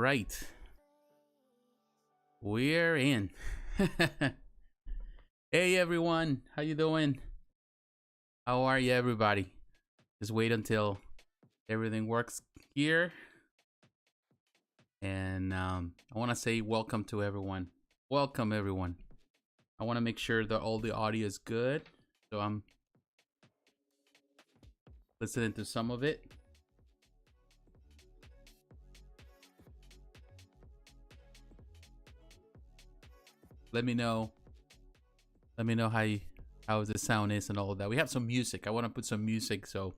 right. We're in. Hey everyone, how you doing? How are you, everybody? Just wait until everything works here. And I want to say welcome to everyone. Welcome, everyone. I want to make sure that all the audio is good. So I'm listening to some of it. Let me know how the sound is and all of that. We have some music. I want to put some music so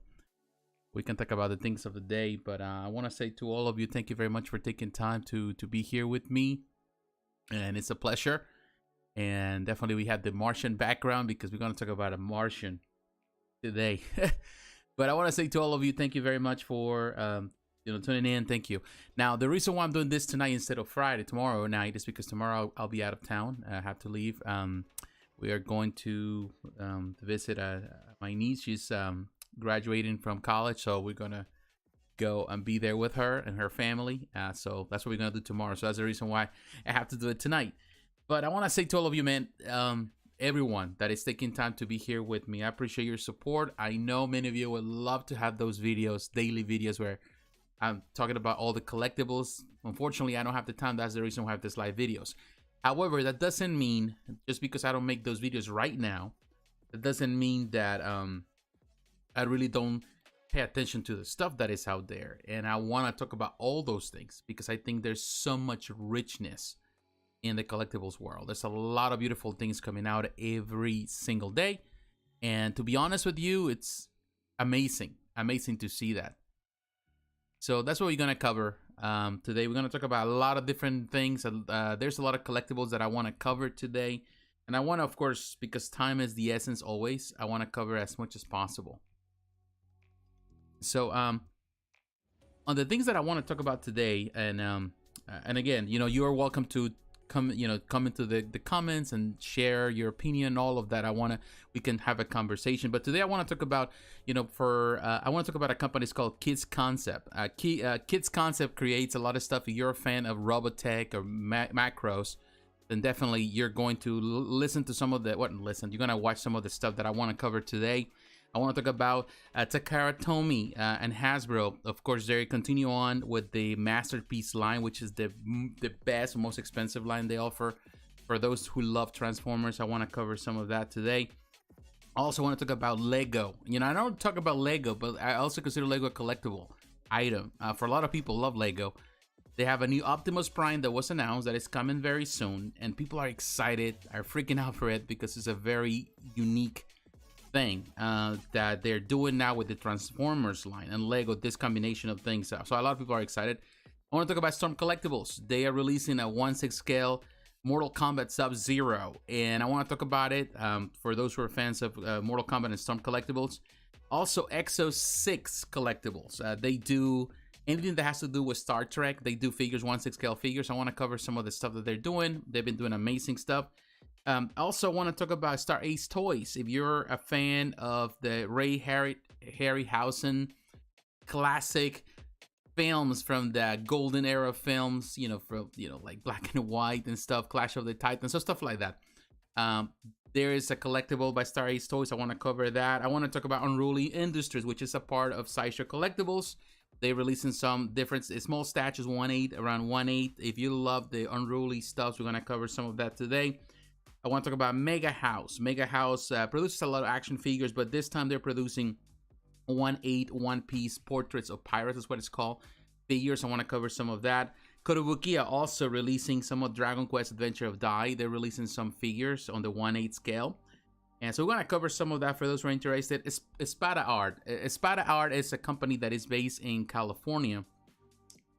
we can talk about the things of the day. But I want to say to all of you, thank you very much for taking time to be here with me, and it's a pleasure. And definitely we have the Martian background because we're going to talk about a Martian today. But I want to say to all of you, thank you very much for tuning in. Thank you. Now, the reason why I'm doing this tonight instead of tomorrow night, is because tomorrow I'll be out of town. I have to leave. We are going to visit my niece. She's graduating from college, so we're gonna go and be there with her and her family. So that's what we're gonna do tomorrow. So that's the reason why I have to do it tonight. But I want to say to all of you, man, everyone that is taking time to be here with me, I appreciate your support. I know many of you would love to have those videos, daily videos, where I'm talking about all the collectibles. Unfortunately, I don't have the time. That's the reason why I have this live videos. However, that doesn't mean, just because I don't make those videos right now, that doesn't mean that I really don't pay attention to the stuff that is out there. And I want to talk about all those things because I think there's so much richness in the collectibles world. There's a lot of beautiful things coming out every single day. And to be honest with you, it's amazing to see that. So that's what we're going to cover today. We're going to talk about a lot of different things. There's a lot of collectibles that I want to cover today. And I want to, of course, because time is the essence always, I want to cover as much as possible. So on the things that I want to talk about today, and again, you are welcome to come into the comments and share your opinion, all of that. We can have a conversation. But today I want to talk about, I want to talk about a company called Kitzconcept. Kitzconcept creates a lot of stuff. If you're a fan of Robotech or Macross, then definitely you're going to listen to some of the, you're going to watch some of the stuff that I want to cover today. I want to talk about Takara Tomy and Hasbro. Of course, they continue on with the Masterpiece line, which is the best, most expensive line they offer. For those who love Transformers, I want to cover some of that today. I also want to talk about Lego. I don't talk about Lego, but I also consider Lego a collectible item. For a lot of people, love Lego. They have a new Optimus Prime that was announced that is coming very soon, and people are excited, are freaking out for it because it's a very unique thing that they're doing now with the Transformers line and Lego, this combination of things. So a lot of people are excited. I want to talk about Storm Collectibles. They are releasing a 1/6 scale Mortal Kombat Sub-Zero, and I want to talk about it for those who are fans of Mortal Kombat and Storm Collectibles. Also, Exo 6 Collectibles. They do anything that has to do with Star Trek. They do figures, 1/6 scale figures. I want to cover some of the stuff that they're doing. They've been doing amazing stuff. I also want to talk about Star Ace Toys. If you're a fan of the Ray Harryhausen classic films from the golden era films, like Black and White and stuff, Clash of the Titans, so stuff like that. There is a collectible by Star Ace Toys. I want to cover that. I want to talk about Unruly Industries, which is a part of Sideshow Collectibles. They're releasing some different small statues, around 1/8. If you love the Unruly stuff, we're going to cover some of that today. I want to talk about Megahouse. Megahouse produces a lot of action figures, but this time they're producing 1/8 one-piece portraits of pirates, is what it's called, figures. I want to cover some of that. Kotobukiya also releasing some of Dragon Quest Adventure of Dai. They're releasing some figures on the 1/8 scale. And so we're going to cover some of that for those who are interested. Espada Art. Espada Art is a company that is based in California,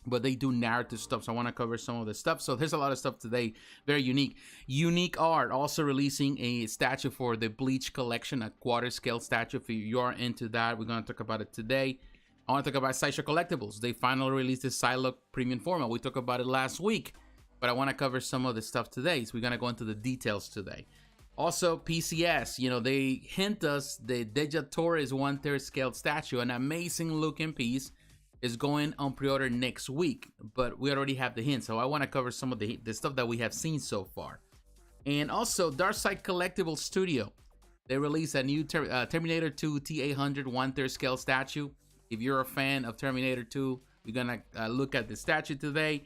but they do narrative stuff, so I want to cover some of the stuff. So there's a lot of stuff today, very unique. Unique Art also releasing a statue for the Bleach collection, a quarter scale statue. If you're into that, we're going to talk about it today. I want to talk about Sideshow Collectibles. They finally released the Psylocke premium format. We talked about it last week, but I want to cover some of the stuff today, so we're going to go into the details today. Also, PCS, they hint us the Dejah Thoris 1/3 scale statue, an amazing looking piece. is going on pre-order next week, but we already have the hint, so I want to cover some of the stuff that we have seen so far. And also, Darkside Collectibles Studio, they released a new Terminator 2 T800 1/3 scale statue. If you're a fan of Terminator 2, we're gonna look at the statue today.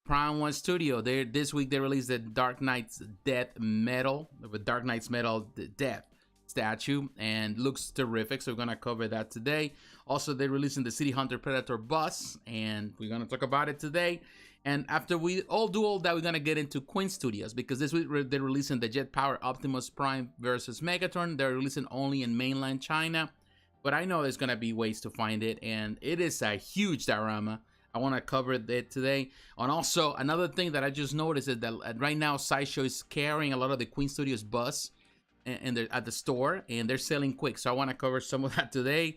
Prime1 Studio, this week they released the Dark Knight's Death Metal, with Dark Knight's Metal Death statue, and looks terrific, so we're gonna cover that today. Also, they're releasing the City Hunter Predator bus, and we're gonna talk about it today. And after we all do all that, we're gonna get into Queen Studios, because this week they're releasing the Jetpower Optimus Prime versus Megatron. They're releasing only in mainland China, but I know there's gonna be ways to find it, and it is a huge diorama. I want to cover it today. And also, another thing that I just noticed is that right now Sideshow is carrying a lot of the Queen Studios bus, and they're at the store, and they're selling quick. So I want to cover some of that today,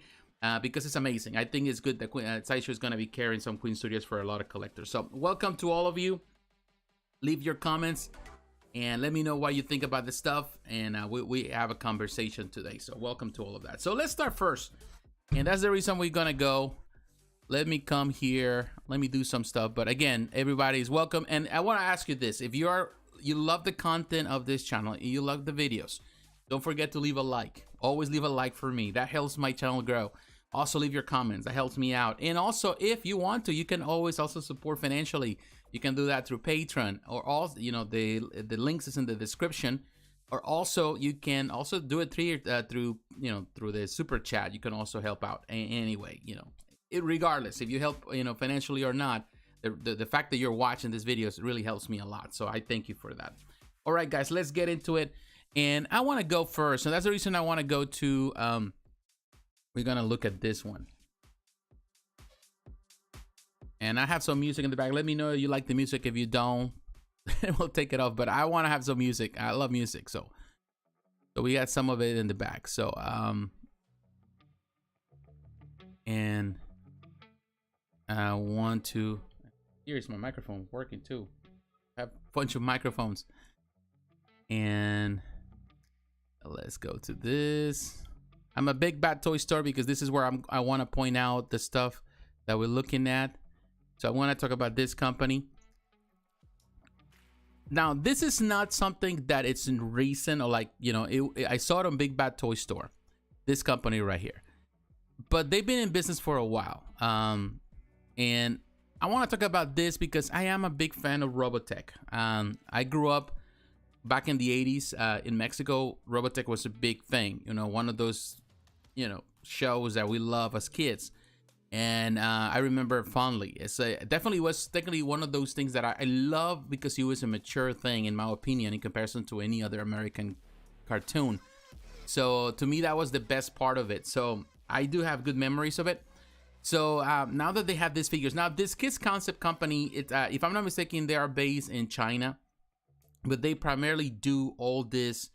because it's amazing. I think it's good that Sideshow is going to be carrying some Queen Studios for a lot of collectors. So welcome to all of you. Leave your comments and let me know what you think about this stuff, and we have a conversation today. So welcome to all of that. So let's start first, and that's the reason we're going to go. Let me come here. Let me do some stuff. But again, everybody's welcome. And I want to ask you this. If you love the content of this channel, you love the videos, don't forget to leave a like. Always leave a like for me. That helps my channel grow. Also, leave your comments. That helps me out. And also, if you want to, you can always also support financially. You can do that through Patreon, or also, you know, the links is in the description. Or also, you can also do it through you know, through the super chat. You can also help out anyway, you know. Regardless if you help, you know, financially or not, the fact that you're watching this video really helps me a lot, so I thank you for that. All right, guys, let's get into it. And I want to go first, and that's the reason I want to go to we're gonna look at this one, and I have some music in the back. Let me know if you like the music. If you don't, we'll take it off, but I want to have some music. I love music, so we got some of it in the back. So and I want to, here's my microphone working too. I have a bunch of microphones. And let's go to this. I'm a big bad toy store, because this is where I want to point out the stuff that we're looking at. So I want to talk about this company. Now, this is not something that it's in recent, or like, you know, I saw it on Big Bad Toy Store. This company right here. But they've been in business for a while. And I want to talk about this because I am a big fan of Robotech. I grew up back in the 80s in Mexico. Robotech was a big thing, you know, one of those, you know, shows that we love as kids. And I remember it fondly. It's definitely was technically one of those things that I love, because it was a mature thing, in my opinion, in comparison to any other American cartoon. So to me, that was the best part of it. So I do have good memories of it. So now that they have these figures, now this Kitzconcept company, if I'm not mistaken, they are based in China, but they primarily do all these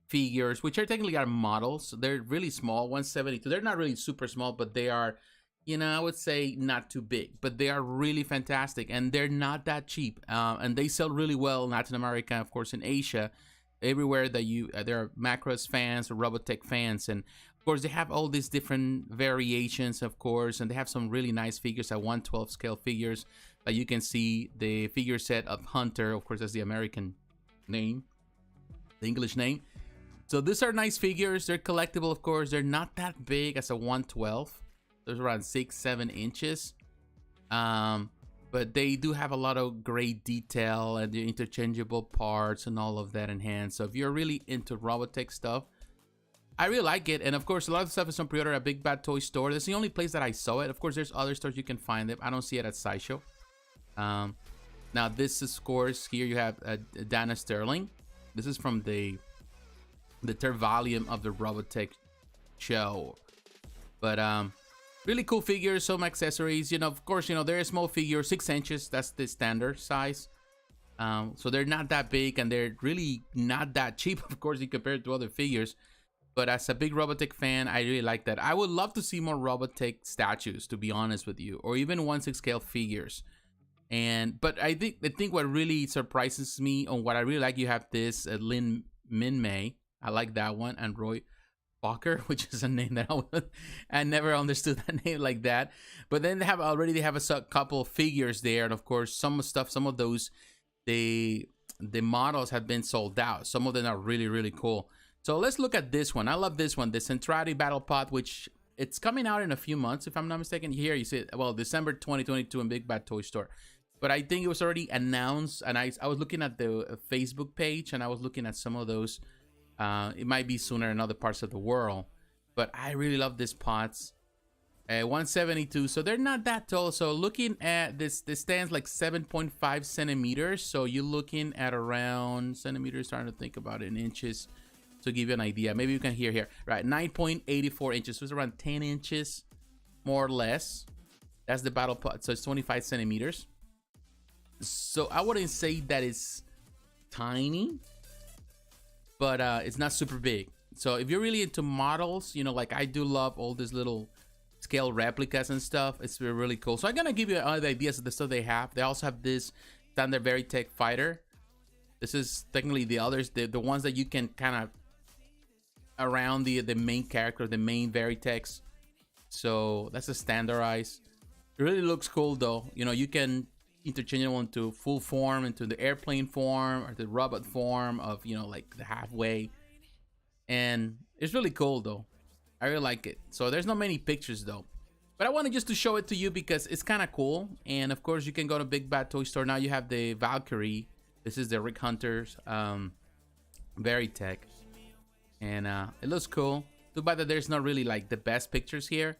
figures, which are technically are models. They're really small, 172. They're not really super small, but they are, you know, I would say not too big, but they are really fantastic, and they're not that cheap. And they sell really well in Latin America, of course, in Asia, everywhere that there are Macross fans or Robotech fans. And of course, they have all these different variations, of course, and they have some really nice figures at 1/12 scale figures. You can see the figure set of Hunter, of course, that's the American name, the English name. So these are nice figures. They're collectible, of course. They're not that big as a 1/12. There's around 6-7 inches. But they do have a lot of great detail and the interchangeable parts and all of that in hand. So if you're really into Robotech stuff, I really like it. And of course, a lot of stuff is on pre-order at Big Bad Toy Store. That's the only place that I saw it. Of course, there's other stores you can find it. I don't see it at Sideshow. Now this is, of course, here you have Dana Sterling. This is from the third volume of the Robotech show. But really cool figures, some accessories. You know, of course, you know, they're a small figure, 6 inches. That's the standard size. So they're not that big, and they're really not that cheap, of course, compared to other figures. But as a big Robotech fan, I really like that. I would love to see more Robotech statues, to be honest with you, or even 1/6 scale figures. But I think what really surprises me, on what I really like, you have this Lin Min May. I like that one, and Roy Walker, which is a name that I never understood that name like that. But then they have a couple of figures there, and of course some of those the models have been sold out. Some of them are really cool. So let's look at this one. I love this one, the Zentradi Battle Pot, which it's coming out in a few months, if I'm not mistaken. Here you see it, well, December 2022 in Big Bad Toy Store. But I think it was already announced, and I was looking at the Facebook page, and I was looking at some of those. It might be sooner in other parts of the world, but I really love these pots. 172, so they're not that tall. So looking at this stands like 7.5 centimeters. So you're looking at around centimeters, trying to think about it in inches to give you an idea. Maybe you can hear here, right? 9.84 inches, so it's around 10 inches, more or less. That's the battle pot, so it's 25 centimeters. So I wouldn't say that it's tiny, but it's not super big. So if you're really into models, you know, like I do love all these little scale replicas and stuff, it's really cool. So I'm gonna give you other ideas of the stuff they have. They also have this standard Veritech fighter. This is technically the others, the ones that you can kind of around the main character, the main Veritechs. So that's a standardized. It really looks cool though. You know, you can interchange it into full form, into the airplane form, or the robot form of, you know, like the halfway. And it's really cool though. I really like it. So there's not many pictures though, but I wanted just to show it to you because it's kind of cool. And of course you can go to Big Bad Toy Store. Now you have the Valkyrie. This is the Rick Hunter's Veritech, and it looks cool. Too bad that there's not really like the best pictures here,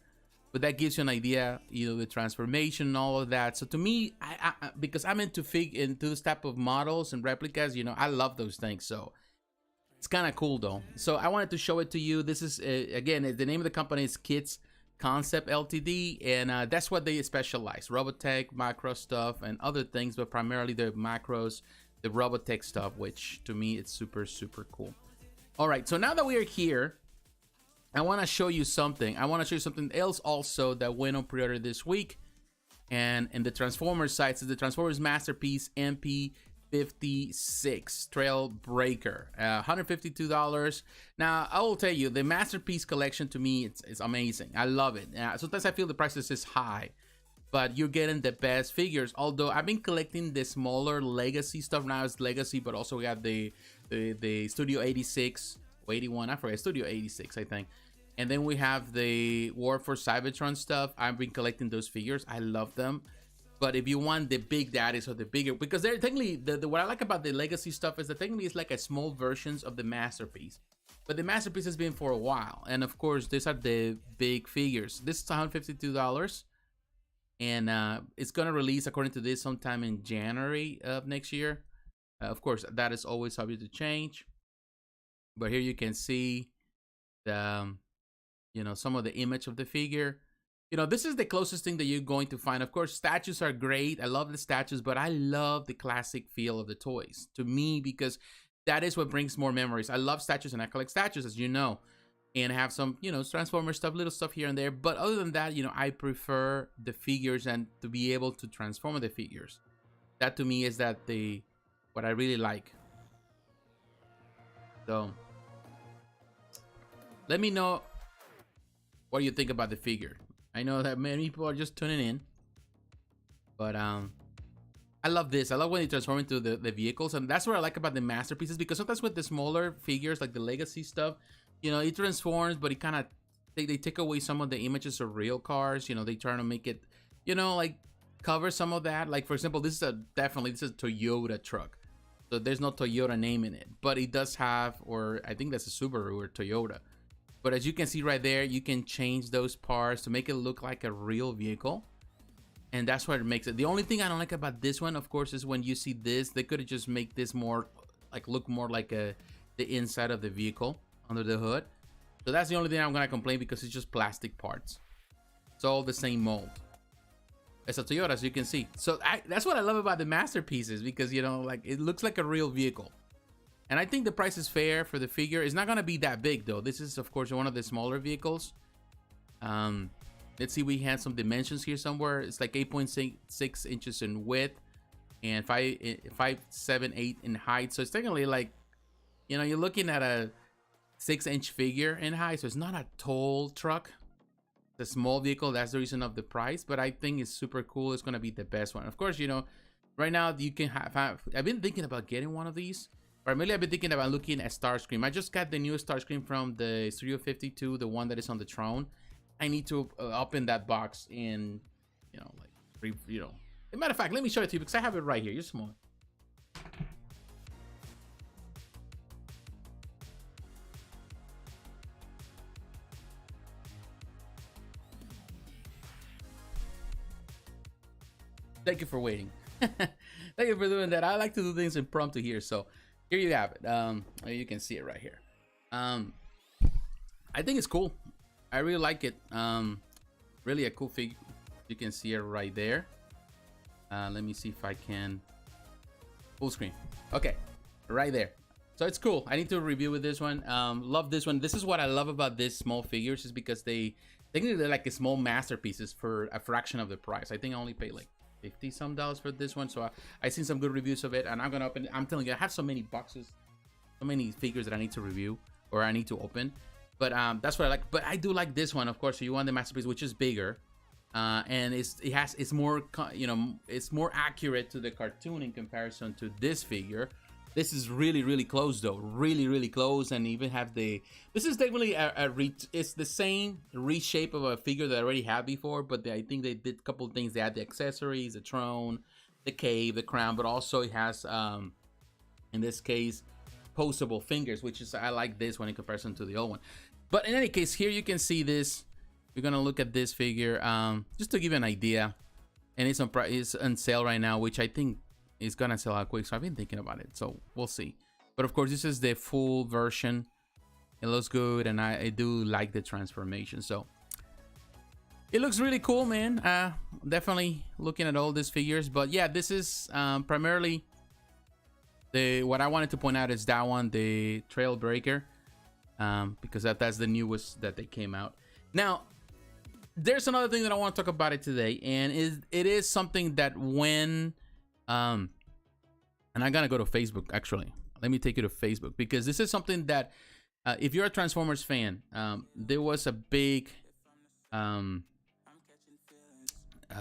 but that gives you an idea, you know, the transformation and all of that. So to me, I because I'm into this type of models and replicas, you know, I love those things. So it's kind of cool though. So I wanted to show it to you. This is again, the name of the company is Kitzconcept Ltd, and that's what they specialize: Robotech, Macross stuff, and other things, but primarily the Macross, the Robotech stuff, which to me it's super cool. All right, so now that we are here, I want to show you something. I want to show you something else also that went on pre-order this week, and in the Transformers side, is the Transformers Masterpiece MP56 Traillbreaker, $152. Now I will tell you, the Masterpiece collection to me it's amazing. I love it. Sometimes I feel the prices is high, but you're getting the best figures. Although I've been collecting the smaller legacy stuff. Now it's legacy, but also we have the Studio 86 or 81, I forget, Studio 86 I think. And then we have the War for Cybertron stuff. I've been collecting those figures. I love them. But if you want the big daddies or the bigger, because they're technically, what I like about the legacy stuff is that technically it's like a small versions of the Masterpiece. But the Masterpiece has been for a while. And of course, these are the big figures. This is $152. And it's going to release, according to this, sometime in January of next year. Of course, that is always subject to change. But here you can see the, you know, some of the image of the figure. You know, this is the closest thing that you're going to find. Of course, statues are great. I love the statues, but I love the classic feel of the toys. To me, because that is what brings more memories. I love statues and I collect statues, as you know. And have some, you know, Transformer stuff, little stuff here and there. But other than that, you know, I prefer the figures and to be able to transform the figures. That to me is what I really like. So let me know what you think about the figure. I know that many people are just tuning in, but I love this. I love when they transform into the vehicles, and that's what I like about the Masterpieces, because sometimes with the smaller figures, like the legacy stuff, you know, it transforms, but it kind of, they take away some of the images of real cars. You know, they try to make it, you know, like cover some of that. Like, for example, this is a Toyota truck. So there's no Toyota name in it, but it does have, or I think that's a Subaru or Toyota. But as you can see right there, you can change those parts to make it look like a real vehicle. And that's what it makes it. The only thing I don't like about this one, of course, is when you see this, they could have just make this more, like, look more like the inside of the vehicle under the hood. So that's the only thing I'm gonna complain, because it's just plastic parts. It's all the same mold. It's a Toyota, as you can see. So that's what I love about the Masterpieces, because, you know, like, it looks like a real vehicle. And I think the price is fair for the figure. It's not gonna be that big though. This is, of course, one of the smaller vehicles. Let's see, we had some dimensions here somewhere. It's like 8.6 inches in width and 5.78 in height. So it's technically like, you know, you're looking at a 6-inch figure in height, so it's not a tall truck. It's a small vehicle. That's the reason of the price, but I think it's super cool. It's gonna be the best one. Of course, you know, right now you can have I've been thinking about getting one of these. Primarily, I've been thinking about looking at Starscream. I just got the new Starscream from the Studio 52, the one that is on the throne. I need to open that box and, you know, like, you know. As a matter of fact, let me show it to you because I have it right here. Just a moment. Thank you for waiting. Thank you for doing that. I like to do things impromptu here, so here you have it. You can see it right here. I think it's cool. I really like it. Really a cool figure. You can see it right there. Let me see if I can full screen. Okay, right there. So it's cool. I need to review with this one. Love this one. This is what I love about this small figures, is because they're like a small masterpieces for a fraction of the price. I think I only paid like $50-some for this one, so I seen some good reviews of it, and I'm gonna open it. I'm telling you, I have so many boxes, so many figures that I need to review or I need to open, but that's what I like. But I do like this one, of course. So you want the masterpiece, which is bigger, and it's more, you know, it's more accurate to the cartoon in comparison to this figure. This is really close though, really close, and even have the, this is definitely it's the same reshape of a figure that I already had before, but I think they did a couple of things. They had the accessories, the throne, the cave, the crown, but also it has in this case postable fingers, which is, I like this one in comparison to the old one. But in any case, here you can see this. We're gonna look at this figure just to give you an idea, and it's on sale right now, which I think is gonna sell out quick, so I've been thinking about it, so we'll see. But of course, this is the full version. It looks good, and I do like the transformation, so it looks really cool, man. Definitely looking at all these figures, but yeah, this is primarily what I wanted to point out is that one, the Traillbreaker, because that's the newest that they came out. Now, there's another thing that I want to talk about it today, and it is something that when and I'm gonna go to Facebook. Actually, let me take you to Facebook, because this is something that if you're a Transformers fan, there was a big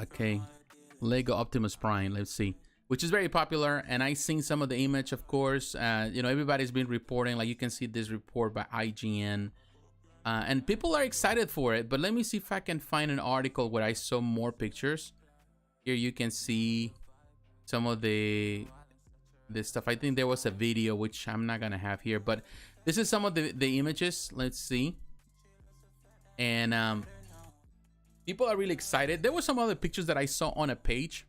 okay, Lego Optimus Prime, let's see, which is very popular, and I seen some of the image, of course. You know, everybody's been reporting, like you can see this report by IGN, and people are excited for it. But let me see if I can find an article where I saw more pictures. Here you can see some of this stuff. I think there was a video, which I'm not gonna have here, but this is some of the images. Let's see. And people are really excited. There were some other pictures that I saw on a page.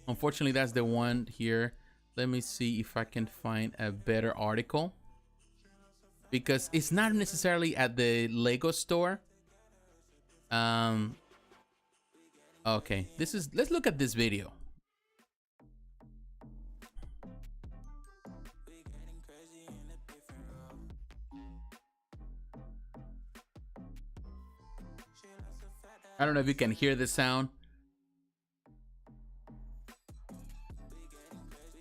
Unfortunately, that's the one here. Let me see if I can find a better article, because it's not necessarily at the Lego store. Okay, let's look at this video. I don't know if you can hear the sound,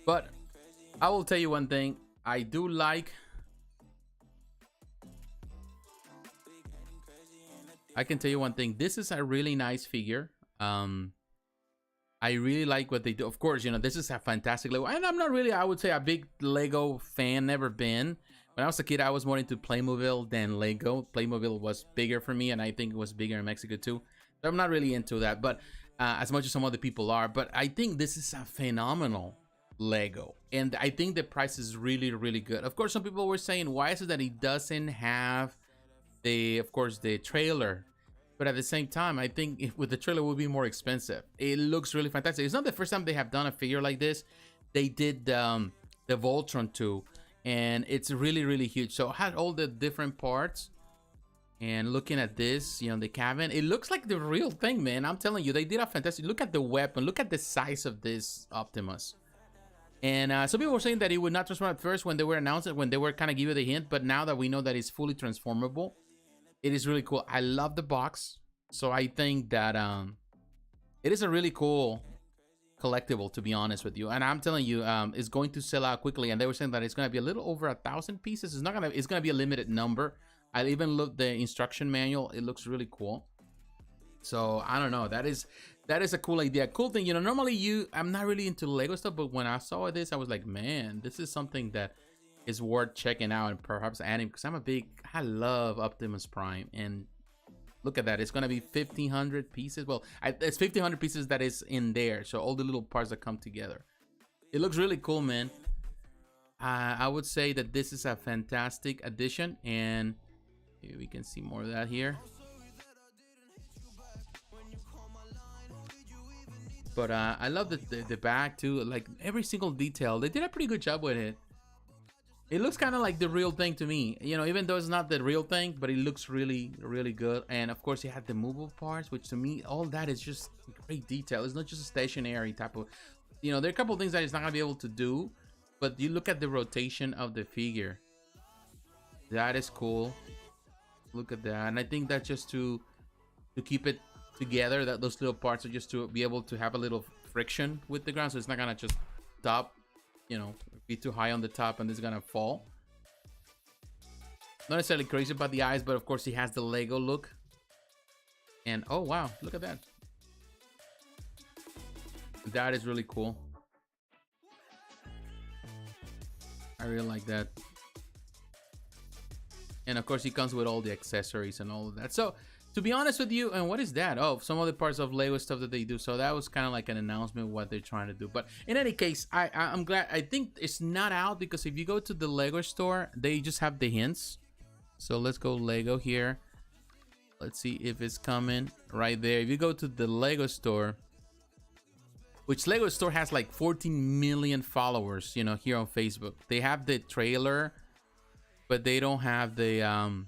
but I will tell you one thing. I do like, I can tell you one thing. This is a really nice figure. I really like what they do. Of course, you know, this is a fantastic Lego, and I'm not really, I would say, a big Lego fan, never been. When I was a kid, I was more into Playmobil than Lego. Playmobil was bigger for me, and I think it was bigger in Mexico too. So I'm not really into that, but as much as some other people are. But I think this is a phenomenal Lego, and I think the price is really good. Of course, some people were saying, why is it that he doesn't have of course, the trailer? But at the same time, I think with the trailer, it would be more expensive. It looks really fantastic. It's not the first time they have done a figure like this. They did the Voltron too, and it's really huge. So it had all the different parts. And looking at this, you know, the cabin, it looks like the real thing, man. I'm telling you, they did a fantastic. Look at the weapon. Look at the size of this Optimus. And some people were saying that it would not transform at first when they were announced it, when they were kind of giving the hint. But now that we know that it's fully transformable, it is really cool. I love the box. So I think that it is a really cool collectible, to be honest with you. And I'm telling you, it's going to sell out quickly. And they were saying that it's going to be a little over 1,000 pieces. It's going to be a limited number. I even looked the instruction manual. It looks really cool. So I don't know. That is a cool idea. Cool thing, you know, normally I'm not really into Lego stuff, but when I saw this, I was like, man, this is something that is worth checking out and perhaps adding, because I love Optimus Prime. And look at that. It's going to be 1,500 pieces. Well, it's 1,500 pieces that is in there. So all the little parts that come together. It looks really cool, man. I would say that this is a fantastic addition. And maybe we can see more of that here. But I love the back too. Like every single detail. They did a pretty good job with it. It looks kind of like the real thing to me, you know, even though it's not the real thing, but it looks really, really good. And of course, you had the movable parts, which to me, all that is just great detail. It's not just a stationary type of, you know, there are a couple of things that it's not gonna be able to do, but you look at the rotation of the figure. That is cool. Look at that. And I think that's just to keep it together, that those little parts are just to be able to have a little friction with the ground, so it's not gonna just stop, you know, be too high on the top and it's gonna fall. Not necessarily crazy about the eyes, but of course he has the Lego look. And oh wow, look at that. That is really cool. I really like that. And of course he comes with all the accessories and all of that. So to be honest with you, and what is that? Oh, some of the parts of Lego stuff that they do. So that was kind of like an announcement of what they're trying to do. But in any case, I'm glad. I think it's not out, because if you go to the Lego store, they just have the hints. So let's go Lego here. Let's see if it's coming right there. If you go to the Lego store, which Lego store has like 14 million followers, you know, here on Facebook. They have the trailer, but they don't have the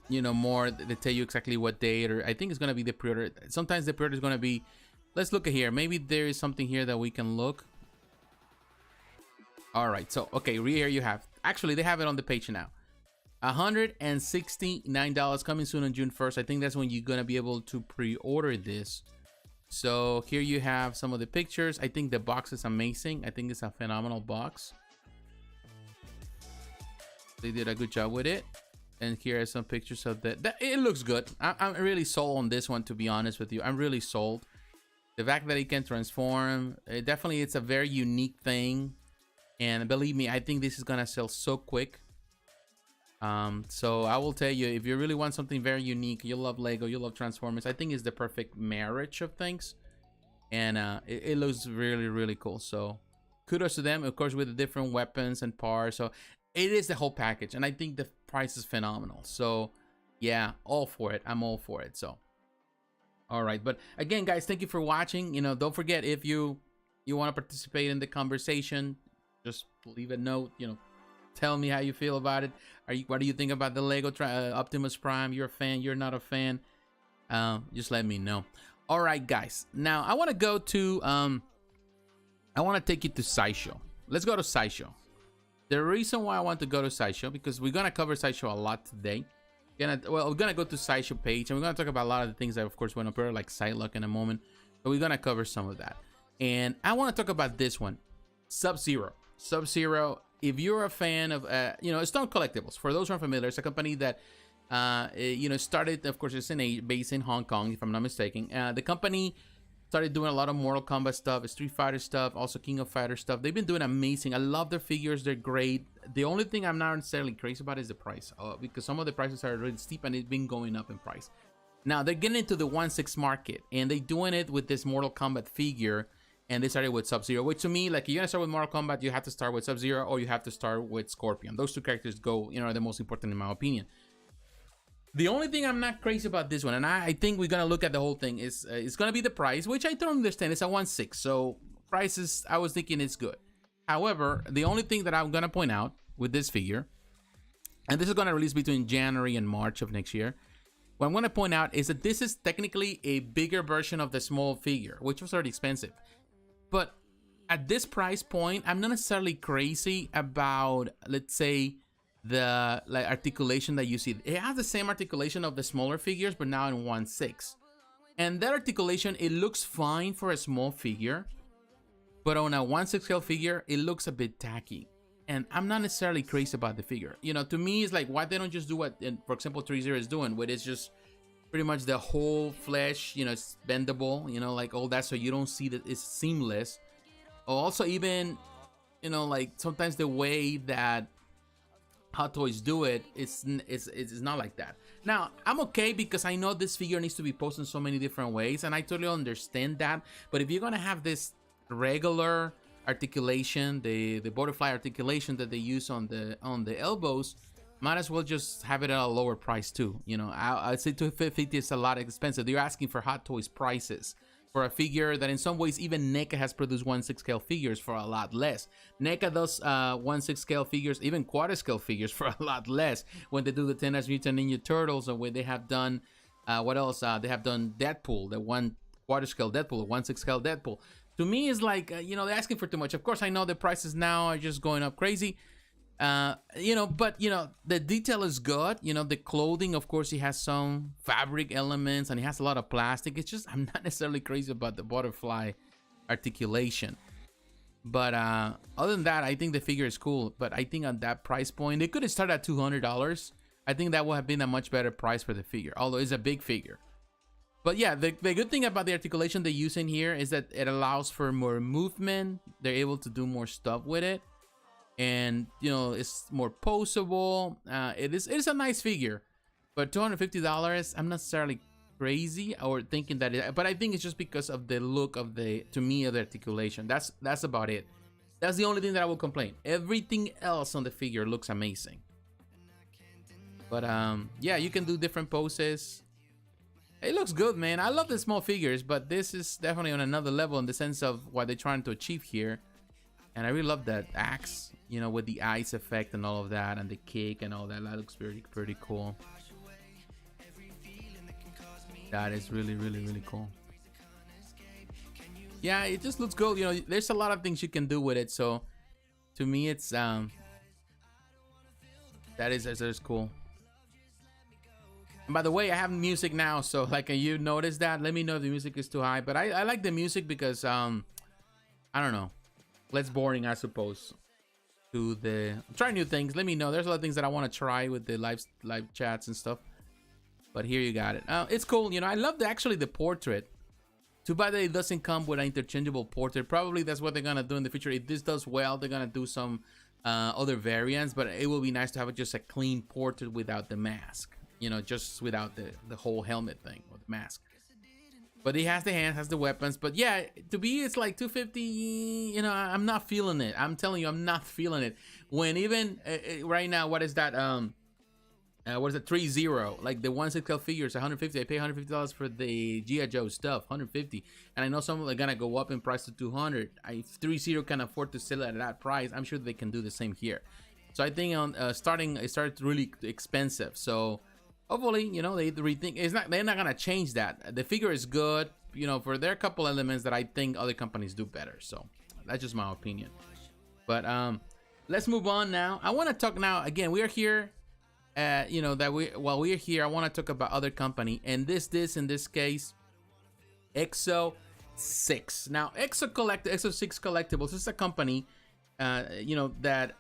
you know, more. They tell you exactly what date, or I think it's gonna be the pre-order. Sometimes the pre-order is gonna be, let's look at here. Maybe there is something here that we can look. All right, so okay, here you have, actually they have it on the page now. $169 coming soon on June 1st. I think that's when you're gonna be able to pre-order this. So here you have some of the pictures. I think the box is amazing. I think it's a phenomenal box. They did a good job with it. And here are some pictures of that. It looks good. I'm really sold on this one, to be honest with you. I'm really sold. The fact that it can transform, it's a very unique thing. And believe me, I think this is gonna sell so quick. So I will tell you, if you really want something very unique, you love Lego, you love Transformers, I think it's the perfect marriage of things. And it looks really, really cool. So kudos to them, of course, with the different weapons and parts. So it is the whole package, and I think the price is phenomenal. So yeah, all for it. I'm all for it. So all right, but again, guys, thank you for watching. You know, don't forget, if you want to participate in the conversation, just leave a note. You know, tell me how you feel about it. What do you think about the Lego Optimus Prime? You're a fan, you're not a fan? Just let me know. All right, guys, now I want to go to I want to take you to Sideshow. Let's go to Sideshow. The reason why I want to go to Sideshow, because we're gonna cover Sideshow a lot today. We're gonna go to Sideshow page, and we're gonna talk about a lot of the things that, of course, went up here, like Psylocke in a moment. But we're gonna cover some of that. And I want to talk about this one, Sub-Zero. Sub-Zero. If you're a fan of, you know, Stone Collectibles. For those who are familiar, it's a company that, you know, started. Of course, it's based in Hong Kong, if I'm not mistaken. The company started doing a lot of Mortal Kombat stuff, Street Fighter stuff, also King of Fighters stuff. They've been doing amazing. I love their figures. They're great. The only thing I'm not necessarily crazy about is the price, because some of the prices are really steep and it's been going up in price. Now they're getting into the 1/6 market, and they're doing it with this Mortal Kombat figure. And they started with Sub-Zero, which to me, like, you're gonna start with Mortal Kombat, you have to start with Sub-Zero, or you have to start with Scorpion. Those two characters go, you know, are the most important in my opinion. The only thing I'm not crazy about this one, and I think we're gonna look at the whole thing, is it's gonna be the price, which I don't understand. It's a 1/6, so prices, I was thinking it's good. However, the only thing that I'm gonna point out with this figure, and this is gonna release between January and March of next year, what I'm gonna point out is that this is technically a bigger version of the small figure, which was already expensive. But at this price point, I'm not necessarily crazy about, let's say, the articulation that you see. It has the same articulation of the smaller figures, but now in 1/6. And that articulation, it looks fine for a small figure, but on a 1/6 scale figure, it looks a bit tacky. And I'm not necessarily crazy about the figure. You know, to me, it's like, why they don't just do what, for example, 3-0 is doing, where it's just pretty much the whole flesh, you know, it's bendable, you know, like all that, so you don't see that it's seamless. Also, even, you know, like sometimes the way that Hot Toys do it, it's not like that. Now, I'm okay because I know this figure needs to be posted in so many different ways, and I totally understand that. But if you're gonna have this regular articulation, the butterfly articulation that they use on the elbows, might as well just have it at a lower price too. You know, I'd say $250 is a lot expensive. You're asking for Hot Toys prices for a figure that in some ways even NECA has produced 1/6 scale figures for a lot less. NECA does 1/6 scale figures, even quarter scale figures for a lot less when they do the Teenage Mutant Ninja Turtles, or when they have done what else? They have done Deadpool, the 1/4 scale Deadpool, 1/6 scale Deadpool. To me, it's like you know, they're asking for too much. Of course, I know the prices now are just going up crazy. You know, but you know, the detail is good. You know, the clothing, of course, he has some fabric elements and he has a lot of plastic. It's just, I'm not necessarily crazy about the butterfly articulation. But other than that, I think the figure is cool. But I think on that price point, they could have started at $200. I think that would have been a much better price for the figure, although it's a big figure. But yeah, the good thing about the articulation they use in here is that it allows for more movement. They're able to do more stuff with it. And you know, it's more poseable. It is a nice figure, but $250, I'm not necessarily crazy or thinking that but I think it's just because of the look of the, to me, of the articulation. That's about it. That's the only thing that I will complain. Everything else on the figure looks amazing. But yeah, you can do different poses. It looks good, man. I love the small figures, but this is definitely on another level in the sense of what they're trying to achieve here. And I really love that axe, you know, with the ice effect and all of that, and the kick and all that. That looks pretty cool. That is really cool. Yeah, it just looks good. You know, there's a lot of things you can do with it. So to me, it's that is cool. And by the way, I have music now, so like, you notice that? Let me know if the music is too high. But I like the music because I don't know, less boring, I suppose. Try new things. Let me know. There's a lot of things that I want to try with the live chats and stuff. But here you got it. It's cool. You know, I love actually the portrait. Too bad that it doesn't come with an interchangeable portrait. Probably that's what they're gonna do in the future. If this does well, they're gonna do some other variants. But it will be nice to have just a clean portrait without the mask. You know, just without the whole helmet thing or the mask. But he has the hands, has the weapons. But yeah, to be, it's like $250. You know, I'm not feeling it. I'm telling you, I'm not feeling it. When even right now, what is that? What is it? 3-0. Like the 1/6 scale figures, $150. I pay $150 for the G.I. Joe stuff, $150. And I know some of them are gonna go up in price to $200. If 3-0 can afford to sell it at that price, I'm sure they can do the same here. So I think on it started really expensive. So hopefully, you know, they rethink. They're not gonna change that. The figure is good, you know, for their couple elements that I think other companies do better. So that's just my opinion. But let's move on now. I want to talk now. Again, we are here. You know, that while we are here, I want to talk about other company, and this in this case, Exo 6. Now, Exo 6 Collectibles is a company, you know, that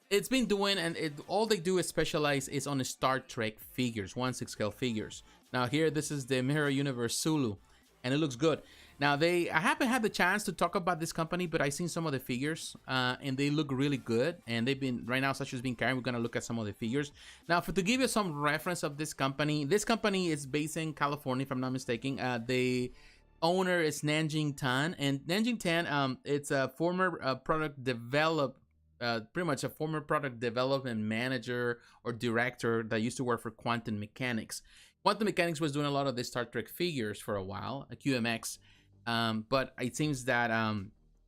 it's been doing, and all they do is specialize is on the Star Trek figures, 1/6 scale figures. Now here, this is the Mirror Universe Sulu, and it looks good. Now I haven't had the chance to talk about this company, but I've seen some of the figures, and they look really good. And they've been, right now, Sasha's been carrying. We're gonna look at some of the figures. Now, to give you some reference of this company is based in California, if I'm not mistaken. The owner is Nanjing Tan, and Nanjing Tan, it's a former pretty much a former product development manager or director that used to work for Quantum Mechanics. Quantum Mechanics was doing a lot of the Star Trek figures for a while, QMX. But it seems that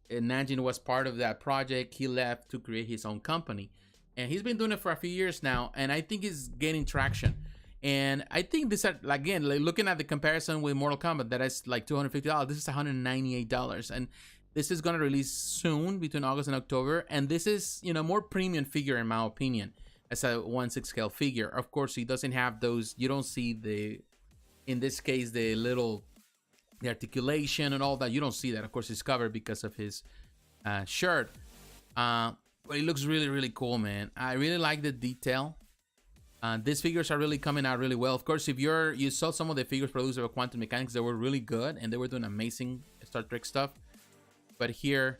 Nanjing was part of that project. He left to create his own company, and he's been doing it for a few years now, and I think he's gaining traction. And I think this, again, like looking at the comparison with Mortal Kombat, that is like $250. This is $198, and this is going to release soon, between August and October. And this is, you know, more premium figure in my opinion, as a 1/6 scale figure. Of course, he doesn't have those. You don't see in this case, the little the articulation and all that. You don't see that. Of course, it's covered because of his shirt. But it looks really, really cool, man. I really like the detail. These figures are really coming out really well. Of course, if you saw some of the figures produced by Quantum Mechanics, they were really good and they were doing amazing Star Trek stuff. But here,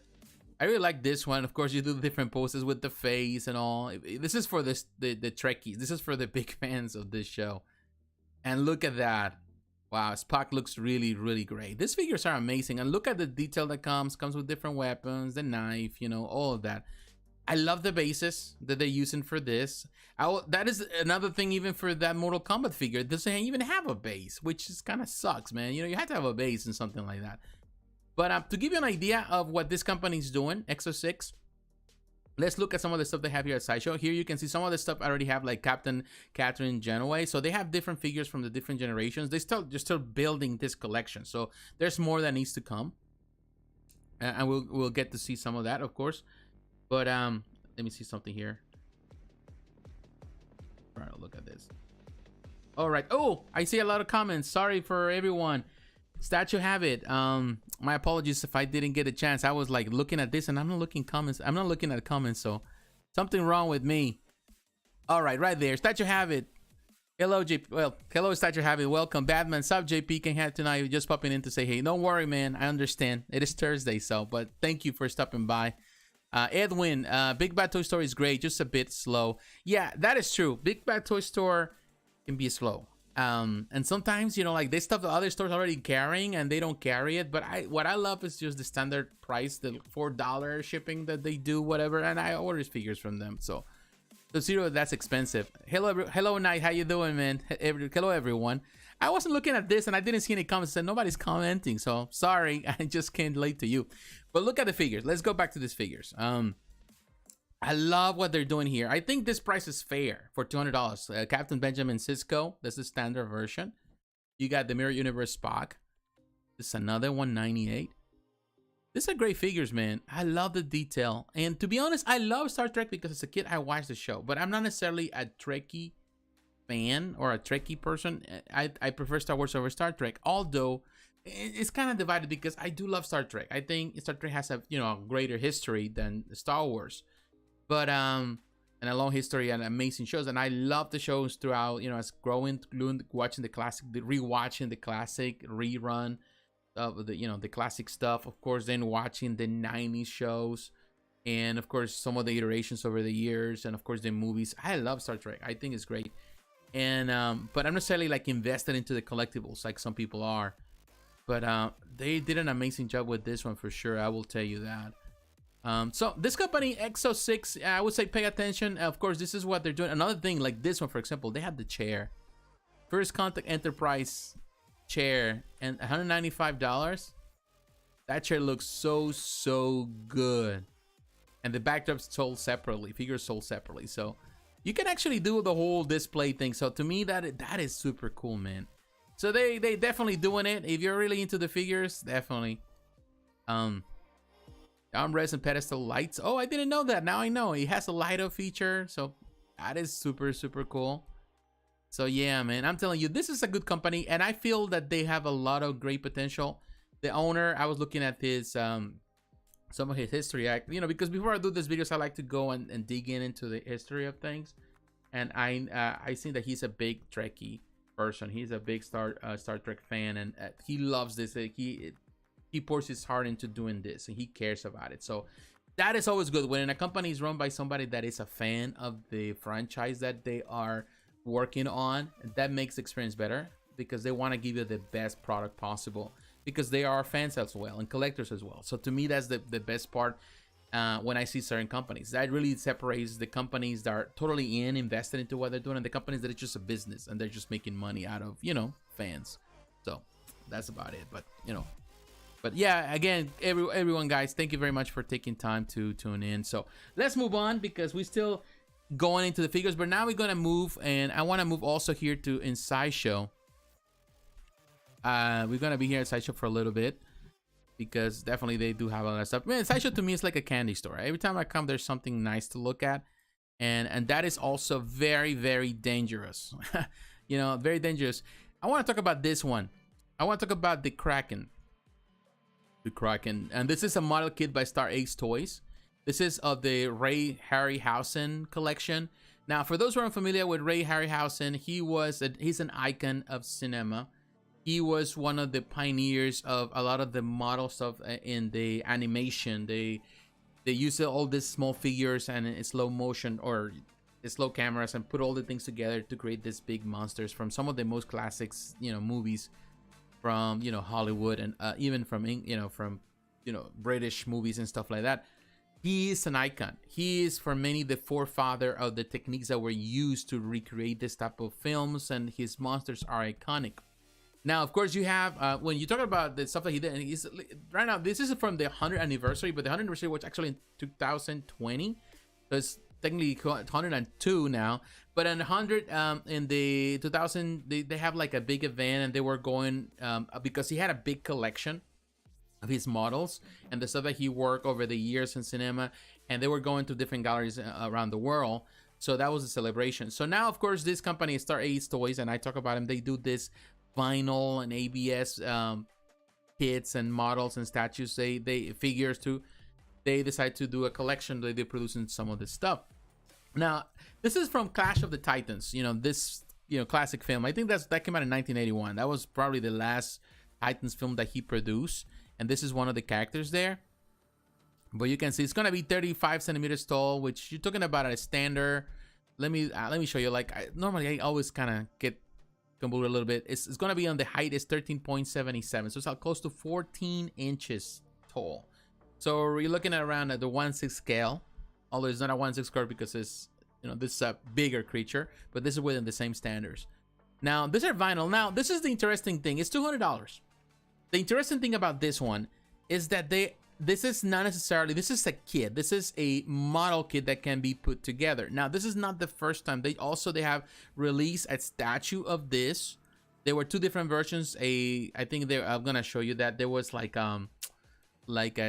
I really like this one. Of course, you do the different poses with the face and all. This is for the Trekkies. This is for the big fans of this show. And look at that. Wow, Spock looks really, really great. These figures are amazing. And look at the detail that comes with different weapons, the knife, you know, all of that. I love the bases that they're using for this. That is another thing, even for that Mortal Kombat figure. It doesn't even have a base, which just kind of sucks, man. You know, you have to have a base in something like that. But to give you an idea of what this company is doing, Exo-6, let's look at some of the stuff they have here at Sideshow. Here you can see some of the stuff I already have, like Captain Catherine Genoway. So they have different figures from the different generations. They're still building this collection. So there's more that needs to come. And we'll get to see some of that, of course. But let me see something here. All right, look at this. All right. Oh, I see a lot of comments. Sorry for everyone. Statue Habit. My apologies if I didn't get a chance. I was like looking at this and I'm not looking comments. I'm not looking at comments, so something wrong with me. All right, right there. Statue Habit. Hello, JP. Well, hello, Statue Habit. Welcome, Batman. Sub JP can have tonight. Just popping in to say hey. Don't worry, man. I understand. It is Thursday, so but thank you for stopping by. Edwin, Big Bad Toy Store is great, just a bit slow. Yeah, that is true. Big Bad Toy Store can be slow. And sometimes, you know, like they stuff the other stores already carrying and they don't carry it. But what I love is just the standard price, the $4 shipping that they do, whatever. And I order figures from them. So zero, that's expensive. Hello, Night. How you doing, man? Hello, everyone. I wasn't looking at this and I didn't see any comments. And nobody's commenting, so sorry. I just came late to you. But look at the figures. Let's go back to these figures. I love what they're doing here. I think this price is fair for $200. Captain Benjamin Sisko. That's the standard version. You got the Mirror Universe Spock. This is another $198. These are great figures, man. I love the detail. And to be honest, I love Star Trek because as a kid, I watched the show. But I'm not necessarily a Trekkie fan or a Trekkie person. I prefer Star Wars over Star Trek, although it's kind of divided because I do love Star Trek. I think Star Trek has a greater history than Star Wars, but and a long history and amazing shows, and I love the shows throughout, as growing, watching the classic, rewatching the classic rerun of the classic stuff, of course, then watching the 90s shows, and of course some of the iterations over the years, and of course the movies. I love Star Trek. I think it's great. And but I'm not necessarily like invested into the collectibles like some people are, but they did an amazing job with this one for sure. I will tell you that. So this company Exo-6, I would say pay attention. Of course, this is what they're doing. Another thing like this one, for example, they have the chair, First Contact Enterprise chair, and $195. That chair looks so good, and the backdrop's sold separately, figures sold separately, so you can actually do the whole display thing. So to me, that is super cool, man. So they definitely doing it. If you're really into the figures, definitely. Armrest and pedestal lights. Oh, I didn't know that. Now I know. It has a light-up feature, so that is super cool. So yeah, man, I'm telling you, this is a good company, and I feel that they have a lot of great potential. The owner, I was looking at his some of his history, because before I do these videos, I like to go and dig into the history of things, and I seen that he's a big Trekkie person. He's a big Star Trek fan, and he loves this. He pours his heart into doing this, and he cares about it. So that is always good when a company is run by somebody that is a fan of the franchise that they are working on. That makes the experience better because they want to give you the best product possible, because they are fans as well and collectors as well. So to me, that's the best part when I see certain companies. That really separates the companies that are totally invested into what they're doing, and the companies that it's just a business and they're just making money out of, fans. So that's about it. But yeah, again, everyone, guys, thank you very much for taking time to tune in. So let's move on because we're still going into the figures, but now we're going to move, and I want to move also here to in Sideshow. We're gonna be here at Sideshow for a little bit because definitely they do have a lot of stuff. Man, Sideshow to me is like a candy store. Every time I come, there's something nice to look at, and that is also very dangerous. Very dangerous. I want to talk about this one. I want to talk about the Kraken. to Kraken. And this is a model kit by Star Ace Toys. This is of the Ray Harryhausen collection. Now, for those who are unfamiliar with Ray Harryhausen, he's an icon of cinema. He was one of the pioneers of a lot of the model stuff in the animation. They use all these small figures and in slow motion or slow cameras and put all the things together to create these big monsters from some of the most classics, movies from, Hollywood and even from, British movies and stuff like that. He is an icon. He is, for many, the forefather of the techniques that were used to recreate this type of films, and his monsters are iconic. Now, of course, you have, when you talk about the stuff that he did, and right now, this is from the 100th anniversary, but the 100th anniversary was actually in 2020. So it's technically 102 now. But in 100, in the 2000, they have like a big event, and they were going, because he had a big collection of his models and the stuff that he worked over the years in cinema, and they were going to different galleries around the world. So that was a celebration. So now, of course, this company, Star Ace Toys, and I talk about them, they do this vinyl and ABS kits and models and statues. They figures too. They decide to do a collection. They producing some of this stuff. Now, this is from Clash of the Titans. This classic film. I think that came out in 1981. That was probably the last Titans film that he produced. And this is one of the characters there. But you can see it's gonna be 35 centimeters tall, which you're talking about a standard. Let me show you. Like normally I always kind of get convoluted a little bit. It's gonna be on the height is 13.77, so it's close to 14 inches tall. So you're looking at around at the 1/6 scale, although it's not a 1/6 scale because it's this is a bigger creature, but this is within the same standards. Now these are vinyl. Now this is the interesting thing. It's $200. The interesting thing about this one is that this is not necessarily, this is a kit. This is a model kit that can be put together. Now, this is not the first time. They have released a statue of this. There were two different versions. I'm gonna show you that there was like a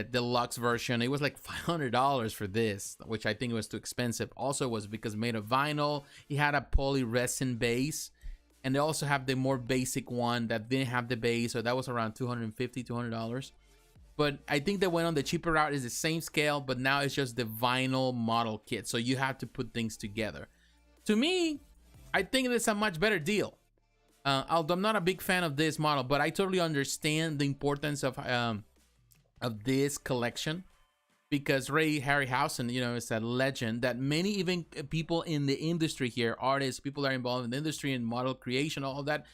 deluxe version. It was like $500 for this, which I think was too expensive. Also, it was because made of vinyl. It had a poly resin base. And they also have the more basic one that didn't have the base, so that was around $200. But I think they went on the cheaper route. It's the same scale, but now it's just the vinyl model kit, so you have to put things together. To me, I think it's a much better deal. Although I'm not a big fan of this model, but I totally understand the importance of this collection. Because Ray Harryhausen, is a legend that many even people in the industry here, artists, people that are involved in the industry and model creation, all of that,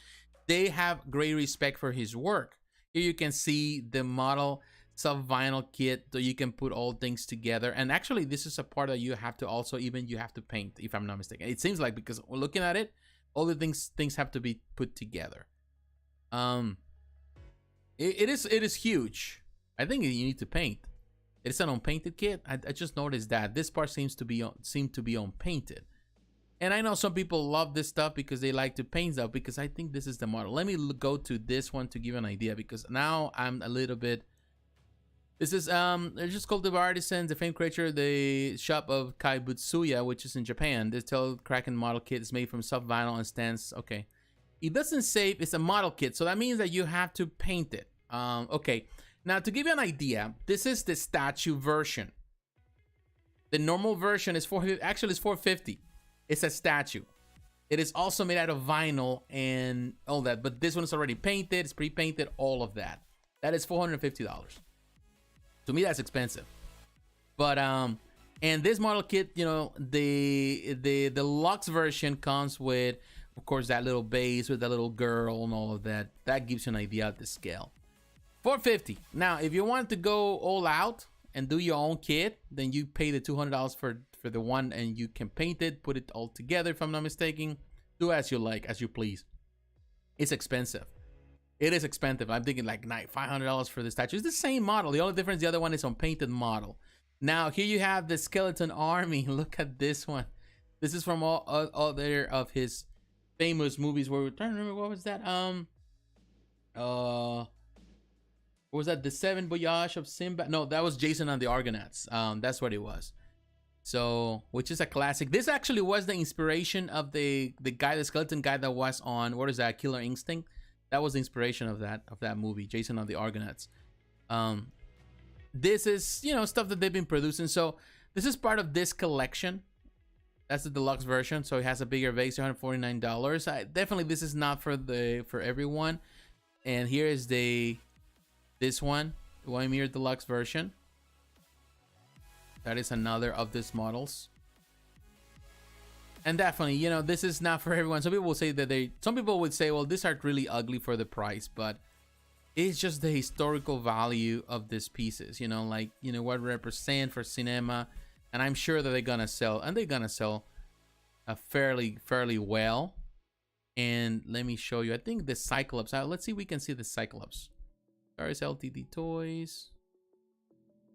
they have great respect for his work. Here you can see the model sub-vinyl kit, so you can put all things together. And actually, this is a part that you have to also you have to paint, if I'm not mistaken. It seems like, because looking at it, all the things have to be put together. It is huge. I think you need to paint. It's an unpainted kit. I just noticed that this part seemed to be unpainted. And I know some people love this stuff because they like to paint stuff, because I think this is the model. Let me go to this one to give you an idea, because now I'm a little bit. This is they're just called the Artisans, the famed creature, the shop of Kaibutsuya, which is in Japan. This Kraken model kit is made from soft vinyl and stands. Okay, it doesn't say it's a model kit, so that means that you have to paint it. Okay. Now, to give you an idea, this is the statue version. The normal version is $450. It's a statue. It is also made out of vinyl and all that, but this one is already painted. It's pre-painted, all of that. That is $450. To me, that's expensive. But and this model kit, the deluxe version comes with, of course, that little base with that little girl and all of that. That gives you an idea of the scale. $450. Now, if you want to go all out and do your own kit, then you pay the $200 for the one, and you can paint it, put it all together, if I'm not mistaken. Do as you like, as you please. It's expensive. It is expensive. I'm thinking like $500 for the statue. It's the same model. The only difference, the other one is unpainted model. Now, here you have the skeleton army. Look at this one. This is from all other of his famous movies. Where we're trying to remember, what was that? What was that? The Seven Voyage of Sinbad? No, that was Jason and the Argonauts. That's what it was. So, which is a classic. This actually was the inspiration of the skeleton guy that was on, what is that, Killer Instinct? That was the inspiration of that movie, Jason and the Argonauts. This is, you know, stuff that they've been producing. So this is part of this collection. That's the deluxe version, so it has a bigger base, $149. Definitely, this is not for everyone. And here is this one, the Ymir deluxe version. That is another of these models. And definitely, you know, this is not for everyone. Some people will say that some people would say, well, these are really ugly for the price, but it's just the historical value of these pieces, you know, like, you know, what represent for cinema. And I'm sure that they're gonna sell, and they're gonna sell fairly well. And let me show you. I think the Cyclops. Let's see if we can see the Cyclops. There's LTD toys.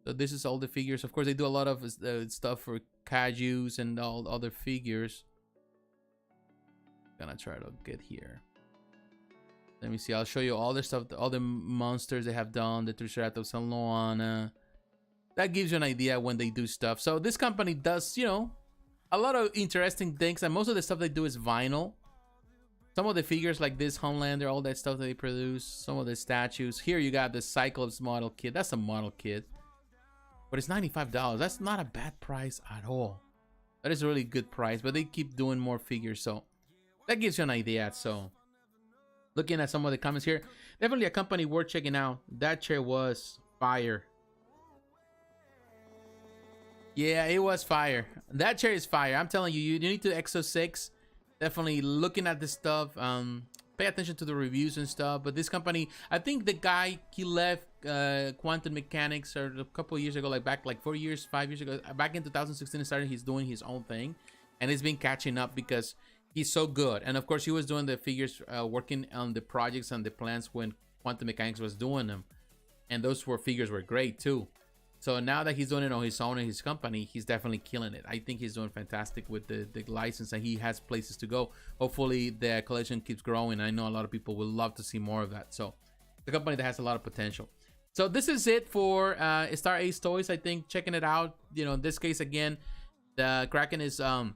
So this is all the figures. Of course, they do a lot of stuff for Kajus and all other figures. Gonna try to get here. Let me see. I'll show you all the stuff, all the monsters they have done. The Triceratops and Loana. That gives you an idea when they do stuff. So this company does, you know, a lot of interesting things, and most of the stuff they do is vinyl. Some of the figures like this Homelander, all that stuff that they produce, some of the statues. Here you got the Cyclops model kit. That's a model kit, but it's $95. That's not a bad price at all. That is a really good price, but they keep doing more figures, so that gives you an idea. So looking at some of the comments here, definitely a company worth checking out. That chair was fire. Yeah, it was fire. That chair is fire. I'm telling you, you need to Exo 6. Definitely looking at this stuff. Pay attention to the reviews and stuff. But this company, I think the guy, he left Quantum Mechanics a couple of years ago, like back like 4 years, 5 years ago. Back in 2016, he's doing his own thing. And he's been catching up because he's so good. And of course, he was doing the figures, working on the projects and the plans when Quantum Mechanics was doing them. And those figures were great too. So now that he's doing it on his own and his company, he's definitely killing it. I think he's doing fantastic with the license, and he has places to go. Hopefully the collection keeps growing. I know a lot of people will love to see more of that. So the company that has a lot of potential. So this is it for Star Ace Toys. I think checking it out. You know, in this case again, the Kraken is a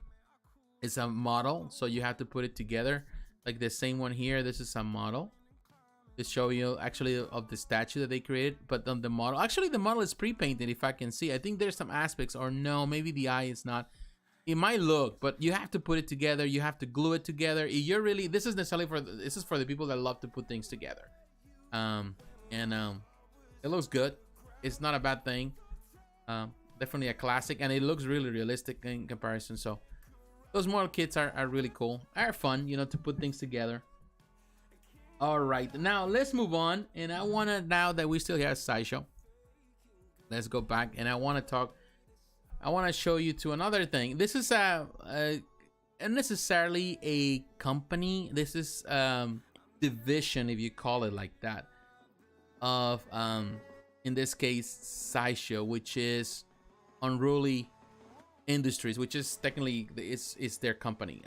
model, so you have to put it together. Like the same one here. This is a model. To show you actually of the statue that they created, but on the model, actually the model is pre-painted, if I can see. I think there's some aspects, or no, maybe the eye is not. It might look, but you have to put it together. You have to glue it together. You're really, this is necessarily this is for the people that love to put things together. It looks good. It's not a bad thing. Definitely a classic, and it looks really realistic in comparison. So those model kits are really cool. Are fun, you know, to put things together. All right, now let's move on. And I want to, now that we still have Sideshow, let's go back, and I want to show you to another thing. This is unnecessarily a company. This is division, if you call it like that, of in this case Sideshow, which is Unruly Industries, which is technically it's their company.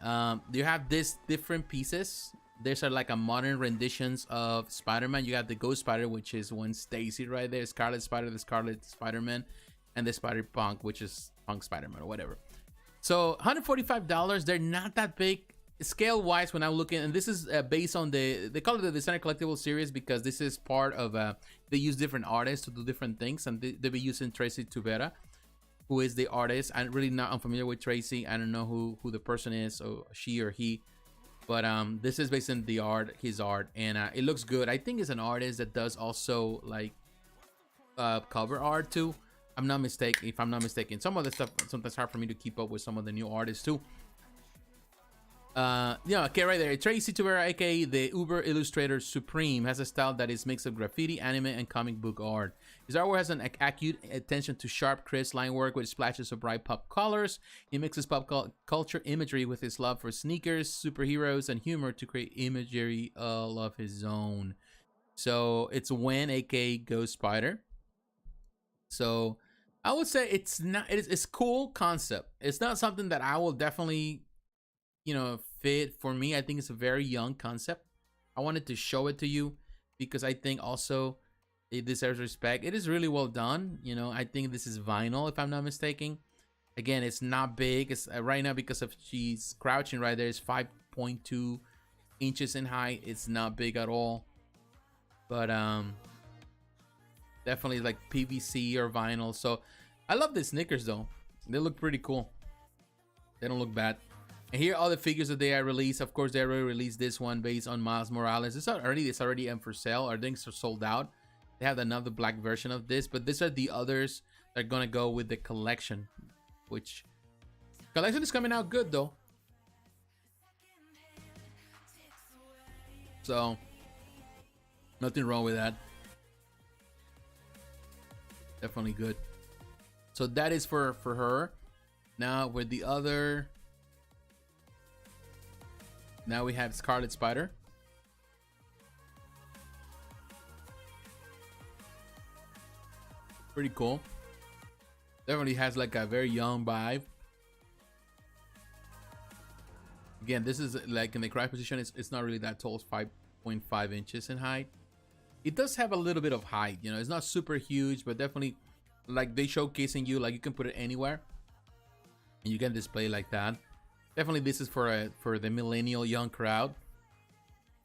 You have this different pieces. These are like a modern renditions of Spider-Man. You got the Ghost Spider, which is one Stacy right there, Scarlet Spider, the Scarlet Spider-Man, and the Spider-Punk, which is Punk Spider-Man or whatever. So $145. They're not that big scale wise when I'm looking, and this is based on they call it the Designer Collectible series because this is part of they use different artists to do different things, and they'll be using Tracy Tubera, who is the artist. I'm really not unfamiliar with Tracy. I don't know who the person is, or she or he. But this is based on the art, his art, and it looks good. I think it's an artist that does also like cover art too. I'm not mistaken. If I'm not mistaken, some of the stuff sometimes hard for me to keep up with some of the new artists too. Yeah, okay, right there. Tracy Tubera, aka the Uber Illustrator Supreme, has a style that is mix of graffiti, anime, and comic book art. His artwork has an acute attention to sharp, crisp line work with splashes of bright pop colors. He mixes pop culture imagery with his love for sneakers, superheroes, and humor to create imagery all of his own. So it's Wen, aka Ghost Spider. So I would say it's not. It's cool concept. It's not something that I will definitely, you know, fit for me. I think it's a very young concept. I wanted to show it to you because I think also it deserves respect. It is really well done. You know, I think this is vinyl, if I'm not mistaken. Again, it's not big. It's right now because of she's crouching right there. It's 5.2 inches in height. It's not big at all. But Definitely like PVC or vinyl. So I love these sneakers though. They look pretty cool. They don't look bad. And here are all the figures that they are released. Of course, they already released this one based on Miles Morales. It's already for sale. Our things are sold out. They have another black version of this, but these are the others that are gonna go with the collection. Which collection is coming out good though. So nothing wrong with that. Definitely good. So that is for her. Now with the other, now we have Scarlet Spider. Pretty cool. Definitely has like a very young vibe. Again, this is like in the crouch position. It's not really that tall. It's 5.5 inches in height. It does have a little bit of height. You know, it's not super huge, but definitely like they showcasing you like you can put it anywhere and you can display like that. Definitely this is for the millennial young crowd,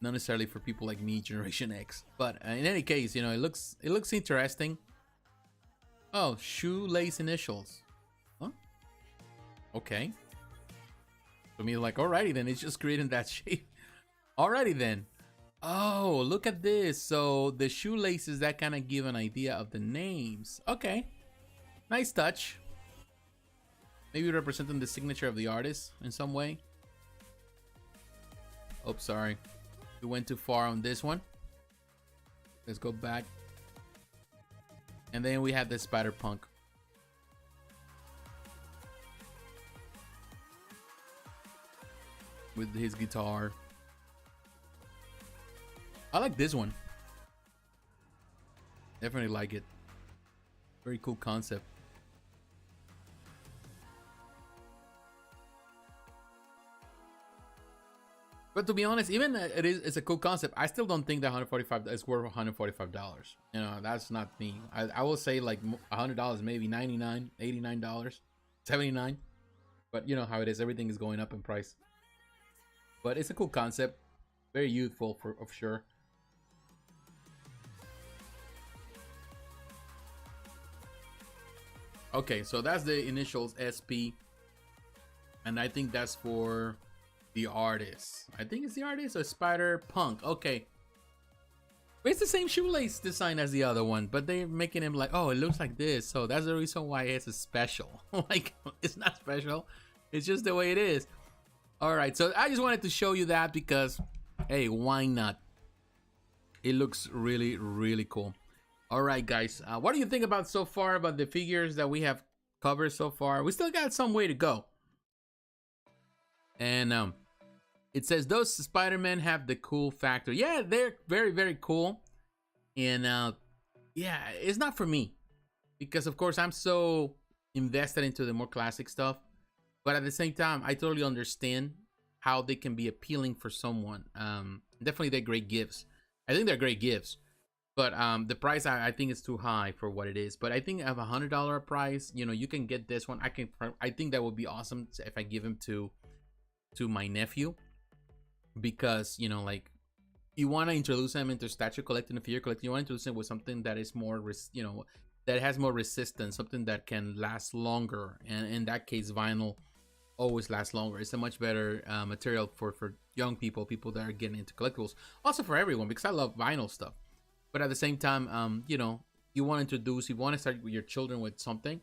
not necessarily for people like me, Generation X. But in any case, you know, it looks interesting. Oh, shoelace initials. Huh? Okay. For me, like, alrighty then, it's just creating that shape. Alrighty then. Oh, look at this. So the shoelaces that kind of give an idea of the names. Okay. Nice touch. Maybe representing the signature of the artist in some way. Oh, sorry. We went too far on this one. Let's go back. And then we have the Spider-Punk. With his guitar. I like this one. Definitely like it. Very cool concept. But to be honest, even it's a cool concept. I still don't think that $145 is worth $145. You know, that's not me. I will say like $100, maybe $99, $89, $79. But you know how it is. Everything is going up in price. But it's a cool concept. Very youthful for sure. Okay, so that's the initials SP. And I think that's for the artist. I think it's the artist or Spider-Punk. Okay. But it's the same shoelace design as the other one, but they're making him like, oh, it looks like this. So that's the reason why it's a special. Like, it's not special. It's just the way it is. All right, so I just wanted to show you that because, hey, why not? It looks really, really cool. All right, guys, what do you think about so far about the figures that we have covered so far? We still got some way to go. And it says those Spider-Men have the cool factor. Yeah, they're very, very cool. And yeah, it's not for me because, of course, I'm so invested into the more classic stuff. But at the same time, I totally understand how they can be appealing for someone. Definitely, they're great gifts. I think they're great gifts. But the price, I think is too high for what it is. But I think at a $100 price, you know, you can get this one. I think that would be awesome if I give him to my nephew. Because, you know, like, you want to introduce him into statue collecting and figure collecting. You want to introduce him with something that is more, you know, that has more resistance. Something that can last longer. And in that case, vinyl always lasts longer. It's a much better material for young people that are getting into collectibles. Also for everyone, because I love vinyl stuff. But at the same time, you know, you want to start with your children with something.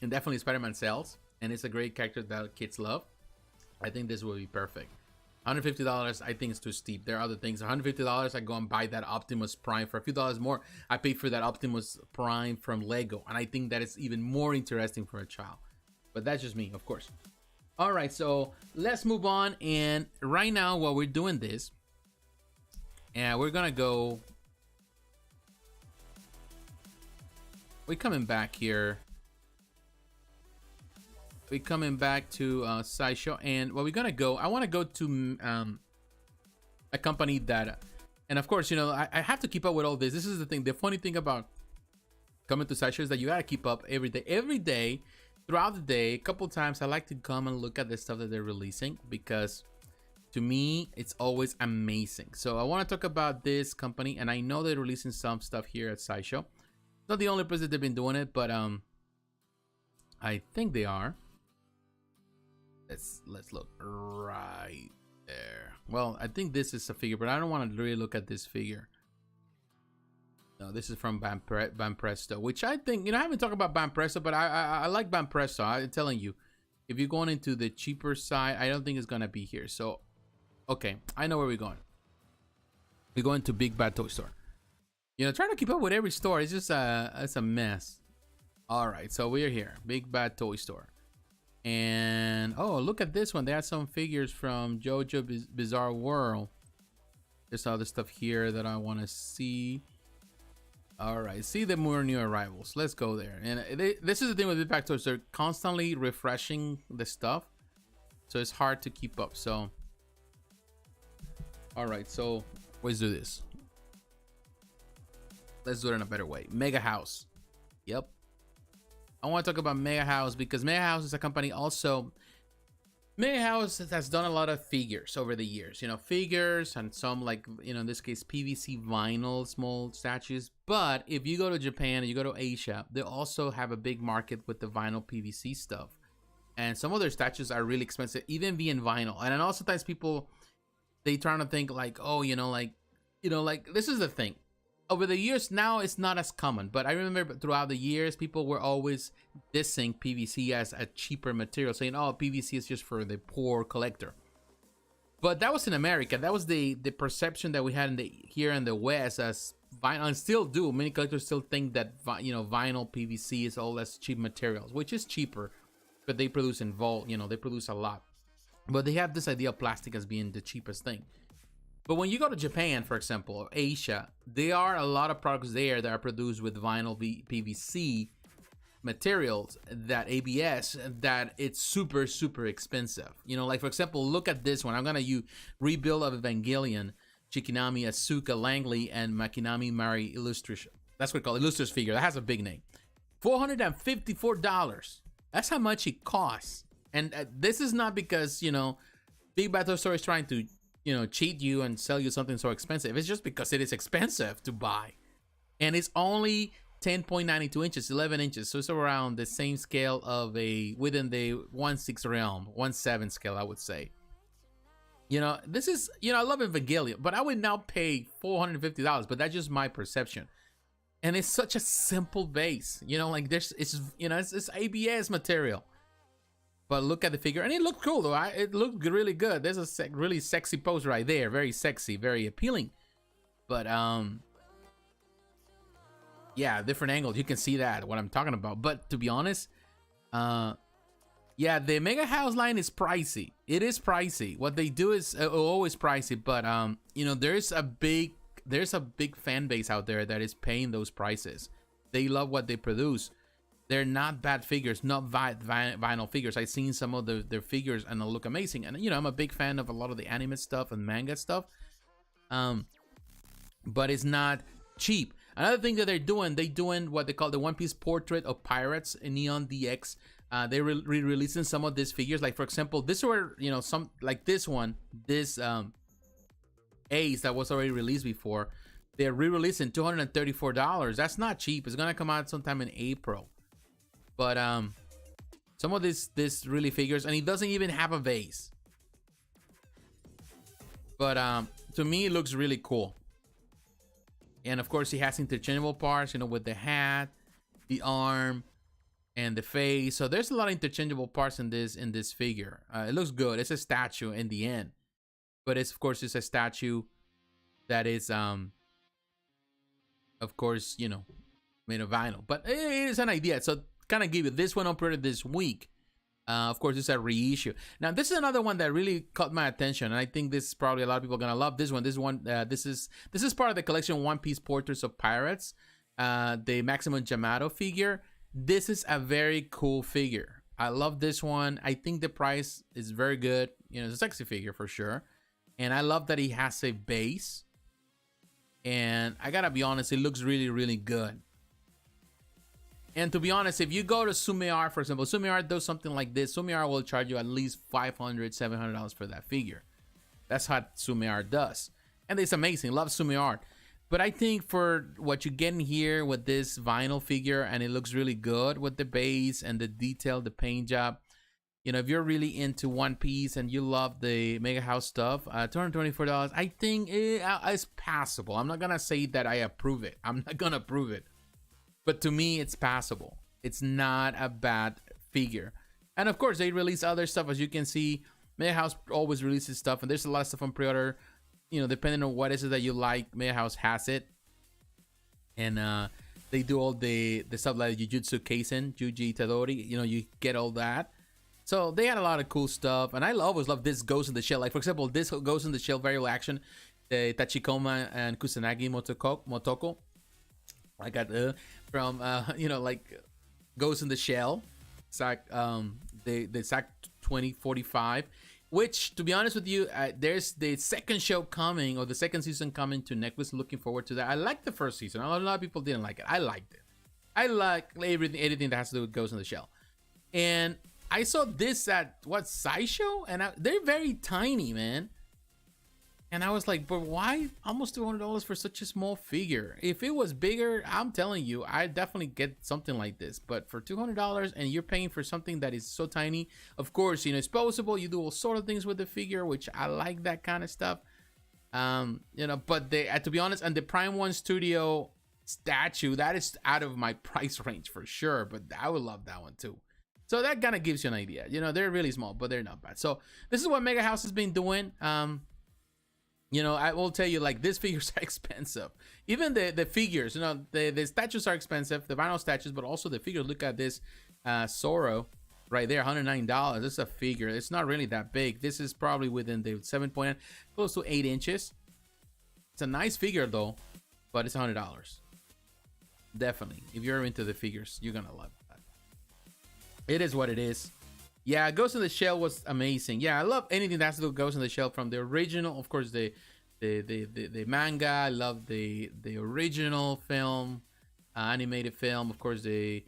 And definitely Spider-Man sells. And it's a great character that kids love. I think this will be perfect. $150, I think it's too steep. There are other things. $150, I go and buy that Optimus Prime. For a few dollars more, I pay for that Optimus Prime from Lego. And I think that is even more interesting for a child. But that's just me, of course. All right, so let's move on. And right now, while we're doing this, and we're going to go... We're coming back here. We're coming back to Sideshow, and we're gonna go. I want to go to a company that, and of course, you know, I have to keep up with all this. This is the thing. The funny thing about coming to Sideshow is that you gotta keep up every day, throughout the day. A couple times, I like to come and look at the stuff that they're releasing because, to me, it's always amazing. So I want to talk about this company, and I know they're releasing some stuff here at Sideshow. Not the only place that they've been doing it, but I think they are. Let's look right there. Well, I think this is a figure, but I don't want to really look at this figure. No, this is from Banpresto, which I think, you know, I haven't talked about Banpresto, but I like Banpresto. I'm telling you, if you're going into the cheaper side, I don't think it's gonna be here. So, okay, I know where we're going. We're going to Big Bad Toy Store. You know, trying to keep up with every store, it's just it's a mess. All right, so we're here, Big Bad Toy Store. And oh, look at this one. They have some figures from JoJo Bizarre World. There's other stuff here that I want to see. All right, see the more new arrivals. Let's go there. And this is the thing with Big Bad Toys. They're constantly refreshing the stuff, so it's hard to keep up. So, all right, so let's do this. Let's do it in a better way. Megahouse. Yep. I want to talk about Megahouse because Megahouse is a company also. Megahouse has done a lot of figures over the years, you know, figures and some, like, you know, in this case, PVC vinyl, small statues. But if you go to Japan and you go to Asia, they also have a big market with the vinyl PVC stuff. And some of their statues are really expensive, even being vinyl. And I know sometimes people, they trying to think like, oh, like this is the thing. Over the years, now it's not as common, but I remember throughout the years, people were always dissing PVC as a cheaper material, saying, oh, PVC is just for the poor collector. But that was in America. That was the perception that we had here in the West as vinyl, and still do. Many collectors still think that, vinyl PVC is all less cheap materials, which is cheaper, but they produce in bulk, they produce a lot. But they have this idea of plastic as being the cheapest thing. But when you go to Japan, for example, or Asia, there are a lot of products there that are produced with vinyl PVC materials, that ABS, that it's super, super expensive. Like, for example, look at this one. I'm going to rebuild of Evangelion, Shikinami, Asuka, Langley, and Makinami Mari Illustration. That's what we call Illustrator's figure. That has a big name. $454. That's how much it costs. And this is not because, Big Bad Toy Store is trying to cheat you and sell you something so expensive. It's just because it is expensive to buy. And it's only 10.92 inches, 11 inches. So it's around the same scale of within the 1/6 realm, 1/7 scale, I would say. This is, I love Evangelion, but I would now pay $450, but that's just my perception. And it's such a simple base, like it's ABS material. But look at the figure, and it looked cool though. It looked really good. There's a really sexy pose right there, very sexy, very appealing. But yeah, different angles. You can see that what I'm talking about. But to be honest, yeah, the Megahouse line is pricey. It is pricey. What they do is always pricey. But there's a big fan base out there that is paying those prices. They love what they produce. They're not bad figures, not vinyl figures. I've seen some of their figures and they look amazing. And, I'm a big fan of a lot of the anime stuff and manga stuff. But it's not cheap. Another thing that they're doing what they call the One Piece Portrait of Pirates in Neon DX. They're re-releasing some of these figures. Like, for example, this were, some, like this one, this Ace that was already released before. They're re-releasing $234. That's not cheap. It's going to come out sometime in April. But some of this really figures, and he doesn't even have a vase. But to me, it looks really cool. And of course, he has interchangeable parts, with the hat, the arm, and the face. So there's a lot of interchangeable parts in this figure. It looks good. It's a statue in the end, but of course it's a statue that is of course made of vinyl. But it is an idea. So kind of give you this one operated this week. Of course, it's a reissue. Now, this is another one that really caught my attention, and I think this is probably a lot of people are gonna love this one. This is part of the collection One Piece Portraits of Pirates, the Maximum Yamato figure. This is a very cool figure. I love this one. I think the price is very good. It's a sexy figure for sure, and I love that he has a base. And I gotta be honest, it looks really, really good. And to be honest, if you go to Sumear, for example, Sumear does something like this. Sumear will charge you at least $500, $700 for that figure. That's how Sumear does. And it's amazing. Love Sumear. But I think for what you're getting here with this vinyl figure, and it looks really good with the base and the detail, the paint job. You know, if you're really into One Piece and you love the Megahouse stuff, $224, I think it's passable. I'm not gonna say that I approve it. I'm not gonna approve it. But to me, it's passable. It's not a bad figure. And of course, they release other stuff. As you can see, Megahouse always releases stuff, and there's a lot of stuff on pre-order. You know, depending on what is it that you like, Megahouse has it. And they do all the stuff like Jujutsu Kaisen, Yuji Itadori. You know, you get all that. So they had a lot of cool stuff, and I always love this Ghost in the Shell. Like, for example, this Ghost in the Shell variable action, the Tachikoma and Kusanagi Motoko. I got from you know, like Ghost in the Shell, SAC the SAC 2045, which, to be honest with you, there's the second show coming, or the second season coming to Netflix. Looking forward to that. I liked the first season. A lot of people didn't like it. I liked it. I like anything that has to do with Ghost in the Shell, and I saw this at Sideshow, and they're very tiny, man. And I was like, but why almost $200 for such a small figure? If it was bigger, I'm telling you, I'd definitely get something like this. But for $200 and you're paying for something that is so tiny, of course, you know, it's posable. You do all sort of things with the figure, which I like that kind of stuff. You know, but to be honest, and the Prime1 Studio statue, that is out of my price range for sure. But I would love that one too. So that kind of gives you an idea. You know, they're really small, but they're not bad. So this is what Megahouse has been doing. You know, I will tell you, like, these figures are expensive. Even the figures, you know, the statues are expensive, the vinyl statues, but also the figures. Look at this Zoro right there, $109. This is a figure. It's not really that big. This is probably within the 7.9, close to 8 inches. It's a nice figure though, but it's $100. Definitely, if you're into the figures, you're gonna love that. It is what it is. Yeah, Ghost in the Shell was amazing. Yeah, I love anything that has to do with Ghost in the Shell, from the original, of course, the manga. I love the original film, animated film. Of course, the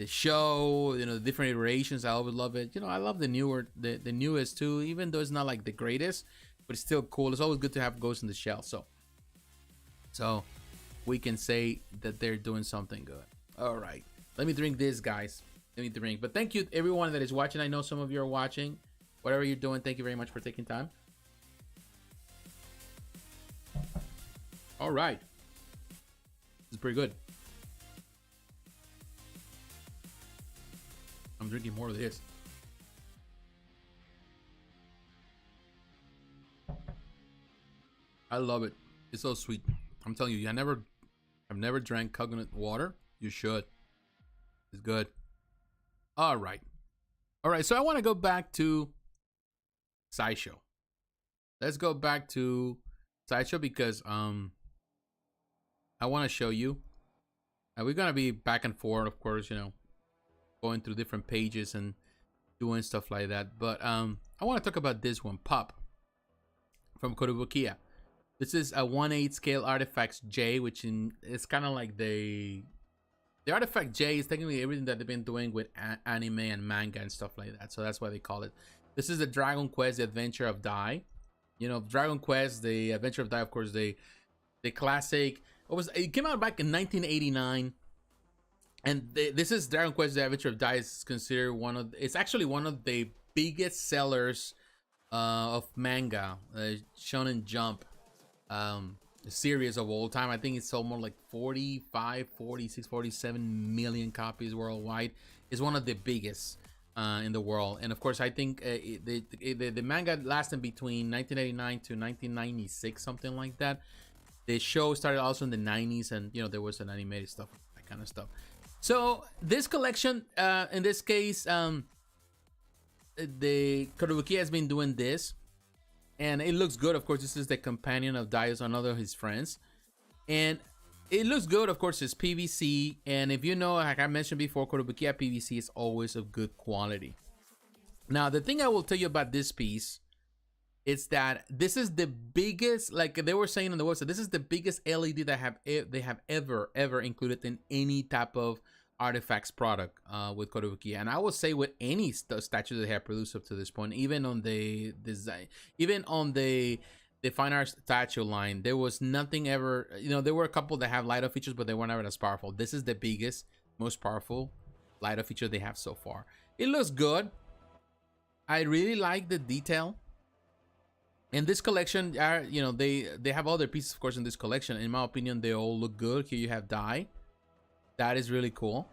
show. You know, the different iterations. I always love it. You know, I love the newest too. Even though it's not like the greatest, but it's still cool. It's always good to have Ghost in the Shell. So we can say that they're doing something good. All right, let me drink this, guys. Let me drink. But thank you everyone that is watching. I know some of you are watching. Whatever you're doing, thank you very much for taking time. All right, this is pretty good. I'm drinking more of this. I love it. It's so sweet. I'm telling you, I've never drank coconut water. You should. It's good. All right. So I want to go back to Sideshow. Let's go back to Sideshow because I want to show you. We're gonna be back and forth, of course, you know, going through different pages and doing stuff like that. But I want to talk about this one, Popp from Kotobukiya. This is a 1/8 scale ARTFX-J, which is kind of like the ARTFX-J is technically everything that they've been doing with anime and manga and stuff like that. So that's why they call it. This is the Dragon Quest: The Adventure of Dai. You know, Dragon Quest: The Adventure of Dai, of course, the classic. It came out back in 1989, and this is Dragon Quest: The Adventure of Dai is considered it's actually one of the biggest sellers of manga, Shonen Jump. Series of all time. I think it's sold more like 45, 46, 47 million copies worldwide. It's one of the biggest in the world. And of course, I think the manga lasted between 1989 to 1996, something like that. The show started also in the 90s, and you know, there was an animated stuff, that kind of stuff. So this collection, in this case, the Kotobukiya has been doing this. And it looks good. Of course, this is the companion of Dai's, another of his friends. And it looks good. Of course, it's PVC. And if you know, like I mentioned before, Kotobukiya PVC is always of good quality. Now, the thing I will tell you about this piece is that this is the biggest, like they were saying on the website, this is the biggest LED that they have ever included in any type of artifacts product with Kotobukiya. And I would say with any statue they have produced up to this point, even on the design, even on the the fine art statue line, there was nothing ever, you know, there were a couple that have light up features, but they were never as powerful. This is the biggest, most powerful light up feature they have so far. It looks good. I really like the detail. In this collection, you know, they have other pieces, of course, in this collection. In my opinion, they all look good. Here you have Dai. That is really cool.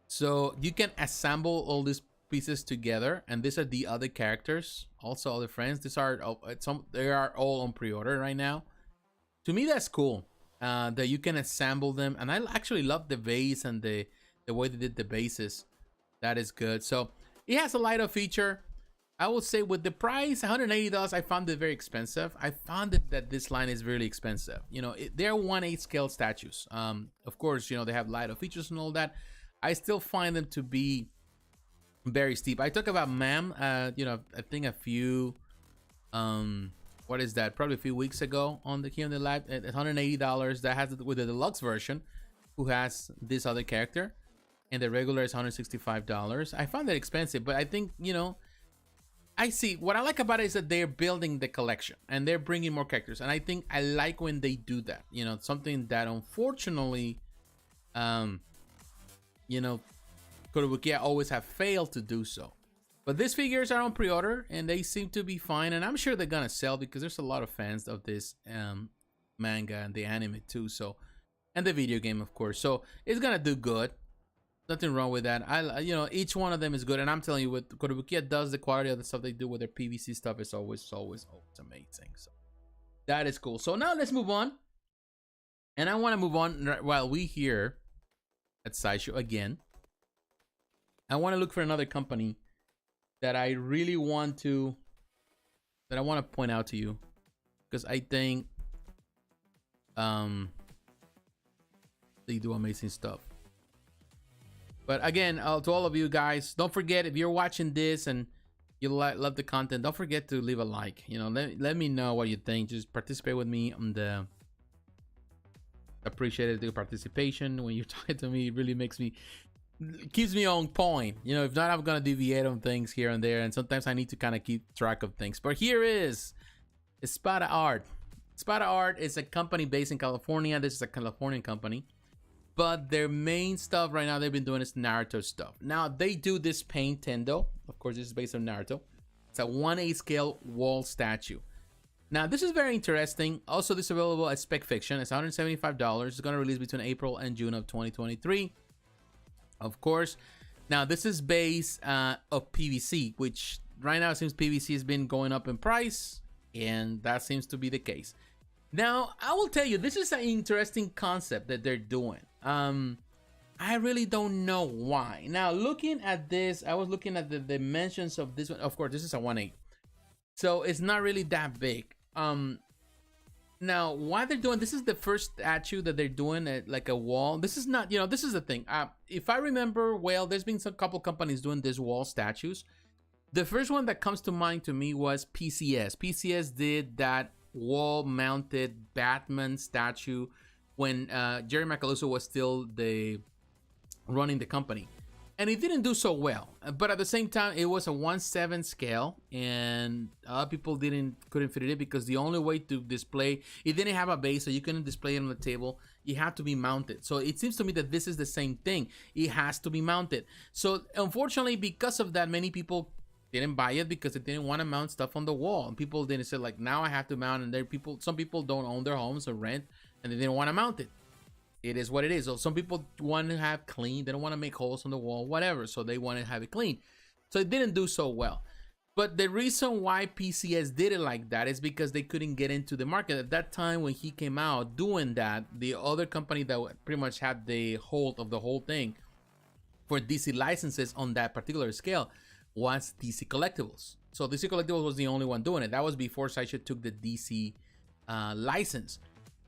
So you can assemble all these pieces together, and these are the other characters, also other friends. These are they are all on pre-order right now. To me, that's cool that you can assemble them, and I actually love the base and the way they did the bases. That is good. So it has a light up feature. I would say with the price, $180, I found it very expensive. I found it that this line is really expensive. You know, they're 1/8 scale statues. Of course, you know, they have light up features and all that. I still find them to be very steep. I talked about Ma'am, you know, I think a few, what is that? Probably a few weeks ago on the here in the live at $180. That has it with the deluxe version, who has this other character, and the regular is $165. I found that expensive, but I think, you know, I see what I like about it is that they're building the collection and they're bringing more characters, and I think I like when they do that. You know, something that unfortunately, you know, Kotobukiya always have failed to do so. But these figures are on pre-order and they seem to be fine, and I'm sure they're gonna sell because there's a lot of fans of this manga and the anime too. So, and the video game, of course. So it's gonna do good. Nothing wrong with that. You know, each one of them is good, and I'm telling you, what Kotobukiya does, the quality of the stuff they do with their PVC stuff is always amazing. So that is cool. So now let's move on, and I want to move on while we here at Sideshow again. I want to look for another company that I really want to point out to you, because I think they do amazing stuff. But again, to all of you guys, don't forget, if you're watching this and you love the content, don't forget to leave a like. You know, let me know what you think. Just participate with me on the appreciated the participation. When you're talking to me, it really keeps me on point. You know, if not, I'm gonna deviate on things here and there, and sometimes I need to kind of keep track of things. But here is Espada Art. Espada Art is a company based in California. This is a Californian company. But their main stuff right now they've been doing is Naruto stuff. Now they do this paint Tendo. Of course, this is based on Naruto. It's a 1/8 scale wall statue. Now this is very interesting. Also, this is available at Spec Fiction. It's $175. It's going to release between April and June of 2023. Of course. Now this is based of PVC, which right now it seems PVC has been going up in price, and that seems to be the case. Now I will tell you, this is an interesting concept that they're doing. I really don't know why. Now looking at this, I was looking at the dimensions of this one. Of course, this is a 1/8, so it's not really that big. Now why they're doing this is the first statue that they're doing at like a wall. This is not, you know, this is the thing. If I remember well, there's been a couple companies doing this wall statues. The first one that comes to mind to me was PCS. PCS did that wall mounted Batman statue when Jerry Macaluso was still running the company, and it didn't do so well. But at the same time, it was a 1/7 scale, and a lot of people couldn't fit it in because the only way to display it didn't have a base, so you couldn't display it on the table. You had to be mounted. So it seems to me that this is the same thing. It has to be mounted. So unfortunately, because of that, many people didn't buy it because they didn't want to mount stuff on the wall. And people didn't say like, now I have to mount, and some people don't own their homes or rent, and they didn't want to mount it. It is what it is. So some people want to have clean. They don't want to make holes on the wall, whatever. So they want to have it clean. So it didn't do so well. But the reason why PCS did it like that is because they couldn't get into the market. At that time when he came out doing that, the other company that pretty much had the hold of the whole thing for DC licenses on that particular scale was DC Collectibles. So DC Collectibles was the only one doing it. That was before Sideshow took the DC license.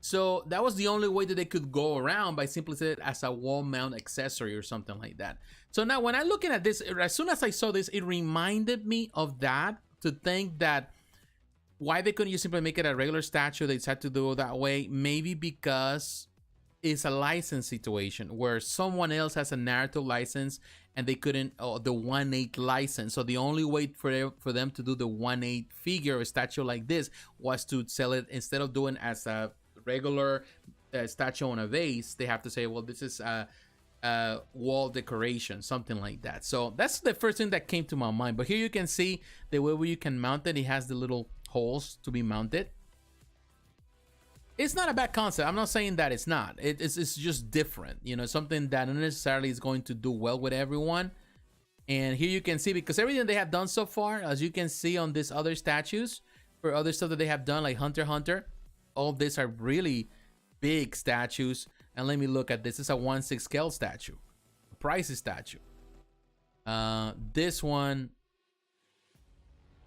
So that was the only way that they could go around, by simply saying it as a wall mount accessory or something like that. So now when I'm looking at this, as soon as I saw this, it reminded me of that, to think that why they couldn't just simply make it a regular statue. They decided to do it that way. Maybe because is a license situation where someone else has a Naruto license and they couldn't, the 1/8 license. So the only way for them to do the 1/8 figure or statue like this was to sell it, instead of doing as a regular statue on a vase. They have to say, well, this is a wall decoration, something like that. So that's the first thing that came to my mind. But here you can see the way where you can mount it. It has the little holes to be mounted. It's not a bad concept. I'm not saying that it's not. It's just different, you know, something that not necessarily is going to do well with everyone. And here you can see, because everything they have done so far, as you can see on these other statues, for other stuff that they have done, like Hunter x Hunter, all these are really big statues. And let me look at this. It's a 1/6 scale statue, a pricey statue. This one,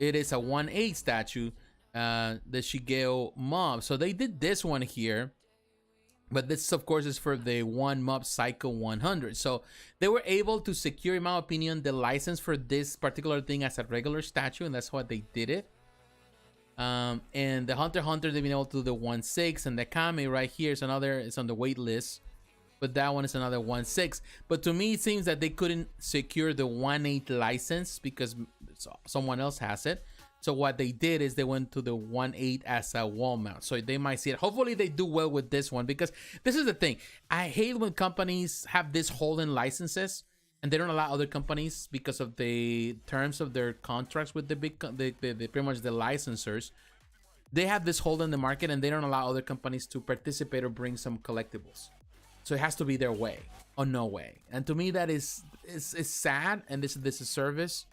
it is a 1/8 statue. The Shigeo mob. So they did this one here, but this of course is for the one mob Psycho 100. So they were able to secure, in my opinion, the license for this particular thing as a regular statue, and that's why they did it. And the Hunter x Hunter, they've been able to do the 1/6, and the Kame right here is another, it's on the wait list, but that one is another 1/6. But to me, it seems that they couldn't secure the 1/8 license because someone else has it. So what they did is they went to the 1/8 as a wall mount. So they might see it. Hopefully they do well with this one, because this is the thing. I hate when companies have this holding licenses and they don't allow other companies, because of the terms of their contracts with the big, pretty much the licensors. They have this hold in the market and they don't allow other companies to participate or bring some collectibles. So it has to be their way or no way. And to me, that is sad. And this is a service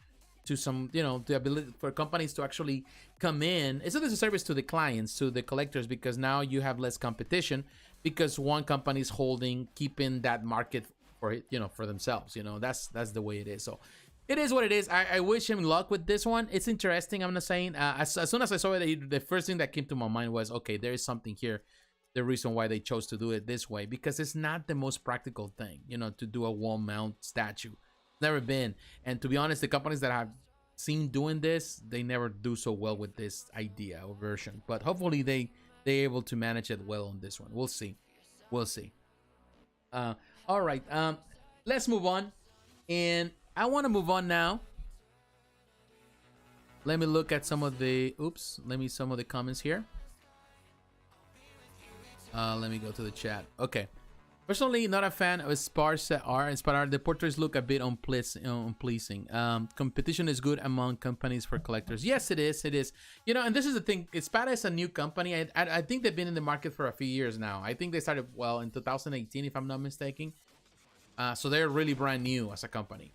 to some, you know, the ability for companies to actually come in. It's a service to the clients, to the collectors, because now you have less competition, because one company is holding, keeping that market for, you know, for themselves. You know, that's the way it is. So it is what it is. I wish him luck with this one. It's interesting. I'm not saying as soon as I saw it, the first thing that came to my mind was, okay, there is something here. The reason why they chose to do it this way, because it's not the most practical thing, you know, to do a wall mount statue. Never been. And to be honest, the companies that I've seen doing this, they never do so well with this idea or version. But hopefully they're able to manage it well on this one. We'll see. We'll see. All right. Let's move on. And I want to move on now. Let me look at some of the some of the comments here. Let me go to the chat. Okay. Personally, not a fan of Espada art. The portraits look a bit unpleasing. Competition is good among companies for collectors. Yes, it is. It is. You know, and this is the thing. Espada is a new company. I think they've been in the market for a few years now. I think they started, well, in 2018, if I'm not mistaken. So they're really brand new as a company.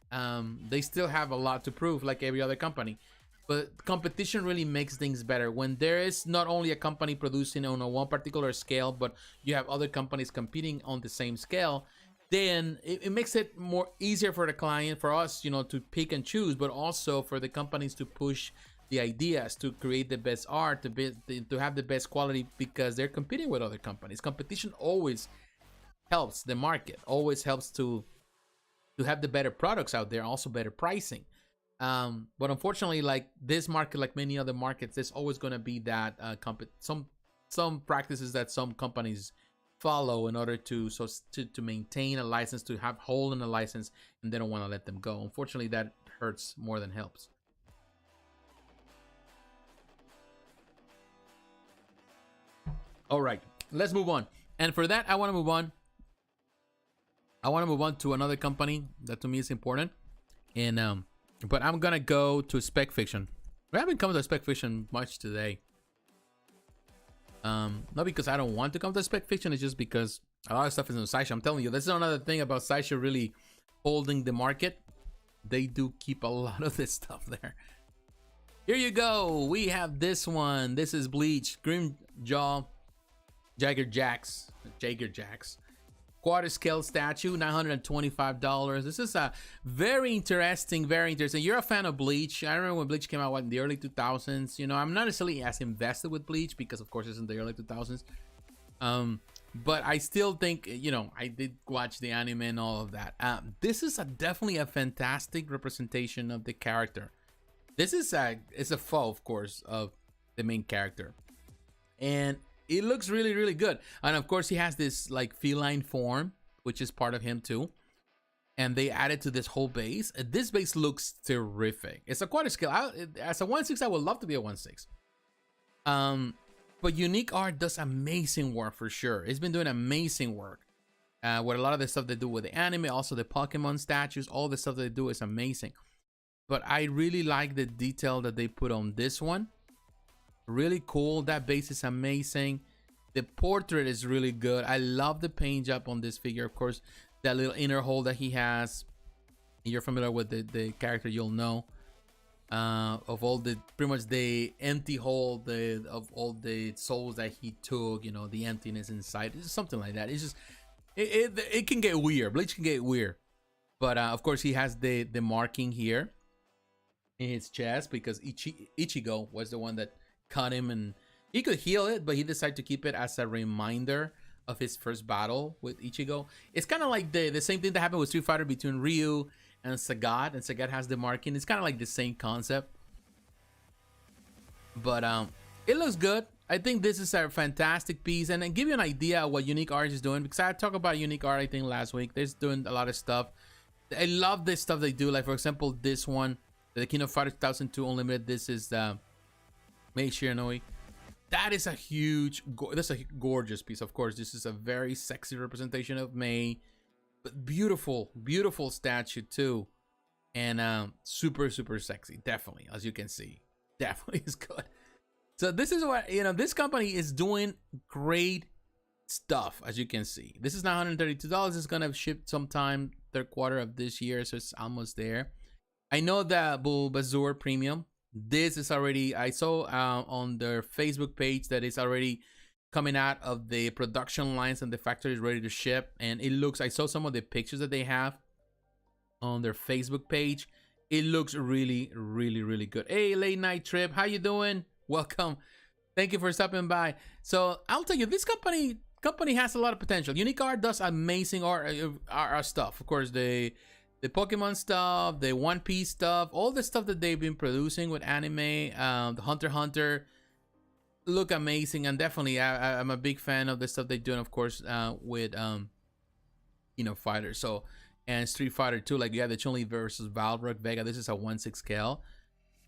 They still have a lot to prove, like every other company. But competition really makes things better when there is not only a company producing on a one particular scale, but you have other companies competing on the same scale. Then it makes it more easier for the client, for us, you know, to pick and choose, but also for the companies to push the ideas, to create the best art, to have the best quality, because they're competing with other companies. Competition always helps the market, always helps to have the better products out there, also better pricing. But unfortunately, like this market, like many other markets, there's always going to be that some practices that some companies follow in order to maintain a license, to have hold in a license, and they don't want to let them go. Unfortunately, that hurts more than helps. All right, let's move on. And for that, I want to move on. I want to move on to another company that to me is important. And but I'm gonna go to Spec Fiction. We haven't come to Spec Fiction much today. Not because I don't want to come to Spec Fiction, it's just because a lot of stuff is in Sideshow. I'm telling you, that's another thing about Sideshow really holding the market. They do keep a lot of this stuff there. Here you go. We have this one. This is Bleach, Grimmjow, Jaegerjacquez. Quarter scale statue, $925. This is a very interesting. You're a fan of Bleach. I remember when Bleach came out, what, in the early 2000s. You know, I'm not necessarily as invested with Bleach because, of course, it's in the early 2000s. But I still think, you know, I did watch the anime and all of that. This is definitely a fantastic representation of the character. This is it's a foe, of course, of the main character. And it looks really, really good. And of course, he has this like feline form, which is part of him too. And they added to this whole base. This base looks terrific. It's a quarter scale. As a 1/6, I would love to be a 1/6. But Unique Art does amazing work for sure. It's been doing amazing work. With a lot of the stuff they do with the anime, also the Pokemon statues, all the stuff they do is amazing. But I really like the detail that they put on this one. Really cool. That base is amazing. The portrait is really good. I love the paint job on this figure. Of course, that little inner hole that he has. If you're familiar with the character, you'll know. Of all the pretty much the empty hole of all the souls that he took, you know, the emptiness inside. It's something like that. It's just it can get weird. Bleach can get weird. But of course, he has the marking here in his chest because Ichigo was the one that cut him, and he could heal it, but he decided to keep it as a reminder of his first battle with Ichigo. It's kind of like the same thing that happened with Street Fighter between Ryu and Sagat, and Sagat has the marking. It's kind of like the same concept, but it looks good. I think this is a fantastic piece, and give you an idea of what Unique Art is doing, because I talked about Unique Art I think last week. They're doing a lot of stuff. I love this stuff they do. Like for example, this one, the King of Fighters 2002 Unlimited. This is Mei Shiranui. That is a huge, that's a gorgeous piece. Of course, this is a very sexy representation of Mei, but beautiful, beautiful statue too, and super, super sexy. Definitely, as you can see, definitely is good. So this is what, you know, this company is doing great stuff, as you can see. This is $932. It's gonna ship sometime third quarter of this year, so it's almost there. I know that Bulbasaur Premium. This is already, I saw on their Facebook page that it's already coming out of the production lines and the factory is ready to ship. And it looks, I saw some of the pictures that they have on their Facebook page. It looks really, really, really good. Hey, Late Night Trip, how you doing? Welcome. Thank you for stopping by. So I'll tell you, this company has a lot of potential. Unique Art does amazing art stuff. Of course, the Pokemon stuff, the One Piece stuff, all the stuff that they've been producing with anime, the Hunter x Hunter, look amazing. And definitely, I'm a big fan of the stuff they do, and of course, with you know, fighters. So, and Street Fighter 2, like you have the Chun-Li versus Balrog Vega. This is a 1/6 scale.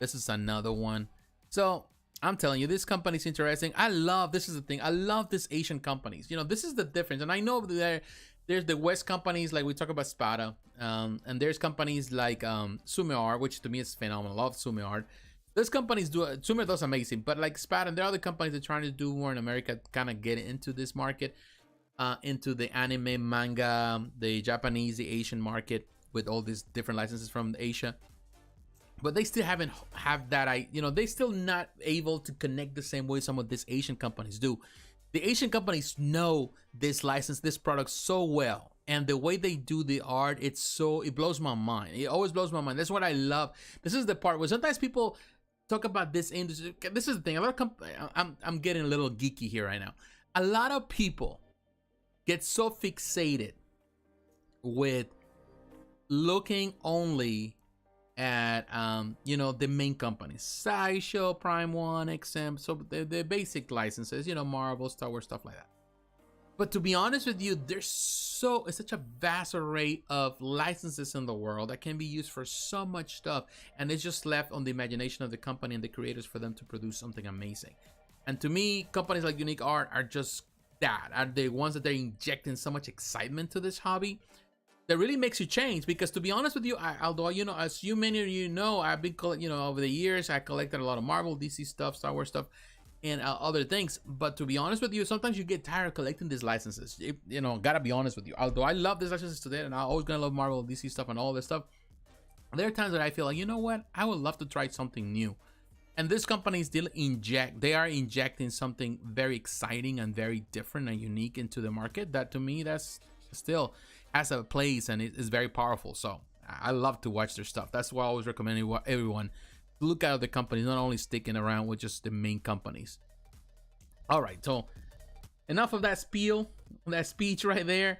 This is another one. So I'm telling you, this company's interesting. I love, this is the thing, I love these Asian companies. You know, this is the difference. And I know there's the West companies, like we talk about Espada, and there's companies like Sume Art, which to me is phenomenal. I love Sume Art. Those companies do, Sume does amazing, but like Espada, and there are other companies that are trying to do more in America, kind of get into this market, into the anime, manga, the Japanese, the Asian market, with all these different licenses from Asia. But they still haven't have that, you know, they still not able to connect the same way some of these Asian companies do. The Asian companies know this license, this product so well, and the way they do the art, it blows my mind. It always blows my mind. That's what I love. This is the part where sometimes people talk about this industry. This is the thing. I'm getting a little geeky here right now. A lot of people get so fixated with looking only at you know, the main companies, Sideshow, Prime1, XM, so the basic licenses, you know, Marvel, Star Wars, stuff like that. But to be honest with you, it's such a vast array of licenses in the world that can be used for so much stuff, and it's just left on the imagination of the company and the creators for them to produce something amazing. And to me, companies like Unique Art are just that, are the ones that they're injecting so much excitement to this hobby that really makes you change. Because to be honest with you, although, you know, as many of you know, I've been, you know, over the years, I collected a lot of Marvel, DC stuff, Star Wars stuff, and other things. But to be honest with you, sometimes you get tired of collecting these licenses. You know, gotta be honest with you. Although I love these licenses today, and I'm always gonna love Marvel, DC stuff, and all this stuff, there are times that I feel like, you know what, I would love to try something new. And this company still they are injecting something very exciting and very different and unique into the market. That to me, that's still has a place, and it is very powerful. So I love to watch their stuff. That's why I always recommend everyone to look at the companies, not only sticking around with just the main companies. All right, so enough of that spiel, that speech right there,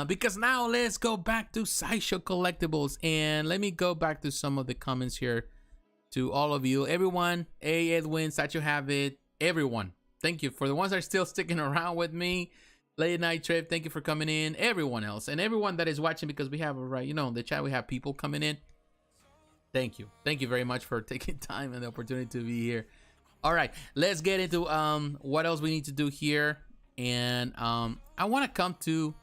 because now let's go back to Sideshow Collectibles, and let me go back to some of the comments here to all of you, everyone. Hey, Edwin, Sideshow Have It, everyone. Thank you for the ones that are still sticking around with me. Late night trip, thank you for coming in. Everyone else and everyone that is watching, because we have in the chat we have people coming in. Thank you very much for taking time and the opportunity to be here. All right, let's get into what else we need to do here. And I want to come to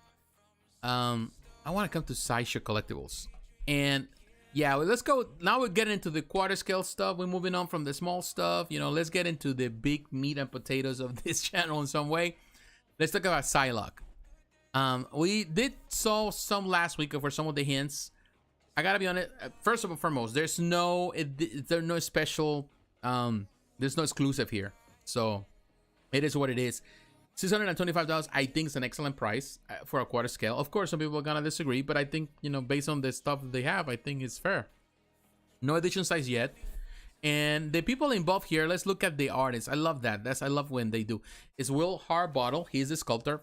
Sideshow Collectibles. And yeah, well, let's go. Now we're getting into the quarter scale stuff. We're moving on from the small stuff. Let's get into the big meat and potatoes of this channel in some way. Let's talk about Psylocke. We did saw some last week for some of the hints. I gotta be honest. First and foremost, there's no special. There's no exclusive here, so it is what it is. $625, I think, is an excellent price for a quarter scale. Of course, some people are gonna disagree, but I think, based on the stuff that they have, I think it's fair. No edition size yet. And the people involved here, let's look at the artists. I love that. I love when they do. It's Will Harbottle. He's the sculptor.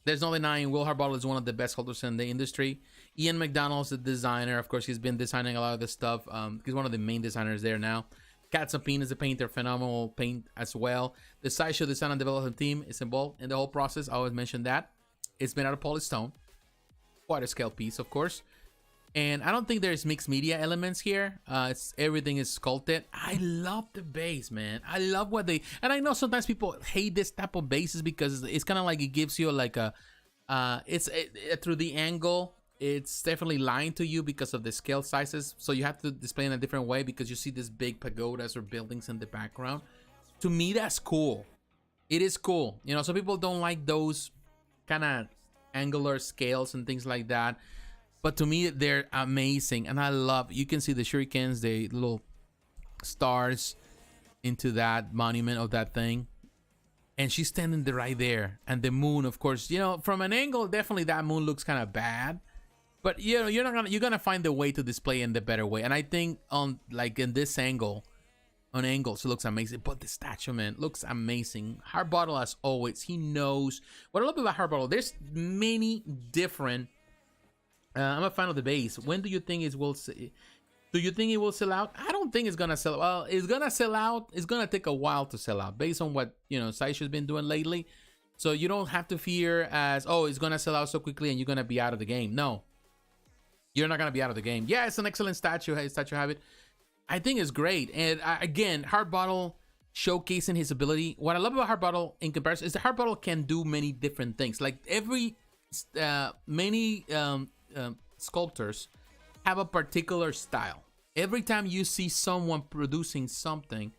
There's no denying Will Harbottle is one of the best sculptors in the industry. Ian McDonald's the designer. Of course, he's been designing a lot of this stuff. He's one of the main designers there now. Katsupin is a painter, phenomenal paint as well. The Sideshow design and development team is involved in the whole process. I always mention that. It's made out of polished stone. Quite a scale piece, of course. And I don't think there's mixed media elements here. Everything is sculpted. I love the base, man. I love what they... And I know sometimes people hate this type of bases because it's kind of like it gives you like a... through the angle, it's definitely lying to you because of the scale sizes. So you have to display in a different way because you see these big pagodas or buildings in the background. To me, that's cool. It is cool. Some people don't like those kind of angular scales and things like that. But to me, they're amazing. And I love, you can see the shurikens, the little stars into that monument of that thing. And she's standing right there. And the moon, of course, from an angle, definitely that moon looks kind of bad. But you're gonna find the way to display in the better way. And I think in this angle, on angles, it looks amazing. But the statue, man, looks amazing. Harbottle, as always, he knows. What I love about Harbottle, there's many different. I'm a fan of the base. When do you think it will? Do you think it will sell out? I don't think it's gonna sell. Well, it's gonna sell out. It's gonna take a while to sell out, based on what Sideshow's been doing lately. So you don't have to fear as it's gonna sell out so quickly and you're gonna be out of the game. No, you're not gonna be out of the game. Yeah, it's an excellent statue. Statue habit. I think it's great. And again, Harbottle showcasing his ability. What I love about Harbottle in comparison is that Harbottle can do many different things. Like many sculptors have a particular style. Every time you see someone producing something,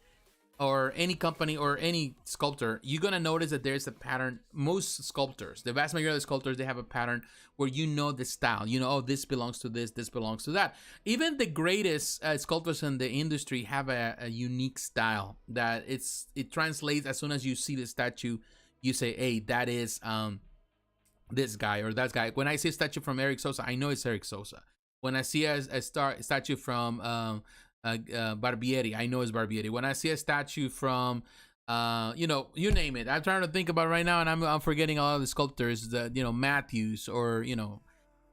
or any company or any sculptor, you're gonna notice that there's a pattern. Most sculptors, the vast majority of the sculptors, they have a pattern where the style. This belongs to this belongs to that. Even the greatest sculptors in the industry have a unique style that it translates. As soon as you see the statue, you say, hey, that is this guy or that guy. When I see a statue from Eric Sosa, I know it's Eric Sosa. When I see a statue from Barbieri, I know it's Barbieri. When I see a statue from you name it. I'm trying to think about right now, and I'm forgetting a lot of the sculptors, Matthews, or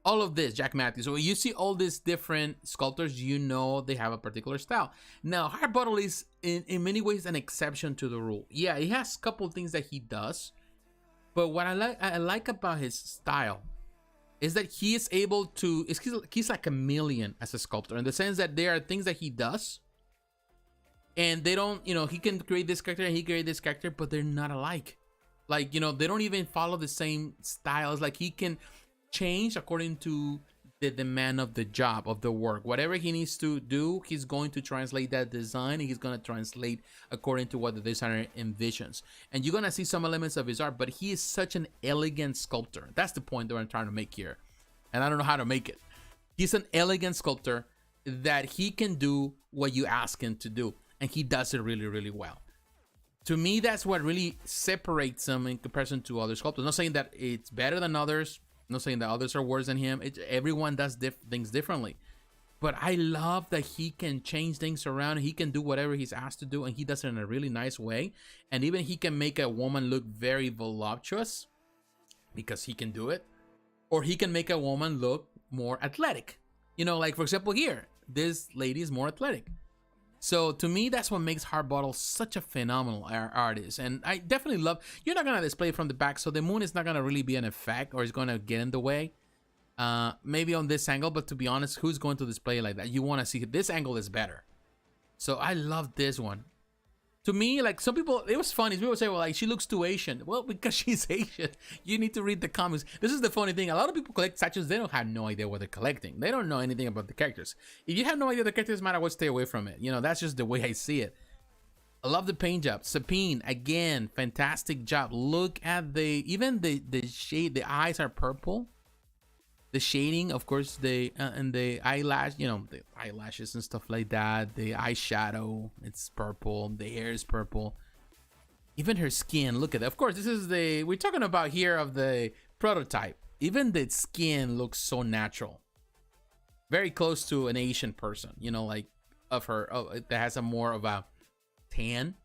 all of this, Jack Matthews. So when you see all these different sculptors, they have a particular style. Now, Harbottle is in many ways an exception to the rule. Yeah, he has a couple of things that he does. But what I like about his style is that he is able to, he's like a chameleon as a sculptor, in the sense that there are things that he does and they don't, he can create this character and he create this character, but they're not alike. Like, they don't even follow the same styles. Like, he can change according to the demand of the job, of the work. Whatever he needs to do, he's going to translate that design, and he's going to translate according to what the designer envisions. And you're going to see some elements of his art, but he is such an elegant sculptor. That's the point that I'm trying to make here. And I don't know how to make it. He's an elegant sculptor that he can do what you ask him to do. And he does it really, really well. To me, that's what really separates him in comparison to other sculptors. I'm not saying that it's better than others. I'm not saying that others are worse than him. Everyone does things differently. But I love that he can change things around. He can do whatever he's asked to do, and he does it in a really nice way. And even he can make a woman look very voluptuous because he can do it. Or he can make a woman look more athletic. Like, for example, here, this lady is more athletic. So to me, that's what makes Hardbottle such a phenomenal artist. And I definitely love, you're not gonna display it from the back, so the moon is not gonna really be an effect, or it's gonna get in the way. Maybe on this angle, but to be honest, who's going to display it like that? You wanna see, this angle is better. So I love this one. To me, like, some people, it was funny. People say, well, like, she looks too Asian. Well, because she's Asian. You need to read the comics. This is the funny thing. A lot of people collect statues. They don't have no idea what they're collecting. They don't know anything about the characters. If you have no idea the characters, matter what, stay away from it. You know, that's just the way I see it. I love the paint job. Sapine, again, fantastic job. Look at even the shade. The eyes are purple. The shading, of course, and the eyelash, you know, the eyelashes and stuff like that. The eyeshadow, it's purple. The hair is purple. Even her skin, look at that. Of course, this is we're talking about here of the prototype. Even the skin looks so natural. Very close to an Asian person, you know, like of her, that has a more of a tan.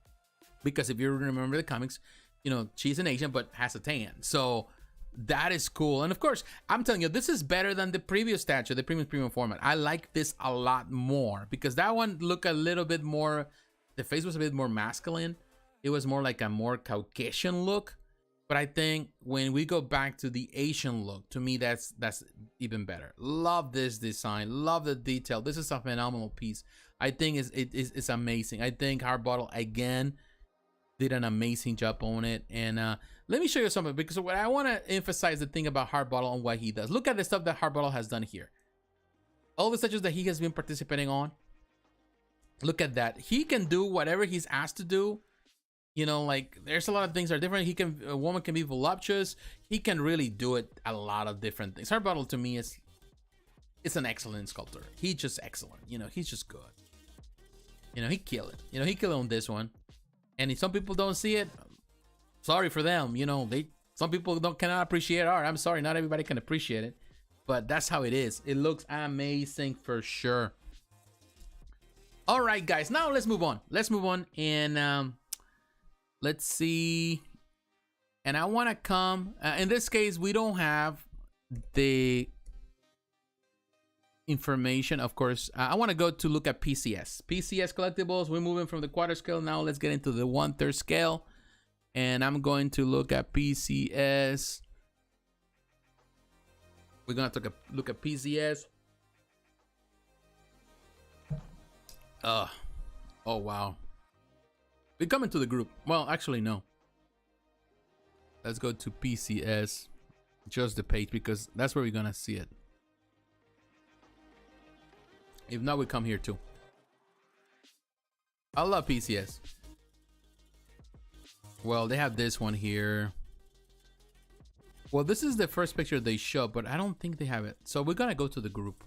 Because if you remember the comics, you know, she's an Asian, but has a tan. So that is cool. And of course, I'm telling you, this is better than the previous statue, the premium format. I like this a lot more because that one looked a little bit more, the face was a bit more masculine. It was more like a more Caucasian look. But I think when we go back to the Asian look, to me, that's even better. Love this design. Love the detail. This is a phenomenal piece. I think it's amazing. I think Hardbottle, again, did an amazing job on it. And let me show you something, because what I want to emphasize the thing about Hardbottle and what he does. Look at the stuff that Hardbottle has done here. All the statues that he has been participating on. Look at that. He can do whatever he's asked to do. You know, like, there's a lot of things that are different. A woman can be voluptuous. He can really do it a lot of different things. Hardbottle, to me, it's an excellent sculptor. He's just excellent. You know, he's just good. You know, he killed it. You know, he killed it on this one. And if some people don't see it, sorry for them. You know, some people cannot appreciate art. I'm sorry, not everybody can appreciate it, but that's how it is. It looks amazing for sure. All right, guys, now let's move on. And let's see. And I want to come, in this case, we don't have the information, of course. I want to go to look at PCS collectibles. We're moving from the quarter scale now. Let's get into the 1/3 scale. And I'm going to look at PCS. We're going to look at PCS. Oh, wow. We're coming to the group. Well, actually, no. Let's go to PCS. Just the page, because that's where we're going to see it. If not, we come here too. I love PCS. Well, they have this one here. Well, this is the first picture they show, but I don't think they have it. So we're gonna go to the group.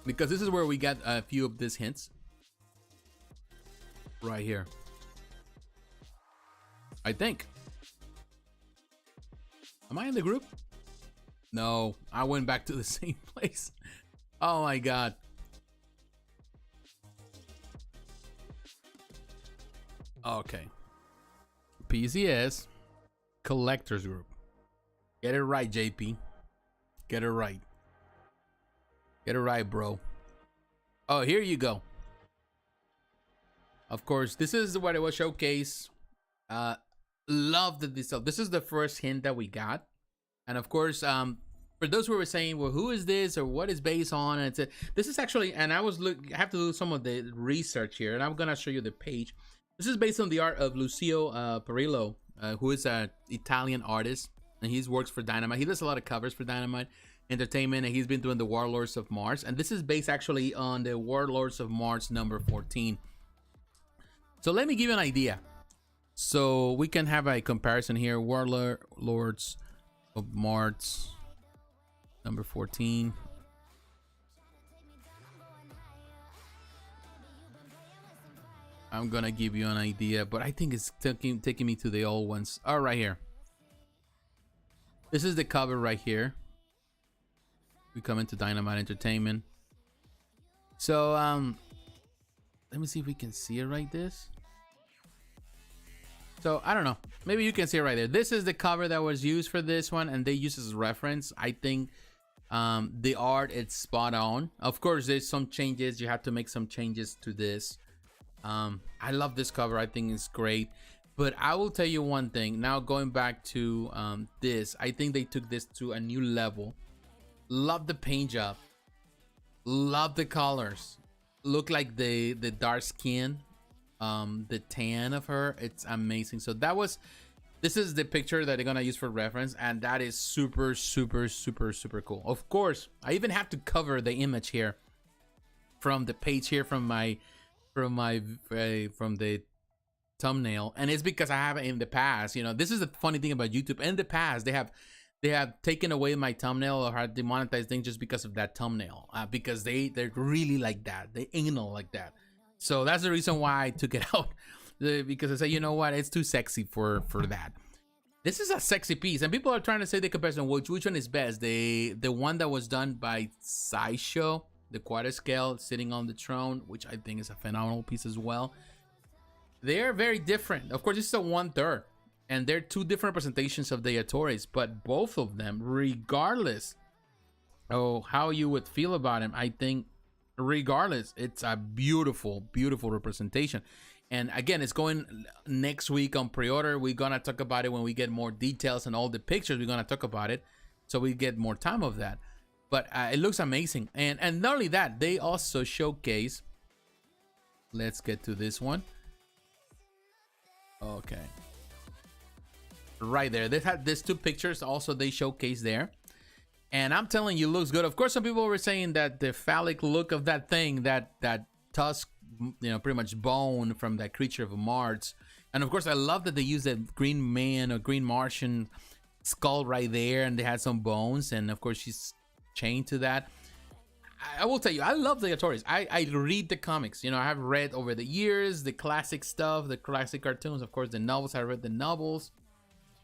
Because this is where we got a few of these hints. Right here. I think. Am I in the group? No, I went back to the same place. Oh my god. Okay. PCS Collectors Group. Get it right, JP. Get it right. Get it right, bro. Oh, here you go. Of course, this is what it was showcased. Love the detail. This is the first hint that we got. And of course, for those who were saying, well, who is this or what is based on? And this is actually, and I have to do some of the research here, and I'm gonna show you the page. This is based on the art of Lucio Perillo, who is an Italian artist, and he works for Dynamite. He does a lot of covers for Dynamite Entertainment, and he's been doing the Warlords of Mars. And this is based actually on the Warlords of Mars number 14. So let me give you an idea, so we can have a comparison here. Warlords of Mars number 14. I'm gonna give you an idea, but I think it's taking me to the old ones. Oh, right here. This is the cover right here. We come into Dynamite Entertainment. So let me see if we can see it like this. So I don't know, maybe you can see it right there. This is the cover that was used for this one, and they use as reference. I think the art, it's spot on. Of course, there's some changes. You have to make some changes to this. I love this cover. I think it's great. But I will tell you one thing. Now going back to this, I think they took this to a new level. Love the paint job. Love the colors. Look like the dark skin, the tan of her. It's amazing. So this is the picture that they're gonna use for reference, and that is super, super, super, super cool. Of course, I even have to cover the image here from the page here from the thumbnail, and it's because I have in the past, you know, this is the funny thing about YouTube. In the past, they have taken away my thumbnail or had demonetized things just because of that thumbnail, because they're really like that. They anal like that. So that's the reason why I took it out, because I said, you know what, it's too sexy for that. This is a sexy piece, and people are trying to say the comparison. Which one is best? The one that was done by Sideshow, the quarter scale sitting on the throne, which I think is a phenomenal piece as well. They're very different. Of course, this is a 1/3, and they're two different representations of the Thoris, but both of them, regardless of how you would feel about him, I think regardless, it's a beautiful, beautiful representation. And again, it's going next week on pre-order. We're gonna talk about it when we get more details and all the pictures. We're gonna talk about it, so we get more time of that. But it looks amazing, and not only that, they also showcase. Let's get to this one. Okay, right there. They had these two pictures also they showcase there, and I'm telling you, looks good. Of course, some people were saying that the phallic look of that thing, that tusk, you know, pretty much bone from that creature of Mars. And of course, I love that they use that green man or green Martian skull right there, and they had some bones, and of course she's chained to that. I will tell you, I love the Thoris. I read the comics. You know, I have read over the years the classic stuff, the classic cartoons, of course, the novels. I read the novels,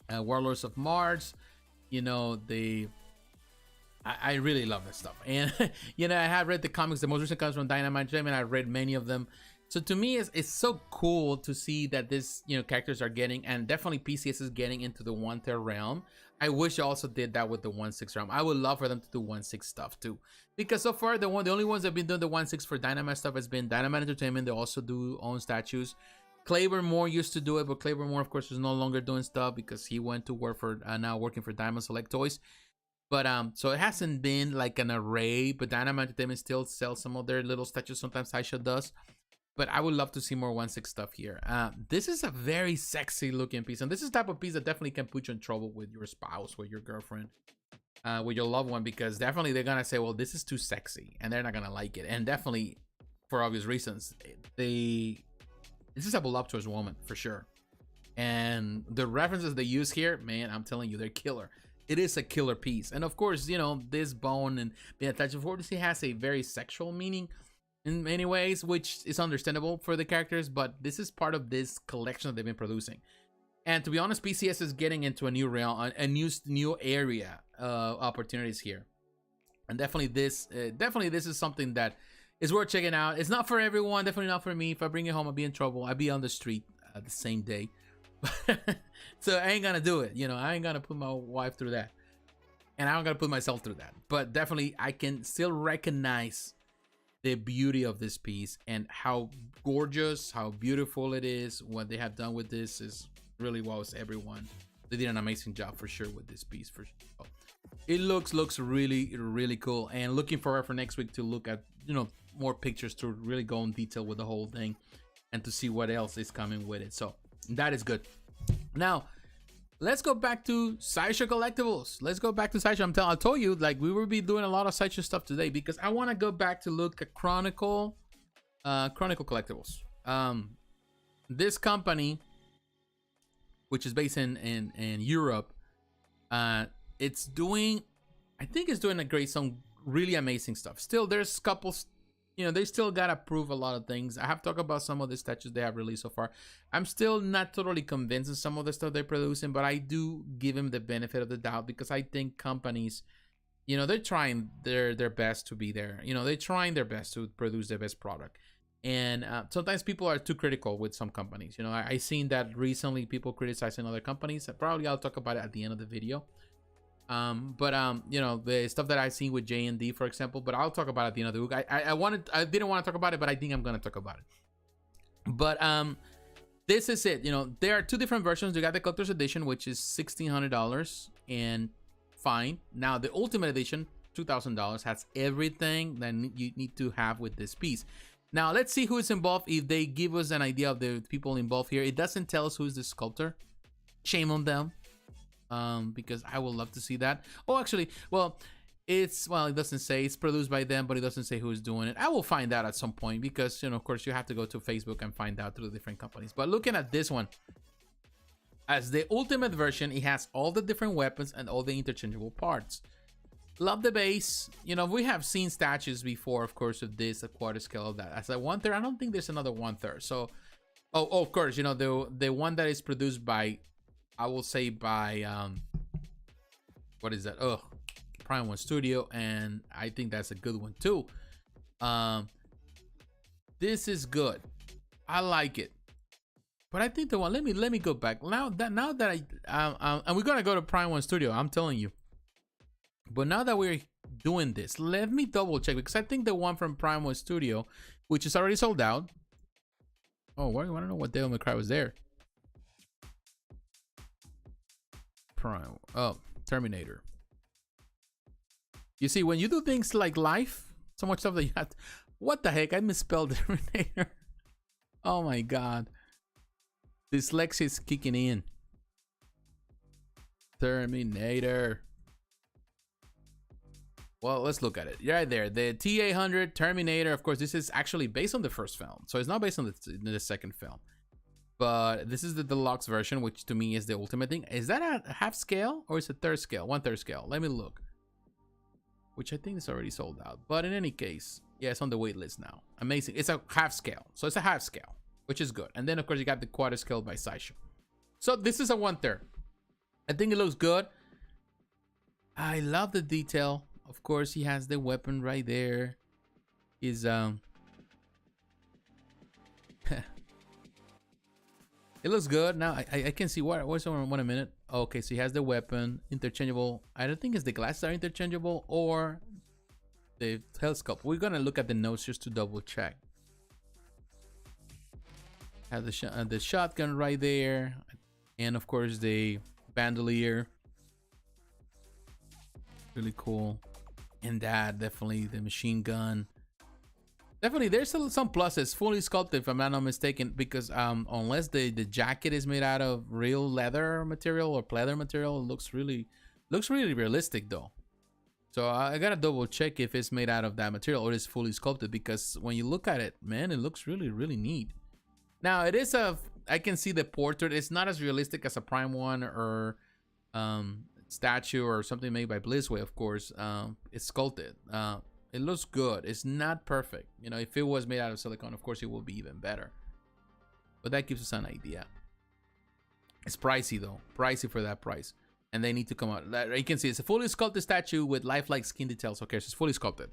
Warlords of Mars. You know, I really love that stuff. And you know, I have read the comics. The most recent comes from Dynamite, and I've read many of them. So to me, it's so cool to see that this, you know, characters are getting, and definitely PCS is getting into the 1/3 realm. I wish I also did that with the 1/6 realm. I would love for them to do 1/6 stuff too, because so far the only ones that have been doing the 1/6 for Dynamite stuff has been Dynamite Entertainment. They also do own statues. Claver Moore used to do it, but Claver Moore, of course, is no longer doing stuff because he went to work for now working for Diamond Select Toys. But so it hasn't been like an array, but Dynamite Entertainment still sells some of their little statues. Sometimes Sideshow does. But I would love to see more 1/6 stuff here. This is a very sexy looking piece, and this is the type of piece that definitely can put you in trouble with your spouse, with your girlfriend, with your loved one, because definitely they're gonna say, well, this is too sexy, and they're not gonna like it. And definitely, for obvious reasons, this is a voluptuous woman for sure. And the references they use here, man, I'm telling you, they're killer. It is a killer piece. And of course, you know, this bone and being attached, of course, it has a very sexual meaning in many ways, which is understandable for the characters, but this is part of this collection that they've been producing. And to be honest, PCS is getting into a new realm, a new area opportunities here. And definitely this is something that is worth checking out. It's not for everyone, definitely not for me. If I bring it home, I'll be in trouble. I'll be on the street the same day. So I ain't gonna do it, you know. I ain't gonna put my wife through that, and I'm gonna put myself through that. But definitely I can still recognize the beauty of this piece and how gorgeous, how beautiful it is. What they have done with this is really wows everyone. They did an amazing job for sure with this piece. For sure, it looks really, really cool. And looking forward for next week to look at, you know, more pictures to really go in detail with the whole thing and to see what else is coming with it. So that is good. Now let's go back to Sideshow Collectibles. Let's go back to Sideshow. I told you, like, we will be doing a lot of Sideshow stuff today because I want to go back to look at Chronicle Collectibles. This company, which is based in Europe, it's doing, I think it's doing some really amazing stuff. Still, there's couples, you know, they still gotta prove a lot of things. I have talked about some of the statues they have released so far. I'm still not totally convinced of some of the stuff they're producing, but I do give them the benefit of the doubt because I think companies, you know, they're trying their best to be there. You know, they're trying their best to produce their best product. And sometimes people are too critical with some companies. You know, I seen that recently, people criticizing other companies. Probably I'll talk about it at the end of the video. You know, the stuff that I've seen with J&D, for example, but I'll talk about it at the end of the week. I didn't want to talk about it, but I think I'm going to talk about it. But this is it. You know, there are two different versions. You got the collector's edition, which is $1,600 and fine. Now the ultimate edition, $2,000, has everything that you need to have with this piece. Now let's see who is involved. If they give us an idea of the people involved here, it doesn't tell us who is the sculptor. Shame on them. Because I would love to see that. Oh, actually, well, it doesn't say it's produced by them, but it doesn't say who's doing it. I will find out at some point because, you know, of course, you have to go to Facebook and find out through the different companies. But looking at this one, as the ultimate version, it has all the different weapons and all the interchangeable parts. Love the base. You know, we have seen statues before, of course, of this, a quarter scale of that. As a 1/3, I don't think there's another 1/3. So, oh, of course, you know, the one that is produced by, I will say by, what is that? Oh, Prime1 Studio, and I think that's a good one too. This is good. I like it. But I think the one, let me go back. Now that I and we're gonna go to Prime1 Studio, I'm telling you. But now that we're doing this, let me double check, because I think the one from Prime1 Studio, which is already sold out. Oh, I don't know what Devil May Cry was there. Terminator. You see, when you do things like life, so much stuff that you have to, what the heck, I misspelled Terminator. Oh my god, dyslexia is kicking in. Terminator. Well, let's look at it. Right there, the T-800 Terminator. Of course, this is actually based on the first film, so it's not based on the second film. But this is the deluxe version, which to me is the ultimate thing. Is that a half scale or is it third scale? 1/3 scale. Let me look. Which I think is already sold out. But in any case, yeah, it's on the wait list now. Amazing. It's a half scale. So it's a half scale, which is good. And then, of course, you got the quarter scale by Sideshow. So this is a 1/3. I think it looks good. I love the detail. Of course, he has the weapon right there. Is it looks good. Now I can see what's on 1 minute. Okay, so he has the weapon interchangeable. I don't think it's the glasses are interchangeable or the telescope. We're gonna look at the notes just to double check. Have the shotgun right there, and of course the bandolier. Really cool. And that, definitely the machine gun. Definitely, there's some pluses. Fully sculpted, if I'm not mistaken, because unless the jacket is made out of real leather material or pleather material, it looks really realistic though. So I gotta double check if it's made out of that material or it's fully sculpted, because when you look at it, man, it looks really neat. Now it is I can see the portrait. It's not as realistic as a Prime1 or statue or something made by Blizzway, of course. It's sculpted. It looks good. It's not perfect. You know, if it was made out of silicone, of course, it will be even better. But that gives us an idea. It's pricey, though. Pricey for that price. And they need to come out. You can see it's a fully sculpted statue with lifelike skin details. Okay, so it's fully sculpted.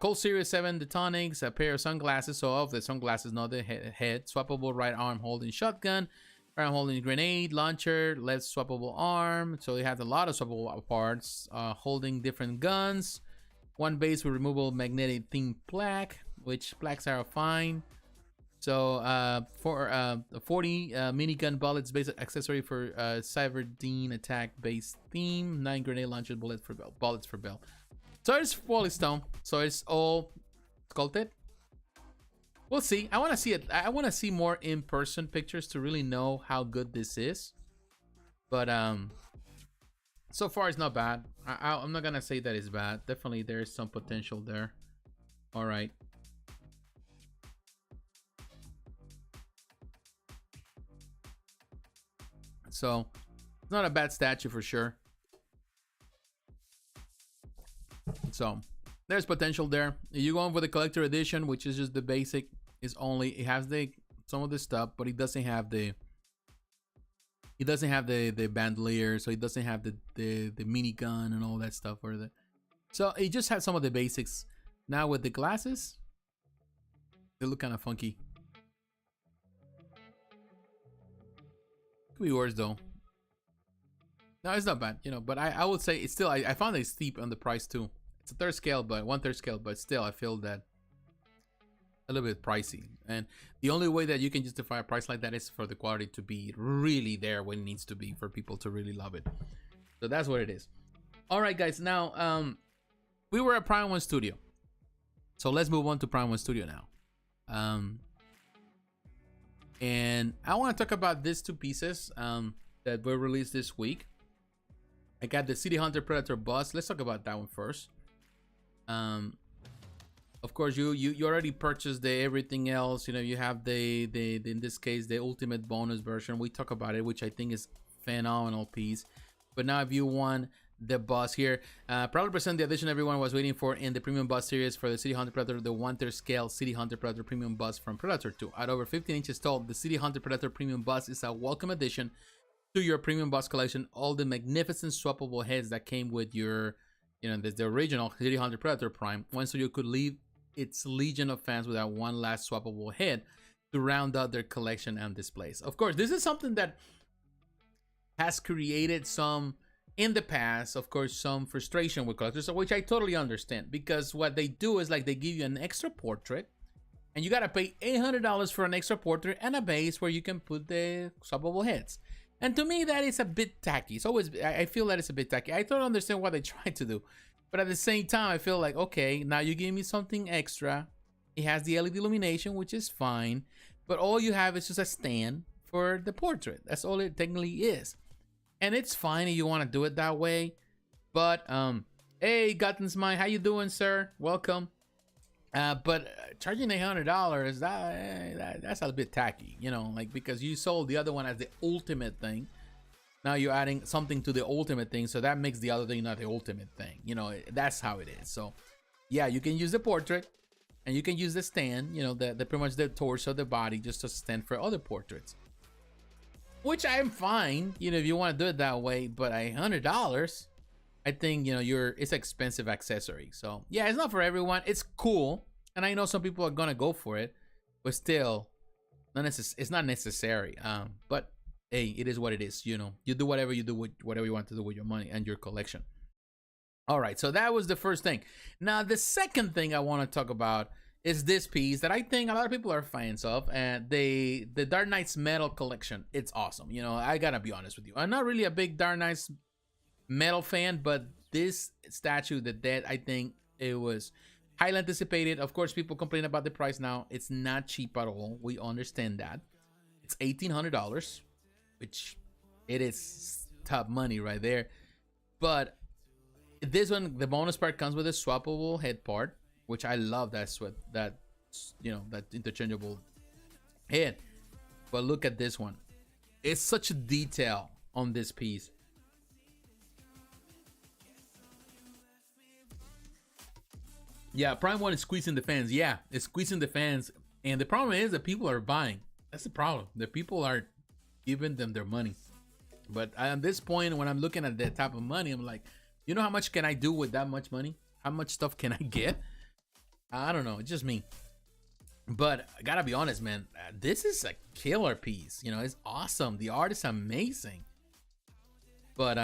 Colt Series 7 Detonics, a pair of sunglasses. So of the sunglasses, not the head. Swappable right arm holding shotgun. Right arm holding grenade launcher. Left swappable arm. So they have a lot of swappable parts. Holding different guns. One base with removable magnetic theme plaque, which plaques are fine. So for 40 minigun bullets base accessory for Cyberdine attack base theme. 9 grenade launcher bullets for bell. So it's fully stone. So it's all sculpted. We'll see. I want to see it. I want to see more in-person pictures to really know how good this is. But so far, it's not bad. I'm not gonna say that it's bad. Definitely, there is some potential there. All right. So, it's not a bad statue for sure. So, there's potential there. If you go on for the collector edition, which is just the basic, it has some of the stuff, but it doesn't have the bandolier, so it doesn't have the minigun and all that stuff, so it just has some of the basics. Now with the glasses, They look kind of funky. Could be worse though. No, it's not bad, you know, but I would say it's still, I found it steep on the price too. It's a third scale, but 1/3 scale, but still I feel that a little bit pricey. And the only way that you can justify a price like that is for the quality to be really there when it needs to be for people to really love it. So that's what it is. All right, guys. Now, we were at Prime1 Studio. So let's move on to Prime1 Studio now. And I want to talk about these two pieces that were released this week. I got the City Hunter Predator bus. Let's talk about that one first. Of course, you already purchased the everything else. You know, you have the in this case the ultimate bonus version. We talk about it, which I think is phenomenal piece. But now if you want the bus here, probably present the edition everyone was waiting for in the premium bus series for the City Hunter Predator, the 1/3 scale City Hunter Predator premium bus from Predator 2. At over 15 inches tall, the City Hunter Predator premium bus is a welcome addition to your premium bus collection. All the magnificent swappable heads that came with your, you know, the original City Hunter Predator Prime, one so you could leave its legion of fans without one last swappable head to round out their collection and displays. Of course, this is something that has created some, in the past, of course, some frustration with collectors, which I totally understand, because what they do is like they give you an extra portrait and you gotta pay $800 for an extra portrait and a base where you can put the swappable heads. And to me, that is a bit tacky. It's always, I feel that it's a bit tacky. I totally understand what they try to do. But at the same time, I feel like, okay, now you give me something extra. It has the LED illumination, which is fine. But all you have is just a stand for the portrait. That's all it technically is. And it's fine if you want to do it that way. But, hey, Gutton's Mine, how you doing, sir? Welcome. But charging $800, that's a bit tacky, you know, like, because you sold the other one as the ultimate thing. Now you're adding something to the ultimate thing, so that makes the other thing not the ultimate thing. You know, that's how it is. So, yeah, you can use the portrait, and you can use the stand. You know, the pretty much the torso, the body, just to stand for other portraits. Which I'm fine, you know, if you want to do it that way. But $100, I think, you know, it's expensive accessory. So yeah, it's not for everyone. It's cool, and I know some people are gonna go for it, but still, it's not necessary. But hey, it is what it is. You know, you do whatever you do with whatever you want to do with your money and your collection. All right, so that was the first thing. Now, the second thing I want to talk about is this piece that I think a lot of people are fans of, and the Dark Knight's Metal collection. It's awesome. You know, I gotta be honest with you. I'm not really a big Dark Knight's Metal fan, but this statue, the Dead, I think it was highly anticipated. Of course, people complain about the price now. It's not cheap at all. We understand that. It's $1,800. Which it is top money right there. But this one, the bonus part comes with a swappable head part, which I love. That you know, that interchangeable head. But look at this one. It's such a detail on this piece. Yeah, Prime1 is squeezing the fans. Yeah, it's squeezing the fans. And the problem is that people are buying. That's the problem. The people are giving them their money. But at this point, when I'm looking at that type of money, I'm like, you know, how much can I do with that much money? How much stuff can I get? I don't know. It's just me. But I gotta be honest, man, this is a killer piece. You know, it's awesome. The art is amazing. But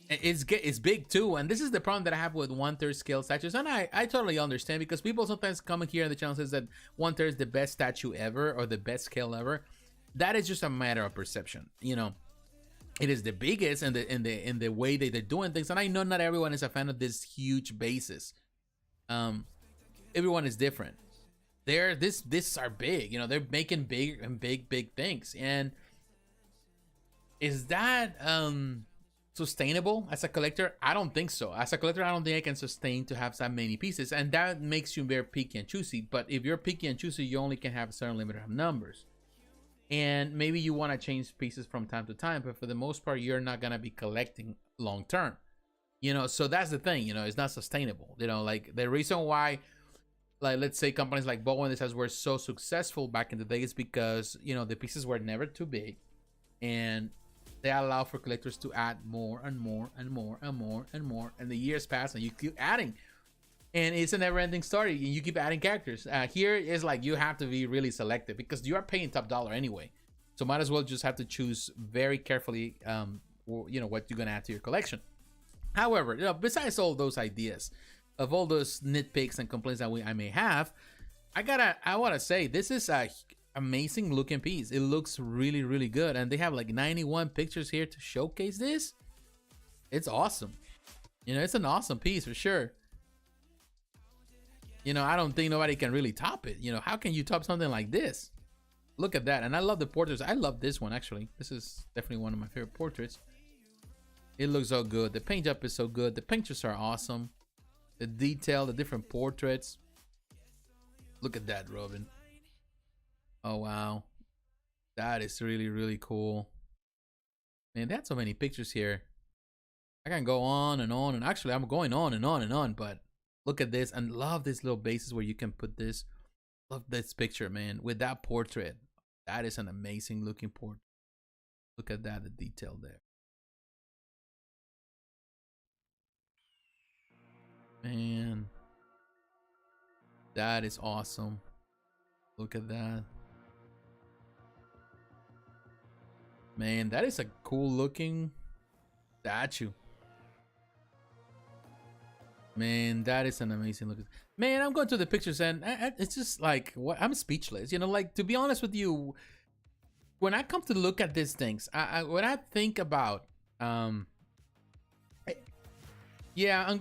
it's big too, and this is the problem that I have with 1/3 scale statues, and I totally understand, because people sometimes come here in the channel says that 1/3 is the best statue ever or the best scale ever. That is just a matter of perception. You know, it is the biggest in the way that they're doing things, and I know not everyone is a fan of this huge bases. Everyone is different. These are big. You know, they're making big things, and is that sustainable as a collector? I don't think so. As a collector, I don't think I can sustain to have that many pieces, and that makes you very picky and choosy. But if you're picky and choosy, you only can have a certain limit of numbers, and maybe you want to change pieces from time to time, but for the most part, you're not gonna be collecting long term. You know, so that's the thing. You know, it's not sustainable. You know, like the reason why, like, let's say companies like Bowen this were so successful back in the day is because, you know, the pieces were never too big, and they allow for collectors to add more and more and more and more and more, and the years pass and you keep adding. And it's a never-ending story. You keep adding characters. Here is like you have to be really selective because you are paying top dollar anyway. So might as well just have to choose very carefully, what you're gonna add to your collection. However, besides all those ideas, of all those nitpicks and complaints that I may have, I wanna say this is a amazing looking piece. It looks really, really good, and they have like 91 pictures here to showcase this. It's awesome. It's an awesome piece for sure. I don't think nobody can really top it. How can you top something like this? Look at that. And I love the portraits. I love this one, actually. This is definitely one of my favorite portraits. It looks so good. The paint job is so good. The pictures are awesome. The detail, the different portraits. Look at that, Robin. Oh, wow. That is really, really cool. Man, they had so many pictures here. I can go on and on. And actually, I'm going on and on and on, but look at this, and love these little bases where you can put this. Love this picture, man, with that portrait. That is an amazing looking portrait. Look at that, the detail there. Man, that is awesome. Look at that. Man, that is a cool looking statue. Man, that is an amazing look. Man, I'm going to the pictures and it's just like, what? I'm speechless. Like, to be honest with you, when I come to look at these things, when I think about, yeah,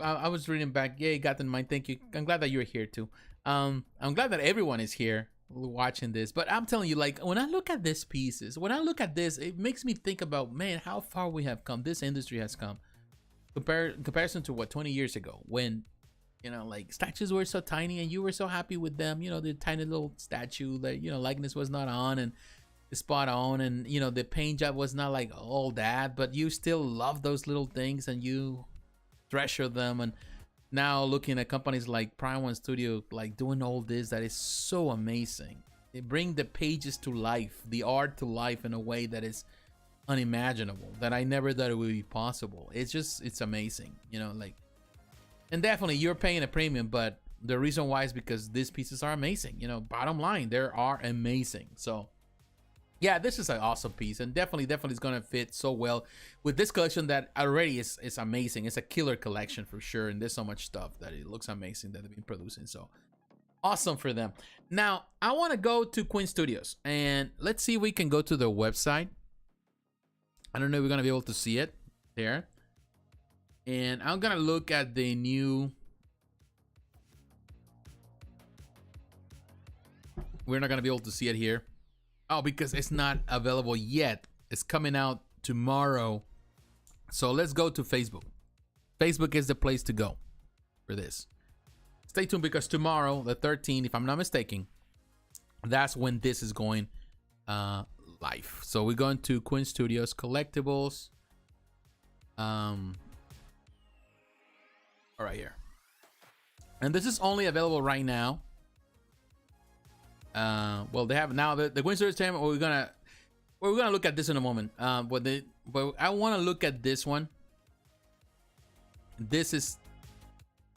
I was reading back. Yeah, you got in mind. Thank you. I'm glad that you're here too. I'm glad that everyone is here watching this. But I'm telling you, like, when I look at these pieces, when I look at this, it makes me think about, man, how far we have come. This industry has come. Comparison to what, 20 years ago, when like statues were so tiny and you were so happy with them, the tiny little statue that likeness was not on and spot on, and the paint job was not like all that, but you still love those little things and you treasure them. And now looking at companies like Prime1 Studio, like doing all this, that is so amazing. They bring the pages to life, the art to life in a way that is unimaginable, that I never thought it would be possible. It's amazing, like, and definitely you're paying a premium, but the reason why is because these pieces are amazing. Bottom line, they are amazing. So yeah, this is an awesome piece, and definitely is gonna fit so well with this collection that already is amazing. It's a killer collection for sure, and there's so much stuff that it looks amazing that they've been producing. So awesome for them. Now I want to go to Queen Studios, and let's see if we can go to their website. I don't know if we're gonna be able to see it there. And I'm gonna look at the new. We're not gonna be able to see it here. Oh, because it's not available yet. It's coming out tomorrow. So let's go to Facebook. Facebook is the place to go for this. Stay tuned, because tomorrow, the 13th, if I'm not mistaken, that's when this is going live. So we're going to Queen Studios Collectibles. All right, here. And this is only available right now. Well, they have now the Queen Studios time. We're gonna look at this in a moment. But I want to look at this one. This is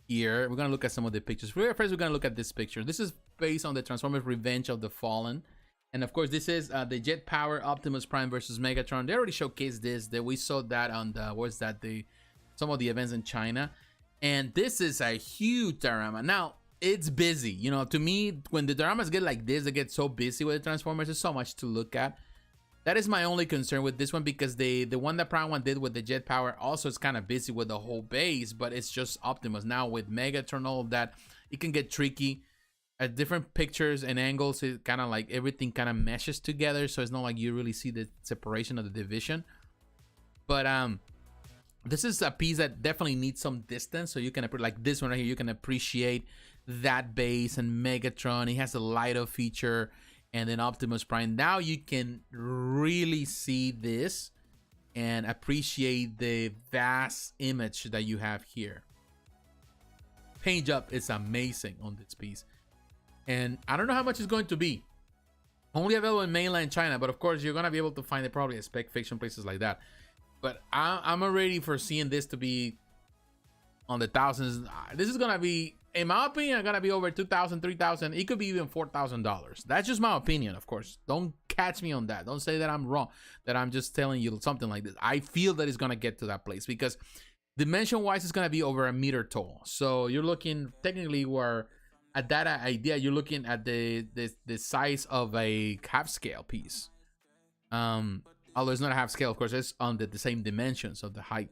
here. We're gonna look at some of the pictures. First, we're gonna look at this picture. This is based on the Transformers Revenge of the Fallen. And of course, this is the Jetpower Optimus Prime versus Megatron. They already showcased this. That we saw that on some of the events in China. And this is a huge diorama. Now, it's busy. To me, when the dioramas get like this, they get so busy with the Transformers. There's so much to look at. That is my only concern with this one, because the one that Prime1 did with the Jetpower also is kind of busy with the whole base, but it's just Optimus. Now with Megatron, all of that, it can get tricky. At different pictures and angles, it kind of like everything kind of meshes together, so it's not like you really see the separation of the division. But this is a piece that definitely needs some distance, so you can, like this one right here, you can appreciate that base and Megatron. He has a light-up feature, and then Optimus Prime. Now you can really see this and appreciate the vast image that you have here. Paint job is amazing on this piece. And I don't know how much it's going to be. Only available in mainland China, but of course you're gonna be able to find it probably at Spec Fiction, places like that. But I'm already foreseeing this to be on the thousands. This is gonna be, in my opinion, gonna be over 2,000, 3,000. It could be even $4,000. That's just my opinion, of course. Don't catch me on that. Don't say that I'm wrong, that I'm just telling you something like this. I feel that it's gonna get to that place because dimension wise it's gonna be over a meter tall. So you're looking, technically we're at that idea, you're looking at the size of a half scale piece. Although it's not a half scale, of course, it's on the same dimensions of the height.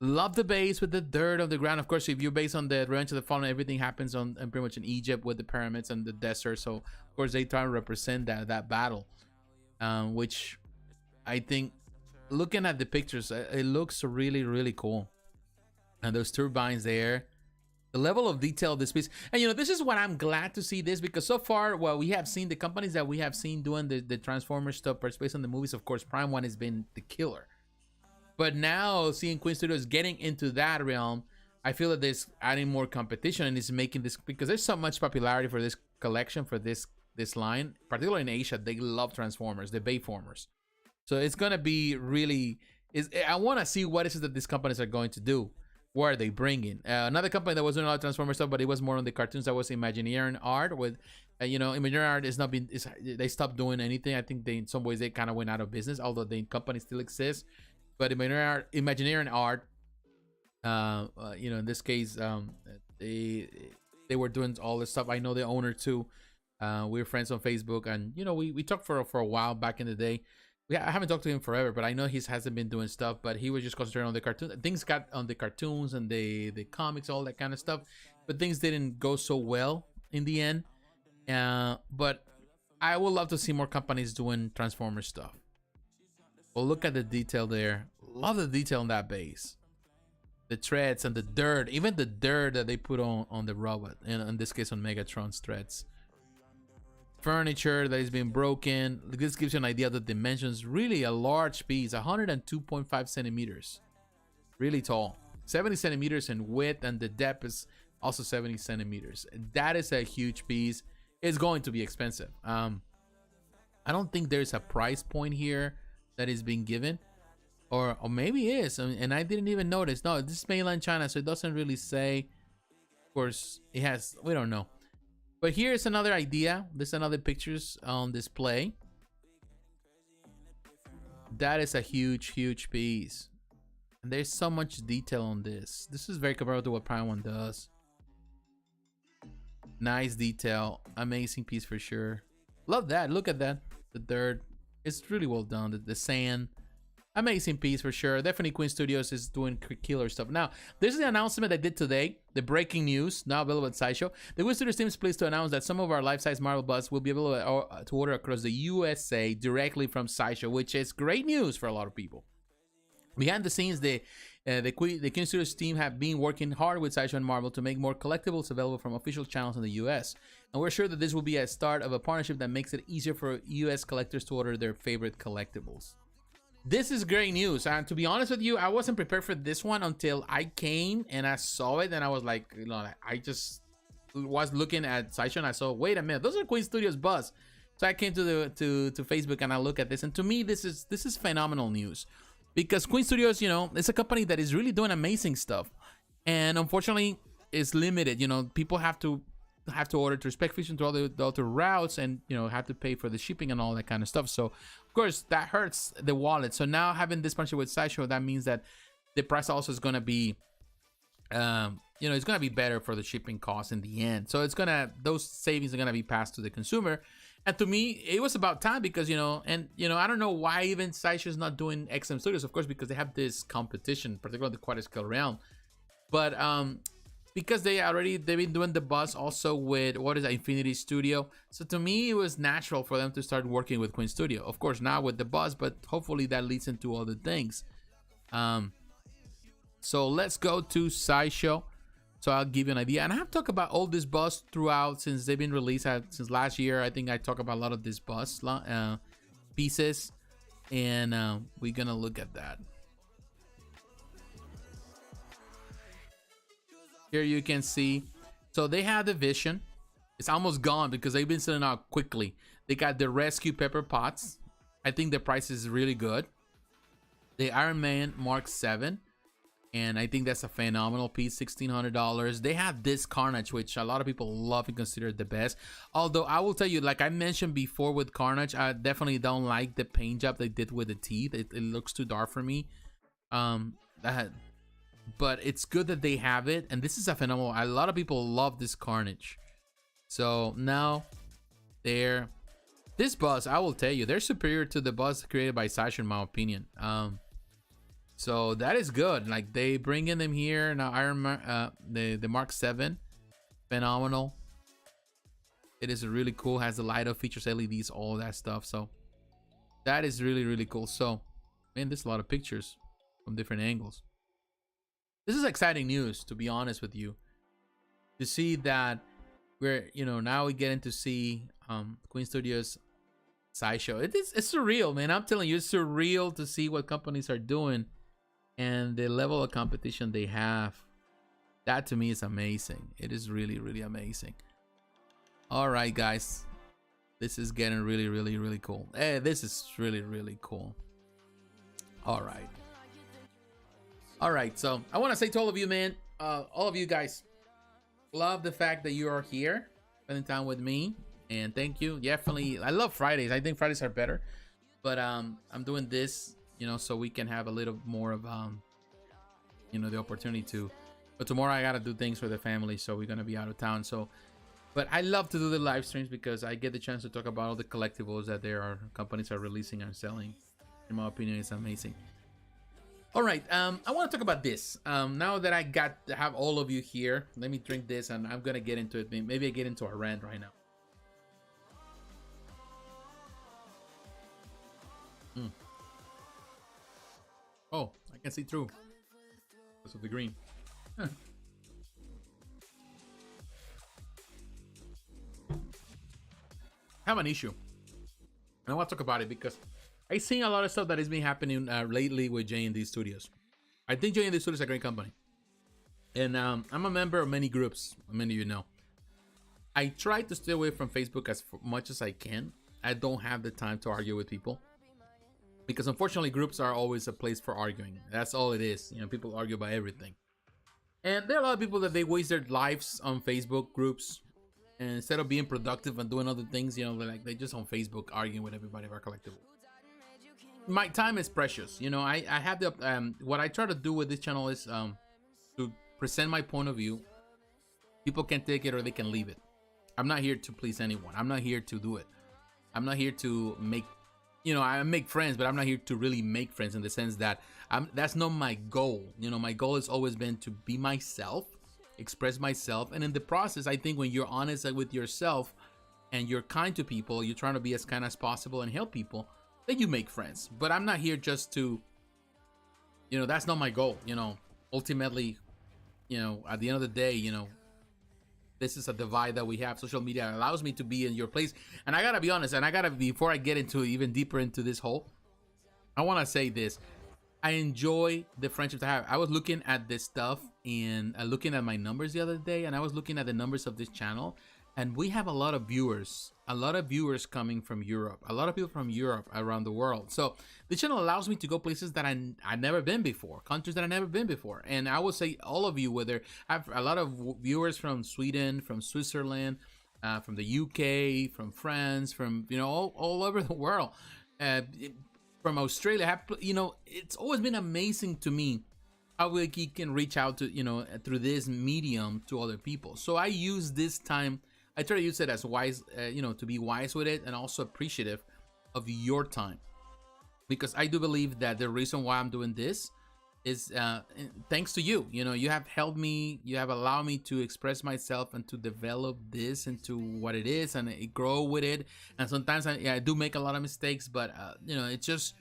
Love the base with the dirt of the ground. Of course, if you're based on the Revenge of the Fallen, everything happens on pretty much in Egypt with the pyramids and the desert. So of course they try to represent that battle, which I think, looking at the pictures, it looks really, really cool. And those turbines there, the level of detail of this piece. And, you know, this is what I'm glad to see this, because so far, well, we have seen the companies that we have seen doing the Transformers stuff based on the movies. Of course, Prime1 has been the killer. But now seeing Queen Studios getting into that realm, I feel that there's adding more competition and it's making this, because there's so much popularity for this collection, for this line, particularly in Asia. They love Transformers, the Bayformers. So it's going to be really, I want to see what is it that these companies are going to do. What are they bringing? Another company that was doing a lot of Transformers stuff, but it was more on the cartoons, that was Imagineering Art. With, you know, Imagineering Art is not been, they stopped doing anything. I think they, in some ways, they kind of went out of business, although the company still exists. But Imagineering Art, you know, in this case, they were doing all this stuff. I know the owner too. We were friends on Facebook, and you know, we talked for a while back in the day. I haven't talked to him forever, but I know he hasn't been doing stuff. But he was just concentrating on the cartoon. Things got on the cartoons and the comics, all that kind of stuff. But things didn't go so well in the end. But I would love to see more companies doing Transformers stuff. Well, look at the detail there. Love the detail on that base. The threads and the dirt, even the dirt that they put on the robot, and in this case on Megatron's threads. Furniture that is being broken. This gives you an idea of the dimensions. Really a large piece, 102.5 centimeters. Really tall. 70 centimeters in width, and the depth is also 70 centimeters. That is a huge piece. It's going to be expensive. I don't think there's a price point here that is being given, or maybe it is, and I didn't even notice. No, this is mainland China, so it doesn't really say. Of course, it has, we don't know. But here's another idea. There's another pictures on display. That is a huge piece, and there's so much detail on this. This is very comparable to what Prime1 does. Nice detail, amazing piece for sure. Love that. Look at that, the dirt. It's really well done. The sand, amazing piece for sure. Definitely Queen Studios is doing killer stuff. Now, this is the announcement I did today. The breaking news, now available at Sideshow. The Queen Studios team is pleased to announce that some of our life-size Marvel busts will be able to order across the USA directly from Sideshow, which is great news for a lot of people. Behind the scenes, the Queen Studios team have been working hard with Sideshow and Marvel to make more collectibles available from official channels in the US. And we're sure that this will be a start of a partnership that makes it easier for US collectors to order their favorite collectibles. This is great news, and to be honest with you, I wasn't prepared for this one until I came and I saw it, and I was like, you know, I just was looking at Sideshow and I saw, wait a minute, those are Queen Studios buzz. So I came to Facebook and I look at this, and to me, this is phenomenal news, because Queen Studios, you know, it's a company that is really doing amazing stuff, and unfortunately, it's limited. You know, people have to order through SpecFiction, through all the other routes, and you know, have to pay for the shipping and all that kind of stuff. So of course that hurts the wallet. So now having this partnership with Sideshow, that means that the price also is going to be you know, it's going to be better for the shipping costs in the end. So it's gonna, those savings are going to be passed to the consumer. And to me, it was about time, because you know, and you know, I don't know why even Sideshow is not doing XM Studios, of course, because they have this competition, particularly the quad scale realm. But because they've been doing the buzz also with, what is that, Infinity Studio. So to me, it was natural for them to start working with Queen Studio. Of course, not with the buzz, but hopefully that leads into other things. So let's go to Sideshow. So I'll give you an idea. And I have talked about all this buzz throughout since they've been released. Since last year, I think I talk about a lot of this buzz pieces. And we're going to look at that. Here you can see, so they have the Vision. It's almost gone because they've been selling out quickly. They got the Rescue Pepper Pots. I think the price is really good. The Iron Man Mark 7. And I think that's a phenomenal piece, $1,600. They have this Carnage, which a lot of people love and consider the best. Although I will tell you, like I mentioned before with Carnage, I definitely don't like the paint job they did with the teeth. It looks too dark for me. But it's good that they have it. And this is a phenomenal. A lot of people love this Carnage. So now this boss, I will tell you, they're superior to the boss created by Sideshow, in my opinion. So that is good. Like they bring in them here now. The Mark 7, phenomenal. It is really cool. Has the light up, features LEDs, all that stuff. So that is really cool. So man, there's a lot of pictures from different angles. This is exciting news, to be honest with you, to see that we're, you know, now we get into see Queen Studios Sideshow. It's surreal, man. I'm telling you, it's surreal to see what companies are doing and the level of competition they have. That to me is amazing. It is really amazing. All right, guys, this is getting really cool. Hey, this is really cool. All right, so I want to say to all of you, man, all of you guys, love the fact that you are here spending time with me, and thank you. Definitely, I love Fridays. I think Fridays are better, but I'm doing this, you know, so we can have a little more of you know, the opportunity to. But tomorrow I gotta do things for the family, so we're gonna be out of town. So, but I love to do the live streams because I get the chance to talk about all the collectibles that there are companies are releasing and selling. In my opinion, it's amazing. All right, I want to talk about this. Now that I have all of you here, let me drink this, and I'm gonna get into it. Maybe I get into a rant right now. Oh, I can see through because of the green. Huh. I have an issue, and I want to talk about it because I've seen a lot of stuff that has been happening lately with J&D Studios. I think J&D Studios is a great company, and I'm a member of many groups. Many of you know. I try to stay away from Facebook as much as I can. I don't have the time to argue with people, because unfortunately groups are always a place for arguing. That's all it is. You know, people argue about everything, and there are a lot of people that they waste their lives on Facebook groups, and instead of being productive and doing other things, you know, they're just on Facebook arguing with everybody about collectibles. My time is precious, you know. I have the what I try to do with this channel is to present my point of view. People can take it or they can leave it. I'm not here to please anyone. I'm not here to do it. I'm not here to make, you know, I make friends, but I'm not here to really make friends, in the sense that that's not my goal. You know, my goal has always been to be myself, express myself, and in the process, I think when you're honest with yourself and you're kind to people, you're trying to be as kind as possible and help people, then you make friends. But I'm not here just to, you know, that's not my goal. You know, ultimately, you know, at the end of the day, you know, this is a divide that we have. Social media allows me to be in your place. And I gotta be honest, and before I get into even deeper into this hole, I want to say this. I enjoy the friendships I have. I was looking at this stuff and looking at my numbers the other day, and I was looking at the numbers of this channel, and we have a lot of viewers coming from Europe, a lot of people from Europe around the world. So the channel allows me to go places that I've never been before, countries that I've never been before. And I would say all of you, whether I have a lot of viewers from Sweden, from Switzerland, from the UK, from France, from, you know, all over the world, from Australia. You know, it's always been amazing to me how we can reach out to, you know, through this medium to other people. So I use this time, I try to use it as wise, you know, to be wise with it, and also appreciative of your time, because I do believe that the reason why I'm doing this is thanks to you. You know, you have helped me, you have allowed me to express myself and to develop this into what it is, and grow with it. And sometimes I do make a lot of mistakes, but you know, it just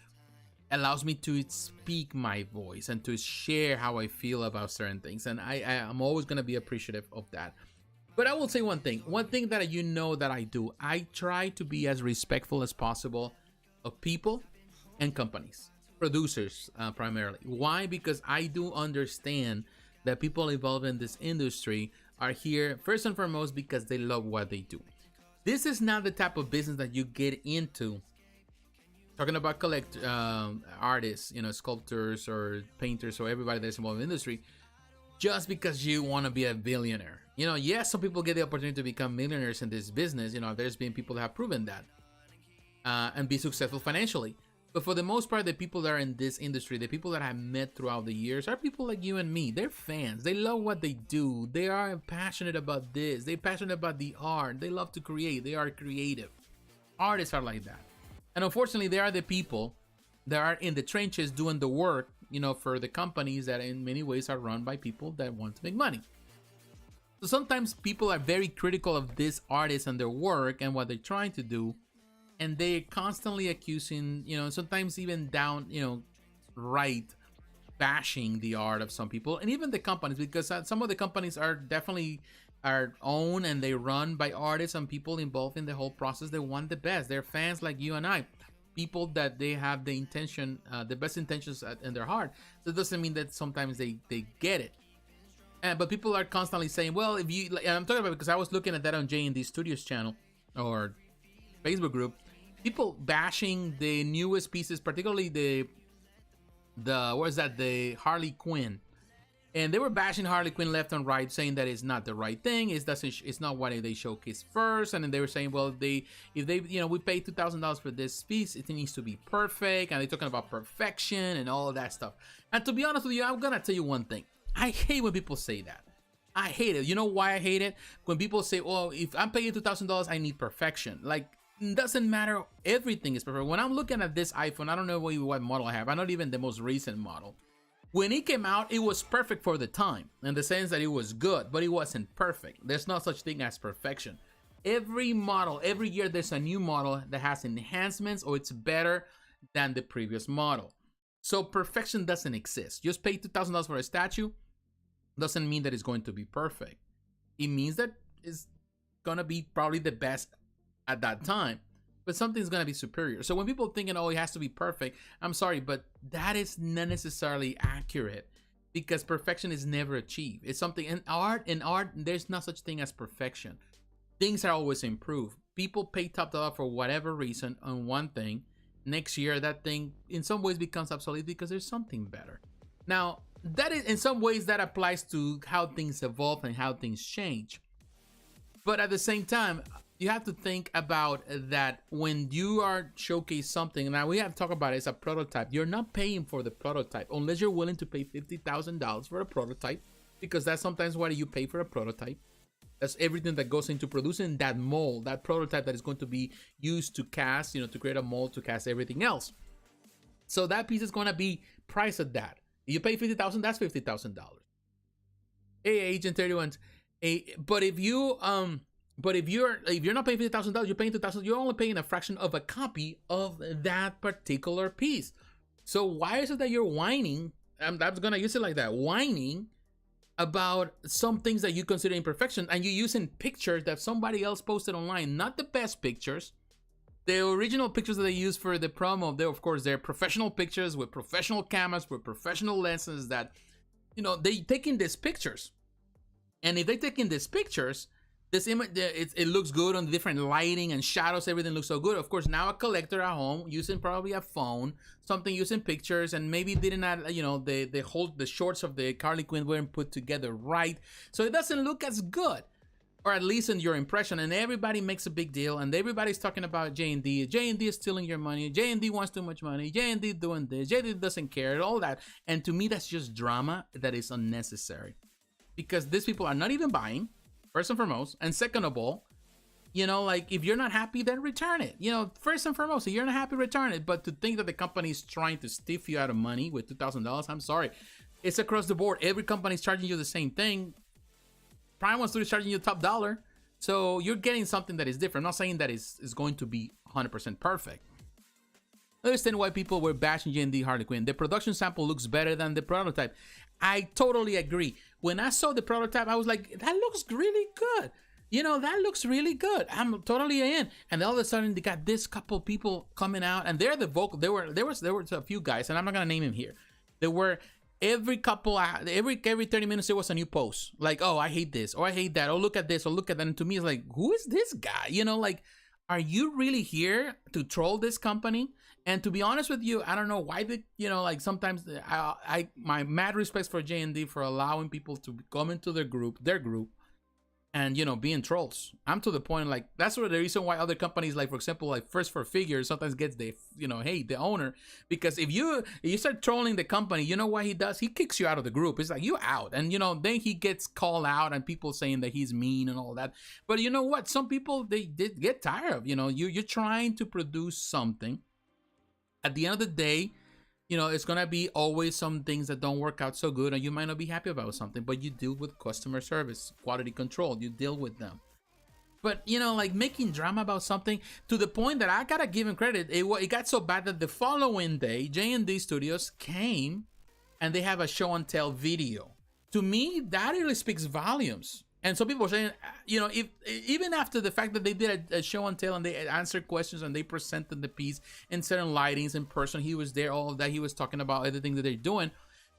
allows me to speak my voice and to share how I feel about certain things, and I'm always going to be appreciative of that. But I will say one thing that you know that I do. I try to be as respectful as possible of people and companies, producers primarily. Why? Because I do understand that people involved in this industry are here first and foremost because they love what they do. This is not the type of business that you get into talking about artists, you know, sculptors or painters or everybody that's involved in the industry, just because you want to be a billionaire. You know, yes, some people get the opportunity to become millionaires in this business. You know, there's been people that have proven that and be successful financially. But for the most part, the people that are in this industry, the people that I've met throughout the years, are people like you and me. They're fans. They love what they do. They are passionate about this. They're passionate about the art. They love to create. They are creative. Artists are like that. And unfortunately, they are the people that are in the trenches doing the work, you know, for the companies that in many ways are run by people that want to make money. So sometimes people are very critical of these artists and their work and what they're trying to do. And they're constantly accusing, you know, sometimes even down, you know, right, bashing the art of some people and even the companies, because some of the companies are definitely owned and they run by artists and people involved in the whole process. They want the best. They're fans like you and I, people that they have the intention, the best intentions in their heart. So it doesn't mean that sometimes they get it. But people are constantly saying, well, if you, and I'm talking about, because I was looking at that on J&D Studios channel or Facebook group, people bashing the newest pieces, particularly the what is that, the Harley Quinn, and they were bashing Harley Quinn left and right, saying that it's not the right thing, it's not what they showcase first, and then they were saying, well, if they you know, we paid $2,000 for this piece, it needs to be perfect, and they're talking about perfection and all of that stuff. And to be honest with you, I'm gonna tell you one thing: I hate when people say that. I hate it. You know why I hate it? When people say, well, if I'm paying $2,000, I need perfection. Like, doesn't matter, everything is perfect. When I'm looking at this iPhone, I don't know what model I have. I'm not even the most recent model. When it came out, it was perfect for the time, in the sense that it was good, but it wasn't perfect. There's no such thing as perfection. Every model, every year there's a new model that has enhancements or it's better than the previous model. So perfection doesn't exist. Just pay $2,000 for a statue doesn't mean that it's going to be perfect. It means that it's gonna be probably the best at that time, but something's gonna be superior. So when people thinking, oh, it has to be perfect, I'm sorry, but that is not necessarily accurate, because perfection is never achieved. It's something in art. There's no such thing as perfection. Things are always improved. People pay top dollar for whatever reason on one thing. Next year, that thing in some ways becomes obsolete because there's something better. Now, that is, in some ways, that applies to how things evolve and how things change. But at the same time, you have to think about that when you are showcase something. Now we have to talk about it as a prototype. You're not paying for the prototype unless you're willing to pay $50,000 for a prototype, because that's sometimes what you pay for a prototype. That's everything that goes into producing that mold, that prototype that is going to be used to cast, you know, to create a mold to cast everything else. So that piece is going to be priced at that. You pay $50,000, that's $50,000. Hey, Agent 31. But if you're not paying $50,000, you're paying $2,000. You're only paying a fraction of a copy of that particular piece. So why is it that you're whining? I'm gonna use it like that, whining about some things that you consider imperfection, and you're using pictures that somebody else posted online, not the best pictures. The original pictures that they use for the promo, they're professional pictures with professional cameras, with professional lenses that, you know, they taking these pictures. And if they taking these pictures, this image, it looks good on the different lighting and shadows, everything looks so good. Of course, now a collector at home using probably a phone, something using pictures, and maybe didn't add, you know, the shorts of the Harley Quinn weren't put together right. So it doesn't look as good, or at least in your impression, and everybody makes a big deal, and everybody's talking about J&D. J&D is stealing your money. J&D wants too much money. J&D doing this. J&D doesn't care, all that. And to me, that's just drama that is unnecessary, because these people are not even buying, first and foremost, and second of all, you know, like, if you're not happy, then return it. You know, first and foremost, if you're not happy, return it. But to think that the company is trying to stiff you out of money with $2,000, I'm sorry. It's across the board. Every company is charging you the same thing. Prime1 is charging you top dollar. So you're getting something that is different. I'm not saying that is going to be 100% perfect. I understand why people were bashing J&D Harley Quinn. The production sample looks better than the prototype. I totally agree. When I saw the prototype, I was like, that looks really good. You know, that looks really good. I'm totally in. And all of a sudden, they got this couple people coming out, and they're the vocal. There was a few guys, and I'm not gonna name him here. There were every 30 minutes there was a new post. Like, oh, I hate this, or I hate that, or look at this, or look at that. And to me, it's like, who is this guy? You know, like, are you really here to troll this company? And to be honest with you, I don't know why they, you know, like sometimes my mad respects for J&D for allowing people to come into their group, and, you know, being trolls. I'm to the point, like, that's the reason why other companies, like, for example, like First for Figures sometimes gets the, you know, hey, the owner, because if you start trolling the company, you know what he does? He kicks you out of the group. It's like, you out. And, you know, then he gets called out and people saying that he's mean and all that. But you know what? Some people, they get tired of, you know, you're trying to produce something. At the end of the day, you know, it's gonna be always some things that don't work out so good, and you might not be happy about something, but you deal with customer service, quality control, you deal with them. But, you know, like making drama about something to the point that I gotta give him credit, it got so bad that the following day, J&D Studios came and they have a show and tell video. To me, that really speaks volumes. And so people are saying, you know, if even after the fact that they did a show and tell and they answered questions and they presented the piece in certain lightings in person, he was there, all of that, he was talking about everything that they're doing,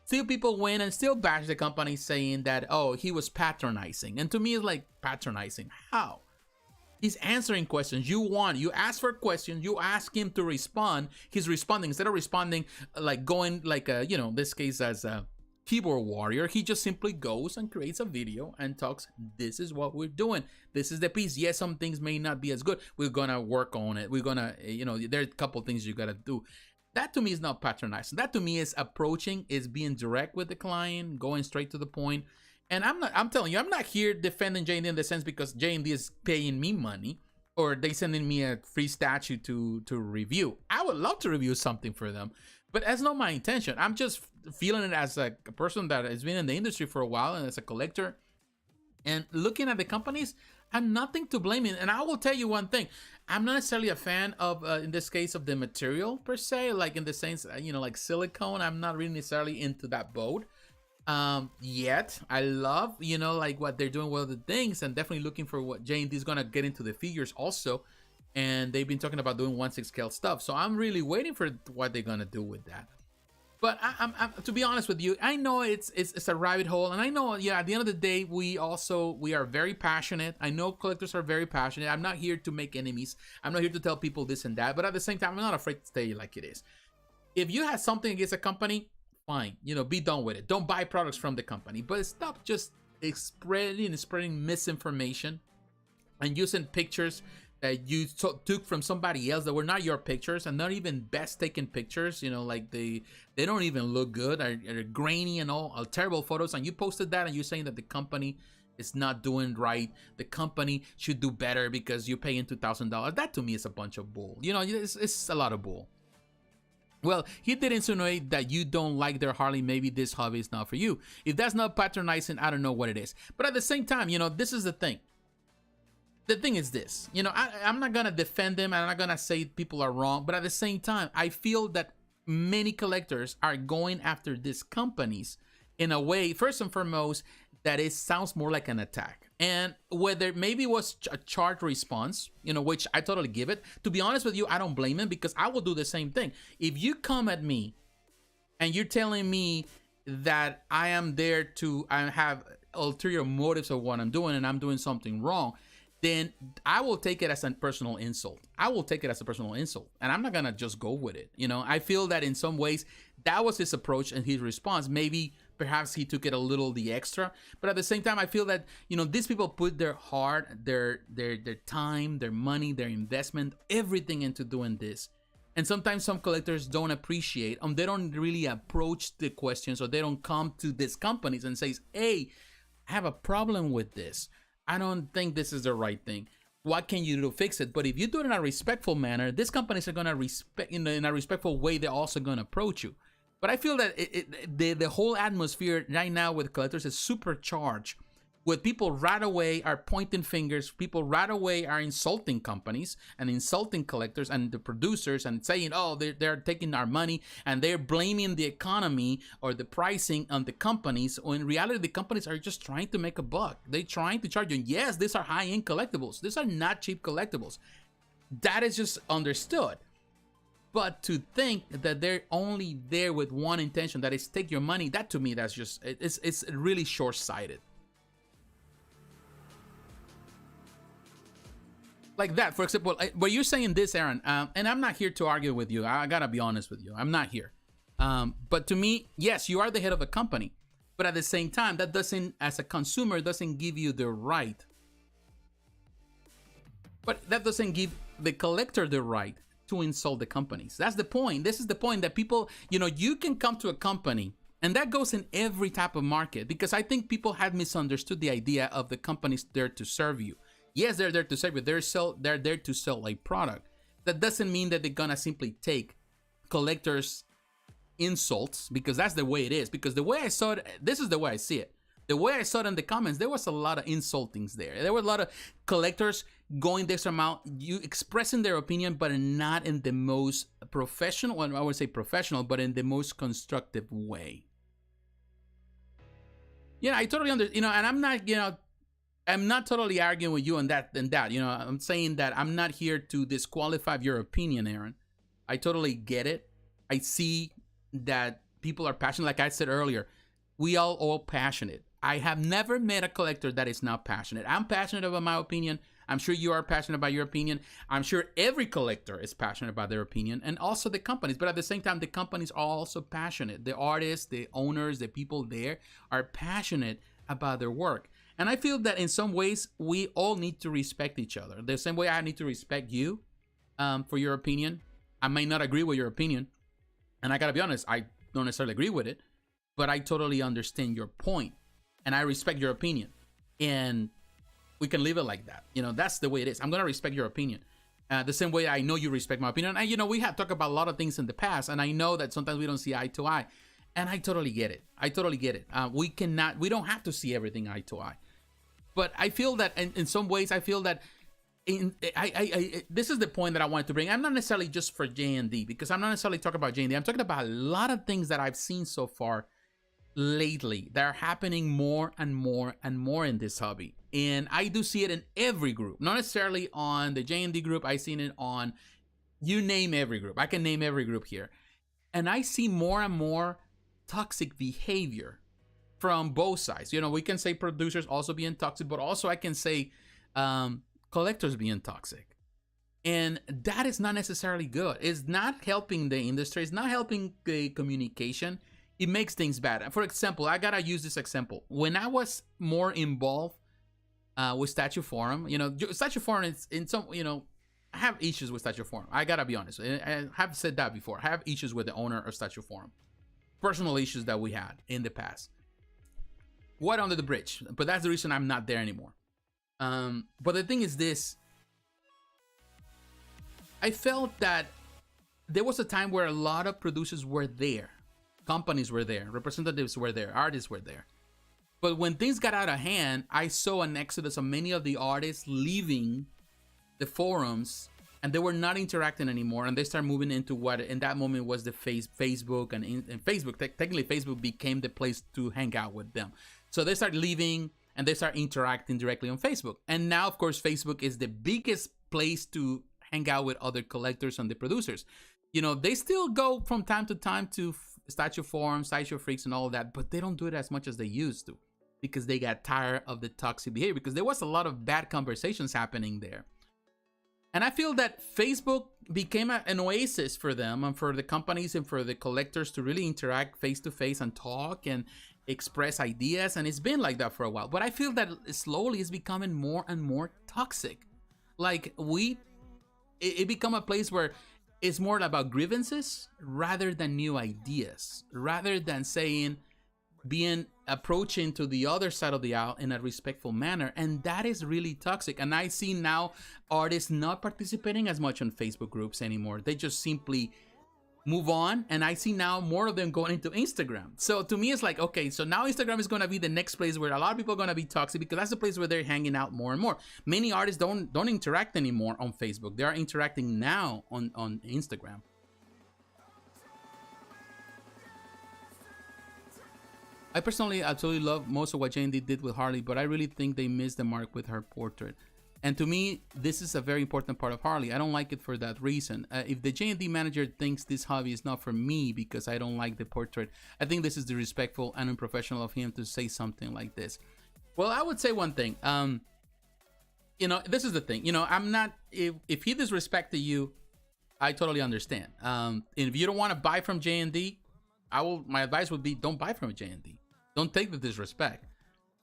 still people win and still bash the company saying that, oh, he was patronizing. And to me, it's like, patronizing? How? He's answering questions. You ask for questions, you ask him to respond, he's responding. Instead of responding, like going like, you know, this case as a keyboard warrior, he just simply goes and creates a video and talks, this is what we're doing, this is the piece. Yes, some things may not be as good, we're gonna work on it, we're gonna, you know, there's a couple things you gotta do. That to me is not patronizing. That to me is approaching, is being direct with the client, going straight to the point. And I'm telling you, I'm not here defending J&D in the sense because J&D is paying me money or they sending me a free statue to review. I would love to review something for them, but that's not my intention. I'm just feeling it as a person that has been in the industry for a while and as a collector and looking at the companies, I'm nothing to blame in. And I will tell you one thing, I'm not necessarily a fan of, in this case, of the material per se, like in the sense, you know, like silicone. I'm not really necessarily into that boat yet. I love, you know, like what they're doing with the things, and definitely looking for what J&D is gonna get into the figures also. And they've been talking about doing 1/6 scale stuff, so I'm really waiting for what they're gonna do with that. But I'm to be honest with you, I know it's a rabbit hole, and I know, yeah, at the end of the day, we are very passionate. I know collectors are very passionate. I'm not here to make enemies. I'm not here to tell people this and that, but at the same time, I'm not afraid to stay like it is. If you have something against a company, fine, you know, be done with it. Don't buy products from the company, but stop just spreading misinformation and using pictures that you took from somebody else that were not your pictures, and not even best taken pictures, you know, like they don't even look good, are grainy and all, are terrible photos, and you posted that and you're saying that the company is not doing right, the company should do better because you're paying $2,000. That to me is a bunch of bull. You know, it's a lot of bull. Well, he did insinuate that you don't like their Harley, maybe this hobby is not for you. If that's not patronizing, I don't know what it is. But at the same time, you know, this is the thing. The thing is this, you know, I'm not gonna defend them, I'm not gonna say people are wrong, but at the same time, I feel that many collectors are going after these companies in a way, first and foremost, that it sounds more like an attack. And whether maybe it was a charged response, you know, which I totally give it. To be honest with you, I don't blame him, because I will do the same thing. If you come at me and you're telling me that I am there to, I have ulterior motives of what I'm doing and I'm doing something wrong, then I will take it as a personal insult. I will take it as a personal insult, and I'm not gonna just go with it. You know, I feel that in some ways that was his approach and his response. Maybe perhaps he took it a little the extra, but at the same time, I feel that, you know, these people put their heart, their time, their money, their investment, everything into doing this. And sometimes some collectors don't appreciate, they don't really approach the questions, or they don't come to these companies and say, hey, I have a problem with this. I don't think this is the right thing. What can you do to fix it? But if you do it in a respectful manner, these companies are gonna respect, in a respectful way, they're also gonna approach you. But I feel that the whole atmosphere right now with collectors is supercharged, with people right away are pointing fingers, people right away are insulting companies and insulting collectors and the producers and saying, oh, they're taking our money, and they're blaming the economy or the pricing on the companies, when in reality the companies are just trying to make a buck. They're trying to charge you. Yes, these are high-end collectibles. These are not cheap collectibles. That is just understood. But to think that they're only there with one intention, that is take your money, that to me, that's just, it's really short-sighted. like that. For example, what you're saying this, Aaron, and I'm not here to argue with you. I gotta be honest with you. I'm not here. But to me, yes, you are the head of a company. But at the same time, that doesn't, as a consumer, doesn't give you the right. But that doesn't give the collector the right to insult the companies. That's the point. This is the point that people, you can come to a company, and that goes in every type of market, because I think people have misunderstood the idea of the companies there to serve you. Yes, they're there to serve you. They're there to sell a product. That doesn't mean that they're gonna simply take collectors' insults, because that's the way it is. Because the way I saw it, this is the way I see it. The way I saw it in the comments, there was a lot of insultings there. There were a lot of collectors going this amount, you expressing their opinion, but not in the most professional, well, I would say professional, but in the most constructive way. I totally understand, and I'm not, I'm not totally arguing with you on that and that. I'm saying that I'm not here to disqualify your opinion, Aaron. I totally get it. I see that people are passionate. Like I said earlier, we are all passionate. I have never met a collector that is not passionate. I'm passionate about my opinion. I'm sure you are passionate about your opinion. I'm sure every collector is passionate about their opinion, and also the companies. But at the same time, the companies are also passionate. The artists, the owners, the people there are passionate about their work. And I feel that in some ways, we all need to respect each other. The same way I need to respect you for your opinion. I may not agree with your opinion. And I gotta be honest, I don't necessarily agree with it, but I totally understand your point. And I respect your opinion. And we can leave it like that. That's the way it is. I'm gonna respect your opinion. The same way I know you respect my opinion. And we have talked about a lot of things in the past, and I know that sometimes we don't see eye to eye. And I totally get it. We don't have to see everything eye to eye. But I feel that in some ways, I feel that this is the point that I wanted to bring. I'm not necessarily just for J&D, because I'm not necessarily talking about J&D. I'm talking about a lot of things that I've seen so far lately that are happening more and more and more in this hobby. And I do see it in every group, not necessarily on the J&D group. I've seen it on, you name every group. I can name every group here. And I see more and more toxic behavior from both sides. We can say producers also being toxic, but also I can say collectors being toxic. And that is not necessarily good. It's not helping the industry. It's not helping the communication. It makes things bad. For example, I gotta use this example. When I was more involved with Statue Forum, Statue Forum is in some, I have issues with Statue Forum. I gotta be honest. I have said that before. I have issues with the owner of Statue Forum. Personal issues that we had in the past. What under the bridge? But that's the reason I'm not there anymore. But the thing is this. I felt that there was a time where a lot of producers were there. Companies were there. Representatives were there. Artists were there. But when things got out of hand, I saw an exodus of many of the artists leaving the forums, and they were not interacting anymore, and they started moving into what in that moment was the Facebook, and Facebook, technically Facebook became the place to hang out with them. So they started leaving, and they start interacting directly on Facebook. And now, of course, Facebook is the biggest place to hang out with other collectors and the producers. They still go from time to time to Statue Forum, Sideshow Freaks, and all of that, but they don't do it as much as they used to, because they got tired of the toxic behavior, because there was a lot of bad conversations happening there. And I feel that Facebook became an oasis for them and for the companies and for the collectors to really interact face to face and talk and express ideas. And it's been like that for a while. But I feel that slowly it's becoming more and more toxic. Like it become a place where it's more about grievances rather than new ideas, rather than approaching to the other side of the aisle in a respectful manner. And that is really toxic. And I see now artists not participating as much on Facebook groups anymore. They just simply move on. And I see now more of them going into Instagram. So to me, it's like, okay, so now Instagram is going to be the next place where a lot of people are going to be toxic, because that's the place where they're hanging out more and more. Many artists don't interact anymore on Facebook. They are interacting now on Instagram. I personally absolutely love most of what Jane did with Harley, but I really think they missed the mark with her portrait. And to me, this is a very important part of Harley. I don't like it for that reason. If the J&D manager thinks this hobby is not for me because I don't like the portrait, I think this is disrespectful and unprofessional of him to say something like this. Well, I would say one thing. you know, this is the thing. You know, I'm not, if he disrespected you, I totally understand. And if you don't want to buy from J&D, my advice would be don't buy from J&D. Don't take the disrespect.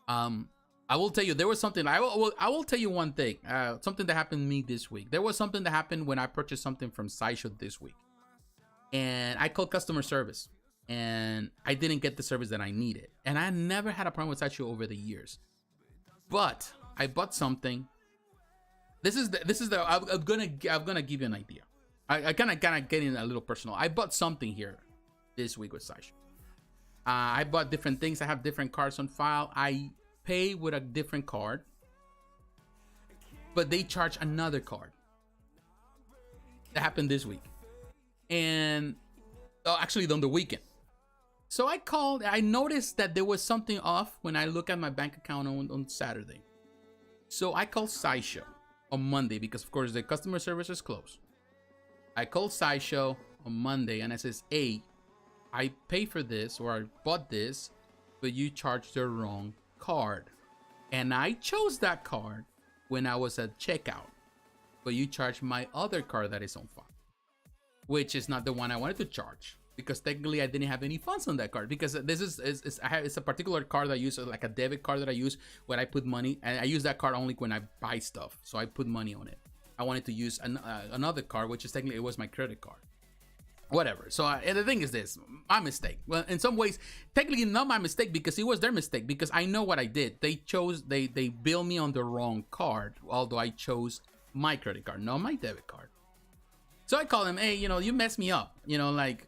I will tell you, there was something, I will tell you one thing, something that happened to me this week. There was something that happened when I purchased something from Sideshow this week. And I called customer service and I didn't get the service that I needed. And I never had a problem with Sideshow over the years. But I bought something. I'm gonna give you an idea. I kind of getting a little personal. I bought something here this week with Sideshow. I bought different things. I have different cards on file. I pay with a different card, but they charge another card. That happened this week, and actually on the weekend. So I called. I noticed that there was something off when I look at my bank account on Saturday. So I called Sideshow on Monday because of course the customer service is closed. I called Sideshow on Monday and I says, hey, I pay for this, or I bought this, but you charged the wrong card. And I chose that card when I was at checkout, but you charged my other card that is on file, which is not the one I wanted to charge, because technically I didn't have any funds on that card, because this it's a particular card that I use, like a debit card that I use when I put money, and I use that card only when I buy stuff, so I put money on it. I wanted to use another card, which is technically, it was my credit card. Whatever. So and the thing is this, my mistake. Well, in some ways, technically not my mistake, because it was their mistake, because I know what I did. They billed me on the wrong card, although I chose my credit card, not my debit card. So I called them, hey, you know, you messed me up. You know, like,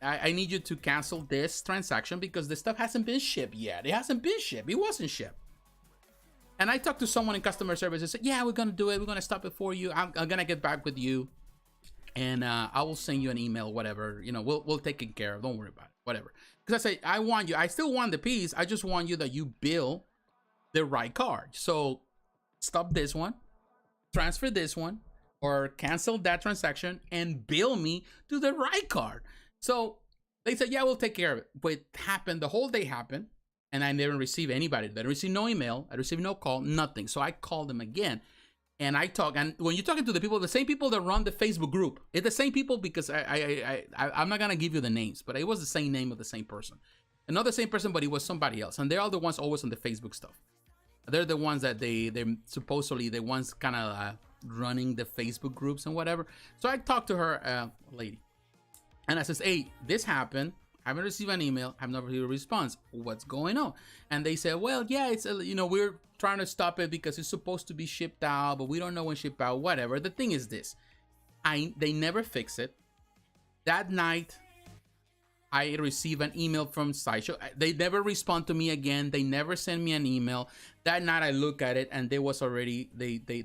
I need you to cancel this transaction because the stuff hasn't been shipped yet. It hasn't been shipped. It wasn't shipped. And I talked to someone in customer service and said, yeah, we're going to do it. We're going to stop it for you. I'm going to get back with you. And I will send you an email, whatever. You know, we'll take it care of. Don't worry about it. Whatever. Because I say, I still want the piece. I just want you that you bill the right card. So stop this one, transfer this one, or cancel that transaction and bill me to the right card. So they said, yeah, we'll take care of it. But it happened, the whole day happened, and I didn't receive anybody. I didn't receive no email. I received no call, nothing. So I called them again. And I talk, and when you're talking to the people, the same people that run the Facebook group, it's the same people, because I'm not gonna give you the names, but it was the same name of the same person, and not the same person, but it was somebody else, and they're all the ones always on the Facebook stuff. They're the ones that they're supposedly the ones kind of running the Facebook groups and whatever. So I talked to her, lady, and I says, hey, this happened. I haven't received an email. I've never received a response. What's going on? And they said, well, yeah, it's, you know, we're trying to stop it because it's supposed to be shipped out, but we don't know when shipped out, whatever. The thing is this, they never fix it. That night, I received an email from Sideshow. They never respond to me again. They never send me an email. That night I look at it, and there was already,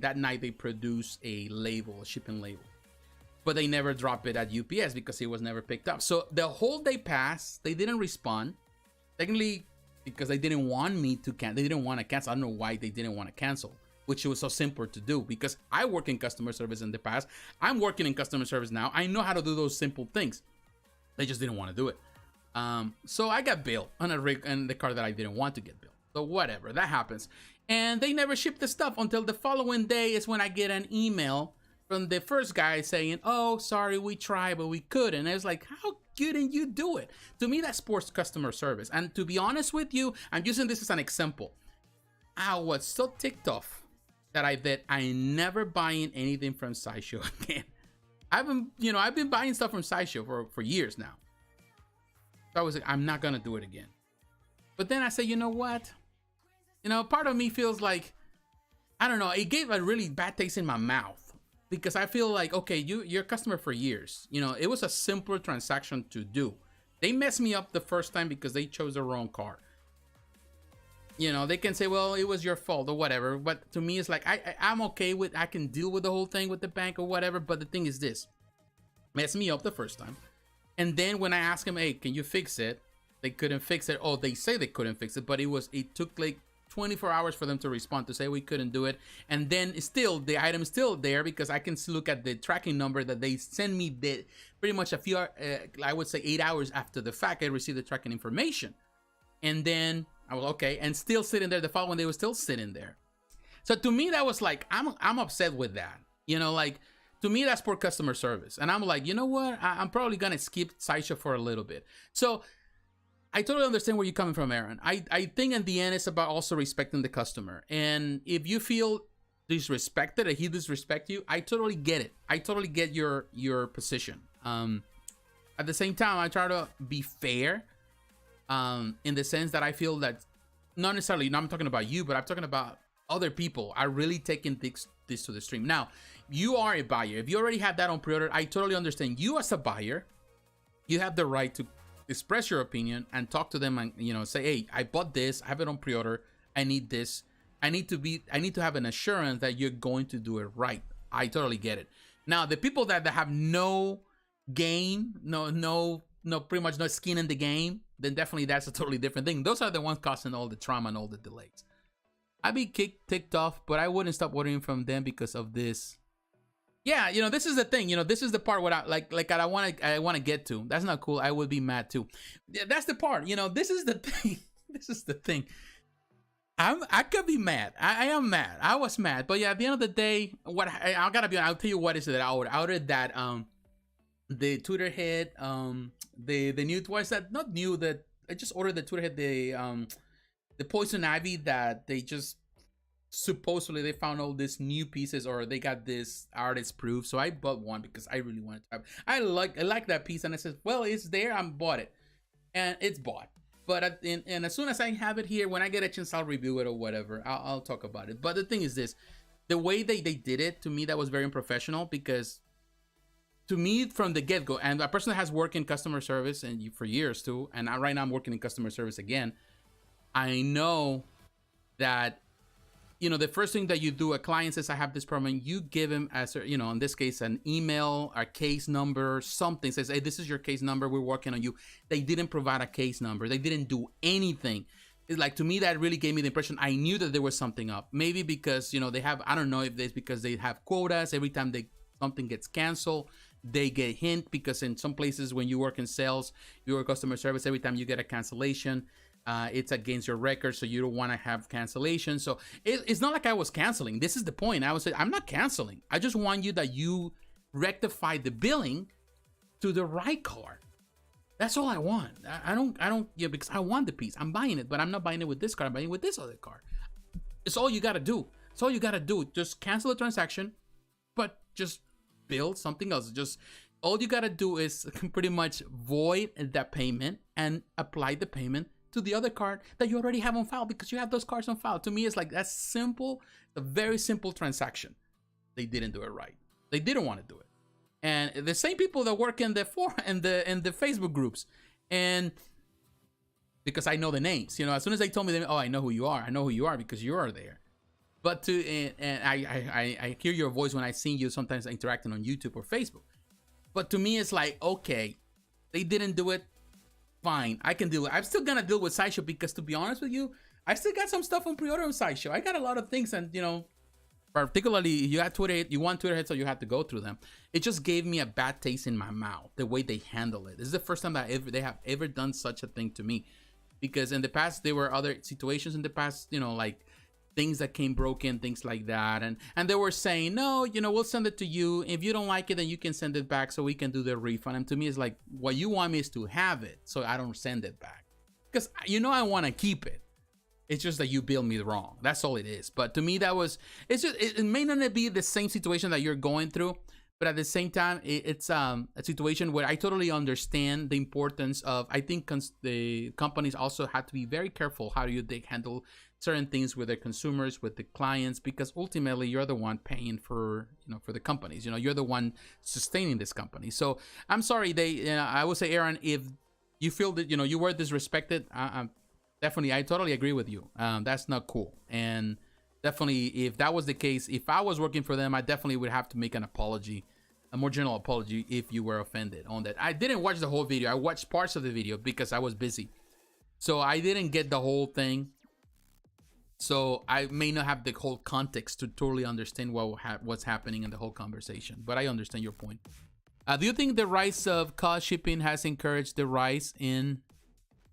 that night they produced a label, a shipping label. But they never drop it at UPS because it was never picked up. So the whole day passed. They didn't respond. Technically, because they didn't want me to cancel. They didn't want to cancel. I don't know why they didn't want to cancel, which was so simple to do, because I work in customer service in the past. I'm working in customer service now. I know how to do those simple things. They just didn't want to do it. So I got billed on a rig and the card that I didn't want to get billed. So whatever, that happens. And they never shipped the stuff until the following day is when I get an email from the first guy saying, oh, sorry, we tried, but we couldn't. And I was like, how couldn't you do it? To me, that's poor customer service. And to be honest with you, I'm using this as an example. I was so ticked off that I'm never buying anything from Sideshow again. I've been buying stuff from Sideshow for years now. So I was like, I'm not gonna do it again. But then I said, you know what? You know, part of me feels like, I don't know, it gave a really bad taste in my mouth. Because I feel like, okay, you're a customer for years. You know, it was a simpler transaction to do. They messed me up the first time because they chose the wrong card. You know, they can say, well, it was your fault or whatever. But to me, it's like, I'm okay with, I can deal with the whole thing with the bank or whatever. But the thing is this, messed me up the first time. And then when I asked them, hey, can you fix it? They couldn't fix it. Oh, they say they couldn't fix it, but it took like 24 hours for them to respond to say we couldn't do it. And then still the item is still there, because I can look at the tracking number that they send me pretty much a few I would say 8 hours after the fact. I received the tracking information, and then I was okay, and still sitting there. The following day was still sitting there. So to me, that was like, I'm upset with that. You know, like, to me, that's poor customer service. And I'm like, you know what? I'm probably going to skip Sideshow for a little bit. So I totally understand where you're coming from, Aaron. I think in the end, it's about also respecting the customer. And if you feel disrespected or he disrespect you, I totally get it. I totally get your position. At the same time, I try to be fair in the sense that I feel that not necessarily, I'm talking about you, but I'm talking about other people are really taking this to the stream. Now, you are a buyer. If you already have that on pre-order, I totally understand. You as a buyer, you have the right to express your opinion and talk to them and, you know, say, hey, I bought this, I have it on pre-order, I need this. I need to have an assurance that you're going to do it right. I totally get it. Now, the people that have no game, no, pretty much no skin in the game, then definitely that's a totally different thing. Those are the ones causing all the trauma and all the delays. I'd be ticked off, but I wouldn't stop ordering from them because of this. Yeah, you know, this is the thing. You know, this is the part what I want to get to. That's not cool. I would be mad too. Yeah, that's the part. You know, this is the thing. This is the thing. I could be mad. I am mad. I was mad. But yeah, at the end of the day, what I gotta be. I'll tell you what is it that I ordered that the Twitter head the new twice that not new that I just ordered the Twitter head the Poison Ivy that they just supposedly they found all these new pieces or they got this artist proof. So I bought one because I really wanted to have. I like that piece and I said, well, it's there. I bought it and it's bought. But and as soon as I have it here, when I get a chance, I'll review it or whatever. I'll talk about it. But the thing is this, the way they did it, to me, that was very unprofessional because to me, from the get-go, and a person that has worked in customer service and for years too, and right now I'm working in customer service again, I know that, you know, the first thing that you do, a client says, I have this problem, you give him, as you know, in this case, an email, a case number, something, says, hey, this is your case number, we're working on you. They didn't provide a case number. They didn't do anything. It's like, to me, that really gave me the impression, I knew that there was something up. Maybe because, you know, they have, I don't know if it's because they have quotas. Every time something gets canceled, they get hint, because in some places when you work in sales, you work customer service, every time you get a cancellation, it's against your record, so you don't want to have cancellation. So it's not like I was canceling. This is the point. I was saying, I'm not canceling. I just want you that you rectify the billing to the right card. That's all I want. I don't, yeah, because I want the piece. I'm buying it, but I'm not buying it with this card. I'm buying it with this other card. It's all you got to do. It's all you got to do. Just cancel the transaction, but just build something else. Just all you got to do is pretty much void that payment and apply the payment to the other card that you already have on file, because you have those cards on file. To me, it's like, that's simple, a very simple transaction. They didn't do it right. They didn't want to do it. And the same people that work in the Facebook groups, and because I know the names, you know, as soon as they told me, oh, I know who you are. I know who you are because you are there. But I hear your voice when I see you sometimes interacting on YouTube or Facebook. But to me, it's like, okay, they didn't do it. Fine, I can deal with it. I'm still gonna deal with Sideshow because, to be honest with you, I still got some stuff on pre-order on Sideshow. I got a lot of things, and you know, particularly you got Twitter, you want Twitter heads, so you have to go through them. It just gave me a bad taste in my mouth the way they handle it. This is the first time that they have ever done such a thing to me, because in the past there were other situations in the past, you know, like things that came broken, things like that, and they were saying, no, you know, we'll send it to you. If you don't like it, then you can send it back so we can do the refund. And to me, it's like, what you want me is to have it, so I don't send it back, because you know I want to keep it. It's just that you bill me wrong. That's all it is. But to me, that was, it's just, it may not be the same situation that you're going through, but at the same time, it's a situation where I totally understand the importance of, I think the companies also have to be very careful how they handle certain things with their consumers, with the clients, because ultimately you're the one paying for, you know, for the companies. You know, you're the one sustaining this company. So I'm sorry, I would say, Aaron, if you feel that, you know, you were disrespected, definitely, I totally agree with you. That's not cool. And definitely, if that was the case, if I was working for them, I definitely would have to make an apology, a more general apology, if you were offended on that. I didn't watch the whole video. I watched parts of the video because I was busy. So I didn't get the whole thing. So I may not have the whole context to totally understand what's happening in the whole conversation. But I understand your point. Do you think the rise of cost shipping has encouraged the rise in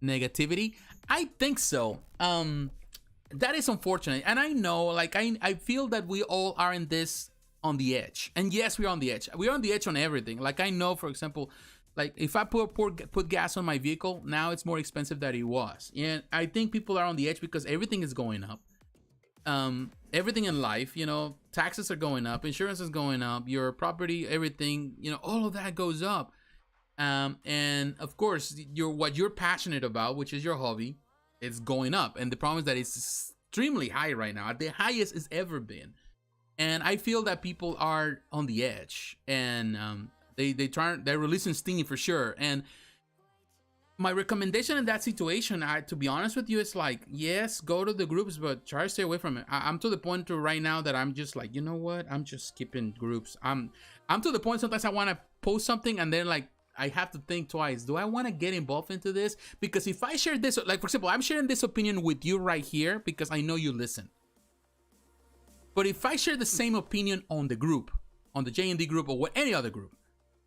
negativity? I think so. that is unfortunate. And I know, like, I feel that we all are in this on the edge. And yes, we're on the edge. We're on the edge on everything. Like, I know, for example, like, if I put gas on my vehicle, now it's more expensive than it was. And I think people are on the edge because everything is going up. Everything in life, you know, taxes are going up, insurance is going up, your property, everything, you know, all of that goes up. And of course, what you're passionate about, which is your hobby, it's going up. And the problem is that it's extremely high right now, at the highest it's ever been. And I feel that people are on the edge, and they're releasing Sting for sure. And my recommendation in that situation, to be honest with you, is like, yes, go to the groups, but try to stay away from it. I'm to the point to right now that I'm just like, you know what? I'm just skipping groups. I'm to the point sometimes I want to post something and then like I have to think twice. Do I want to get involved into this? Because if I share this, like for example, I'm sharing this opinion with you right here because I know you listen. But if I share the same opinion on the group, on the J&D group or any other group,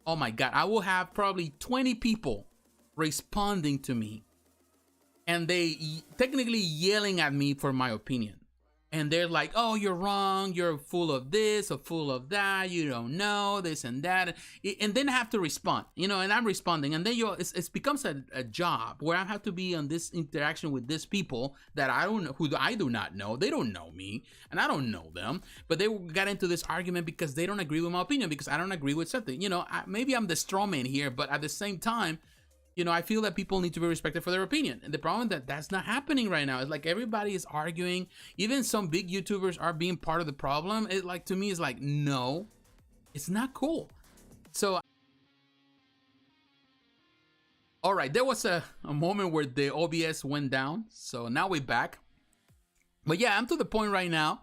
oh my God, I will have probably 20 people responding to me. And they technically yelling at me for my opinion. And they're like, oh, you're wrong. You're full of this or full of that. You don't know this and that. And then I have to respond, you know, and I'm responding. And then it becomes a job where I have to be on this interaction with these people that I don't know, who I do not know. They don't know me and I don't know them. But they got into this argument because they don't agree with my opinion, because I don't agree with something. You know, maybe I'm the straw man here, but at the same time, you know, I feel that people need to be respected for their opinion. And the problem that's not happening right now is like everybody is arguing. Even some big YouTubers are being part of the problem. It like, to me, is like, no, it's not cool. So, all right, there was a moment where the OBS went down. So now we're back. But yeah, I'm to the point right now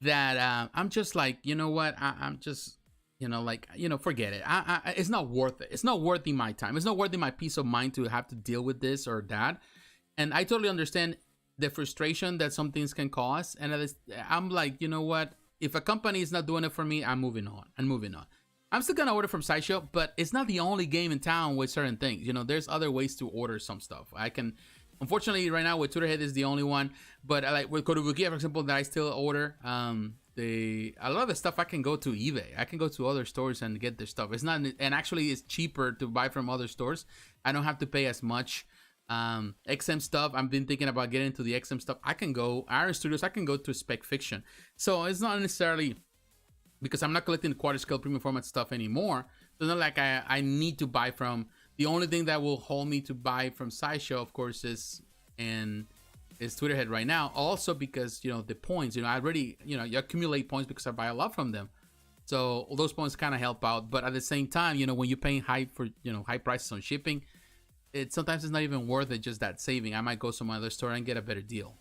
that I'm just like, you know what? I'm just... You know, like, you know, forget it. It's not worth it. It's not worth my time. It's not worth my peace of mind to have to deal with this or that. And I totally understand the frustration that some things can cause. And I'm like, you know what? If a company is not doing it for me, I'm moving on. I'm still going to order from Sideshow, but it's not the only game in town with certain things. You know, there's other ways to order some stuff. I can... Unfortunately, right now, with Twitterhead is the only one. But like with Kotobukiya, for example, that I still order. A lot of the stuff I can go to eBay. I can go to other stores and get their stuff. It's not, and actually it's cheaper to buy from other stores. I don't have to pay as much. XM stuff, I've been thinking about getting into the XM stuff. I can go Iron Studios. I can go to Spec Fiction. So it's not necessarily because I'm not collecting quarter scale premium format stuff anymore. It's not like I need to buy from. The only thing that will hold me to buy from Sideshow, of course, is Twitterhead right now. Also because, you know, the points, you know, I already, you know, you accumulate points because I buy a lot from them. So all those points kind of help out. But at the same time, you know, when you're paying high prices on shipping, sometimes it's not even worth it, just that saving. I might go to some other store and get a better deal.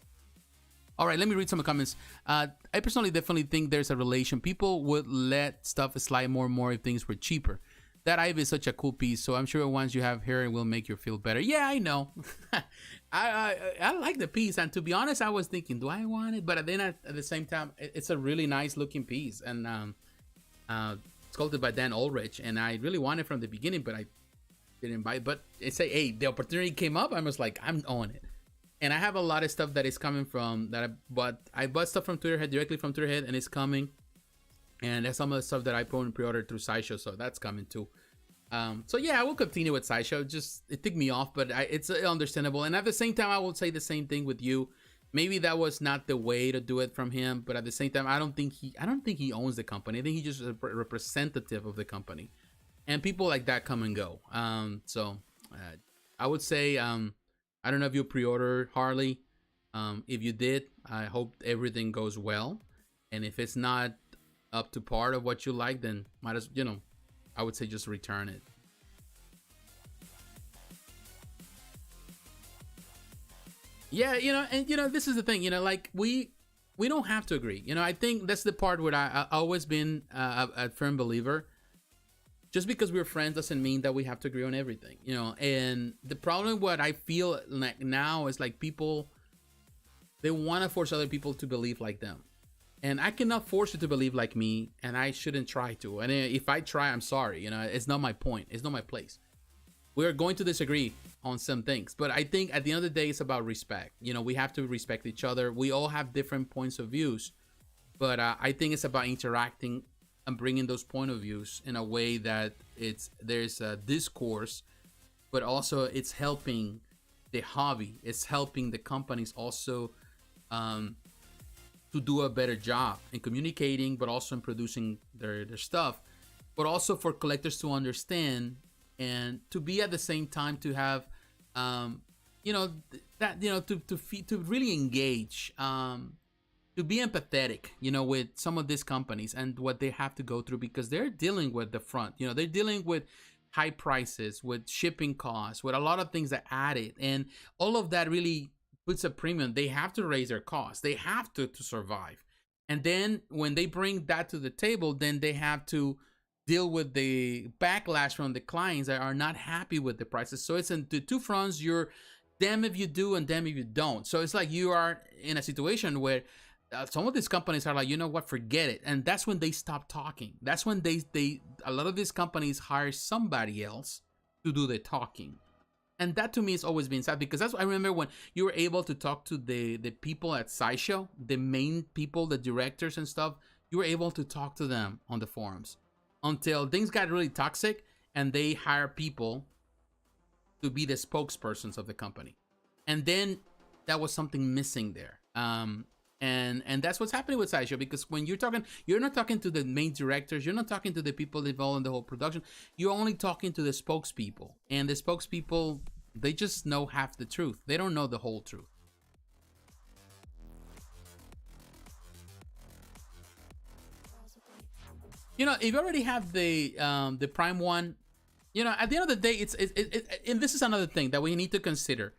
All right, let me read some of the comments. I personally definitely think there's a relation. People would let stuff slide more and more if things were cheaper. That Ivy is such a cool piece, so I'm sure once you have here, it will make you feel better. Yeah, I know. I like the piece, and to be honest, I was thinking, do I want it? But then at the same time, it's a really nice looking piece, and sculpted by Dan Ulrich, and I really wanted it from the beginning, but I didn't buy it. But it's hey, the opportunity came up, I was like, I'm on it. And I have a lot of stuff that is coming from that I bought stuff from Twitterhead, directly from Twitterhead, and it's coming. And that's some of the stuff that I pre-ordered through Sideshow, so that's coming too. So yeah, I will continue with Sideshow. Just it ticked me off, but it's understandable. And at the same time, I will say the same thing with you. Maybe that was not the way to do it from him, but at the same time, I don't think he owns the company. I think he's just a representative of the company, and people like that come and go. So I would say I don't know if you pre-ordered Harley. If you did, I hope everything goes well, and if it's not up to part of what you like, then might as I would say just return it. Yeah, and this is the thing, like we don't have to agree. I think that's the part where I always been a firm believer. Just because we're friends doesn't mean that we have to agree on everything, and the problem what I feel like now is like people, they want to force other people to believe like them. And I cannot force you to believe like me, and I shouldn't try to. And if I try, I'm sorry. It's not my point. It's not my place. we're going to disagree on some things, but I think at the end of the day, it's about respect. You know, we have to respect each other. We all have different points of views, but I think it's about interacting and bringing those point of views in a way that there's a discourse, but also it's helping the hobby. It's helping the companies also to do a better job in communicating, but also in producing their stuff, but also for collectors to understand and to be at the same time to have, you know, that, you know, to really engage, to be empathetic, you know, with some of these companies and what they have to go through, because they're dealing with the front, you know, they're dealing with high prices, with shipping costs, with a lot of things that add it, and all of that really puts a premium. They have to raise their costs. They have to survive. And then when they bring that to the table, then they have to deal with the backlash from the clients that are not happy with the prices. So it's in the two fronts. You're damn if you do and damn if you don't. So it's like you are in a situation where some of these companies are like, you know what, forget it. And that's when they stop talking. That's when a lot of these companies hire somebody else to do the talking. And that to me has always been sad, because that's what I remember when you were able to talk to the people at Sideshow, the main people, the directors and stuff. You were able to talk to them on the forums until things got really toxic and they hire people to be the spokespersons of the company. And then that was something missing there. And that's what's happening with Sideshow, because when you're talking, you're not talking to the main directors, you're not talking to the people involved in the whole production, you're only talking to the spokespeople. And the spokespeople, they just know half the truth. They don't know the whole truth. You know, if you already have the Prime1, you know, at the end of the day, and this is another thing that we need to consider.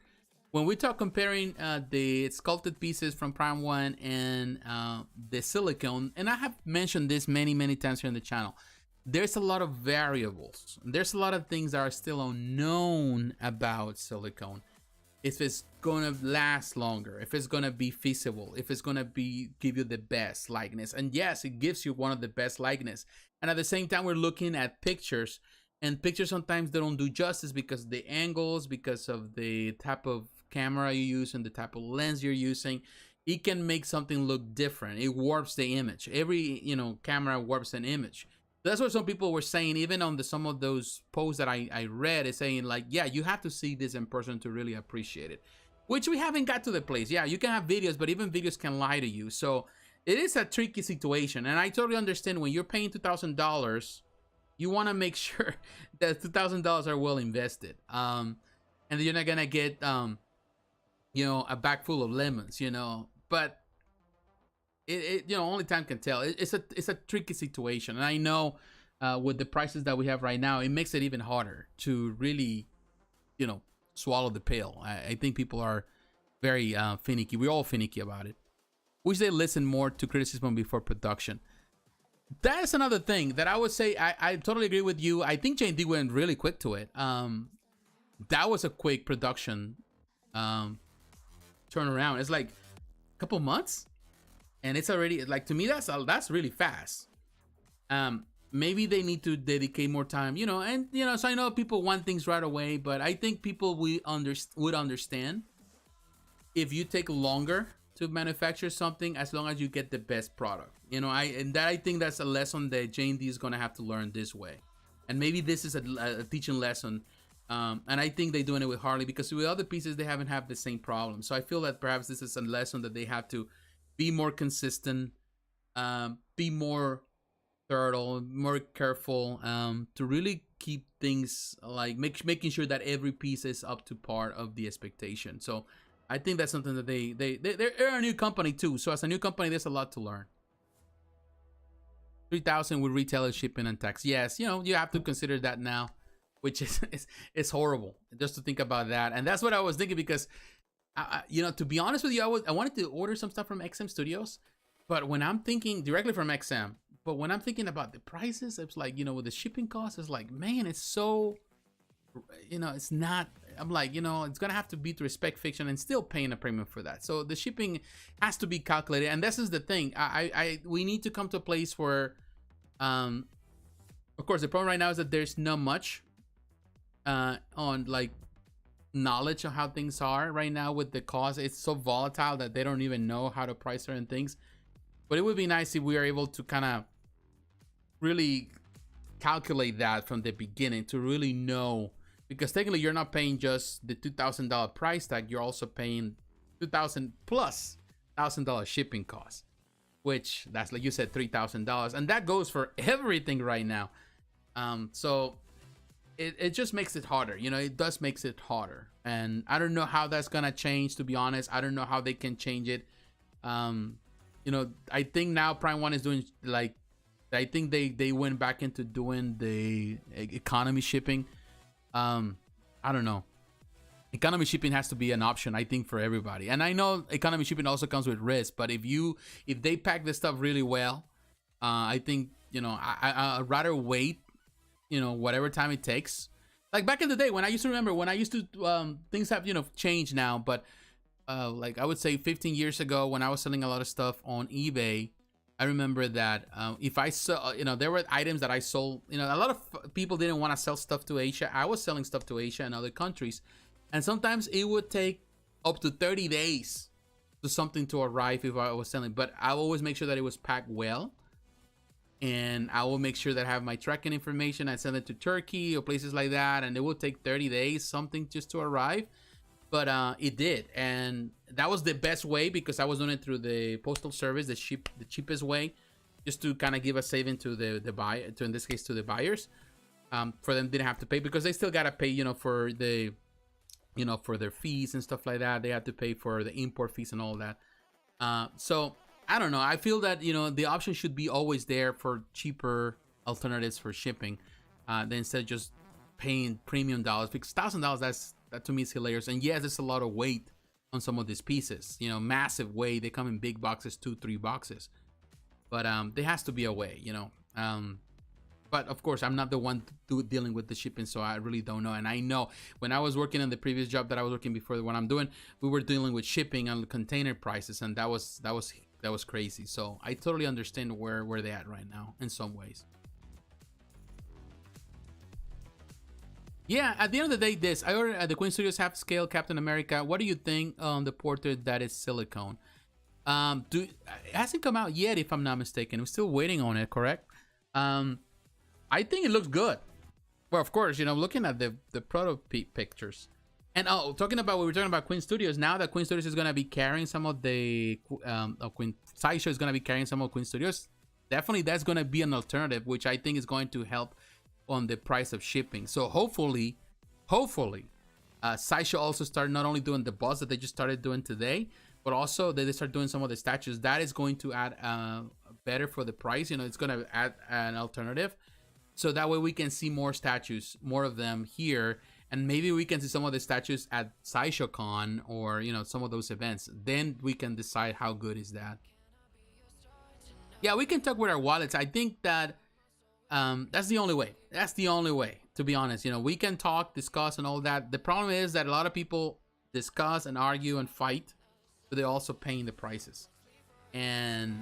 When we talk comparing the sculpted pieces from Prime1 and the silicone, and I have mentioned this many times here on the channel, there's a lot of variables. There's a lot of things that are still unknown about silicone. If it's gonna last longer, if it's gonna be feasible, if it's gonna give you the best likeness. And yes, it gives you one of the best likeness. And at the same time, we're looking at pictures, and pictures sometimes they don't do justice because the angles, because of the type of camera you use and the type of lens you're using. It can make something look different. It warps the image. Every, you know, camera warps an image. That's what some people were saying, even on some of those posts that I read, is saying like, yeah, you have to see this in person to really appreciate it, which we haven't got to the place. Yeah, you can have videos, but even videos can lie to you. So it is a tricky situation. And I totally understand when you're paying $2,000, you want to make sure that $2,000 are well invested. And you're not going to get, you know, a bag full of lemons, you know, but it you know, only time can tell. It's a tricky situation. And I know with the prices that we have right now, it makes it even harder to really, you know, swallow the pill. I think people are very finicky. We're all finicky about it. Wish they listen more to criticism before production. That's another thing that I would say. I totally agree with you. I think J&D went really quick to it. That was a quick production turnaround. It's like a couple months, and it's already, like, to me, that's really fast. Maybe they need to dedicate more time, you know, and, you know, so I know people want things right away, but I think people would understand if you take longer to manufacture something, as long as you get the best product, you know. I think that's a lesson that J&D is gonna have to learn this way, and maybe this is a teaching lesson. And I think they're doing it with Harley, because with other pieces they haven't had the same problem. So I feel that perhaps this is a lesson that they have to be more consistent, be more thorough, more careful, to really keep things like making sure that every piece is up to par of the expectation. So I think that's something that they're a new company too. So as a new company, there's a lot to learn. 3,000 with retailer shipping and tax. Yes, you know, you have to consider that now, which is horrible just to think about that. And that's what I was thinking, because you know, to be honest with you, I wanted to order some stuff from XM Studios, but when I'm thinking directly from XM, but when I'm thinking about the prices, it's like, you know, with the shipping costs, it's like, man, it's so, you know, it's not, I'm like, you know, it's gonna have to be to respect fiction and still paying a premium for that. So the shipping has to be calculated, and this is the thing. We need to come to a place where, of course, the problem right now is that there's not much on like knowledge of how things are right now with the cost. It's so volatile that they don't even know how to price certain things. But it would be nice if we are able to kind of really calculate that from the beginning to really know, because technically you're not paying just the $2,000 price tag, you're also paying $2,000 plus $1,000 shipping costs, which that's, like you said, $3,000, and that goes for everything right now. So it just makes it harder, you know. It does makes it harder, and I don't know how that's gonna change, to be honest. I don't know how they can change it. You know, I think now Prime1 is doing, like, I think they went back into doing the economy shipping. I don't know. Economy shipping has to be an option, I think, for everybody. And I know economy shipping also comes with risk, but if they pack this stuff really well, I think, you know, I'd rather wait, you know, whatever time it takes. Like back in the day when I used to remember, when I used to, things have, you know, changed now, but like I would say 15 years ago when I was selling a lot of stuff on eBay, I remember that if I saw, you know, there were items that I sold, you know, a lot of people didn't want to sell stuff to Asia. I was selling stuff to Asia and other countries. And sometimes it would take up to 30 days for something to arrive if I was selling. But I always make sure that it was packed well. And I will make sure that I have my tracking information. I send it to Turkey or places like that. And it will take 30 days, something just to arrive. But it did. And that was the best way, because I was doing it through the postal service, the cheapest way, just to kind of give a saving to the buyer, to, in this case, to the buyers. For them, didn't have to pay, because they still got to pay, you know, for the, you know, for their fees and stuff like that. They have to pay for the import fees and all that. So I don't know. I feel that, you know, the option should be always there for cheaper alternatives for shipping, than instead of just paying premium dollars, because $1,000, that to me is hilarious. And yes, there's a lot of weight on some of these pieces, you know, massive weight. They come in big boxes, 2-3 boxes, but there has to be a way, you know. But of course, I'm not the one dealing with the shipping, so I really don't know. And I know when I was working on the previous job that I was working before the one I'm doing, we were dealing with shipping and container prices, and that was crazy. So I totally understand where they're at right now in some ways. Yeah, at the end of the day, this I ordered at the Queen Studios half scale Captain America. What do you think on the portrait that is silicone? It hasn't come out yet, if I'm not mistaken. We're still waiting on it, correct? I think it looks good. Well, of course, you know, looking at the prototype pictures. And talking about what we were talking about Queen Studios, now that Queen Studios is going to be carrying some of the Sideshow is going to be carrying some of Queen Studios, definitely that's going to be an alternative, which I think is going to help on the price of shipping. So hopefully Sideshow also start not only doing the boss that they just started doing today, but also they start doing some of the statues. That is going to add better for the price. You know, it's going to add an alternative. So that way we can see more statues, more of them here. And maybe we can see some of the statues at Sideshow Con or, you know, some of those events. Then we can decide how good is that. Yeah, we can talk with our wallets. I think that that's the only way. That's the only way, to be honest. You know, we can talk, discuss, and all that. The problem is that a lot of people discuss and argue and fight, but they're also paying the prices. And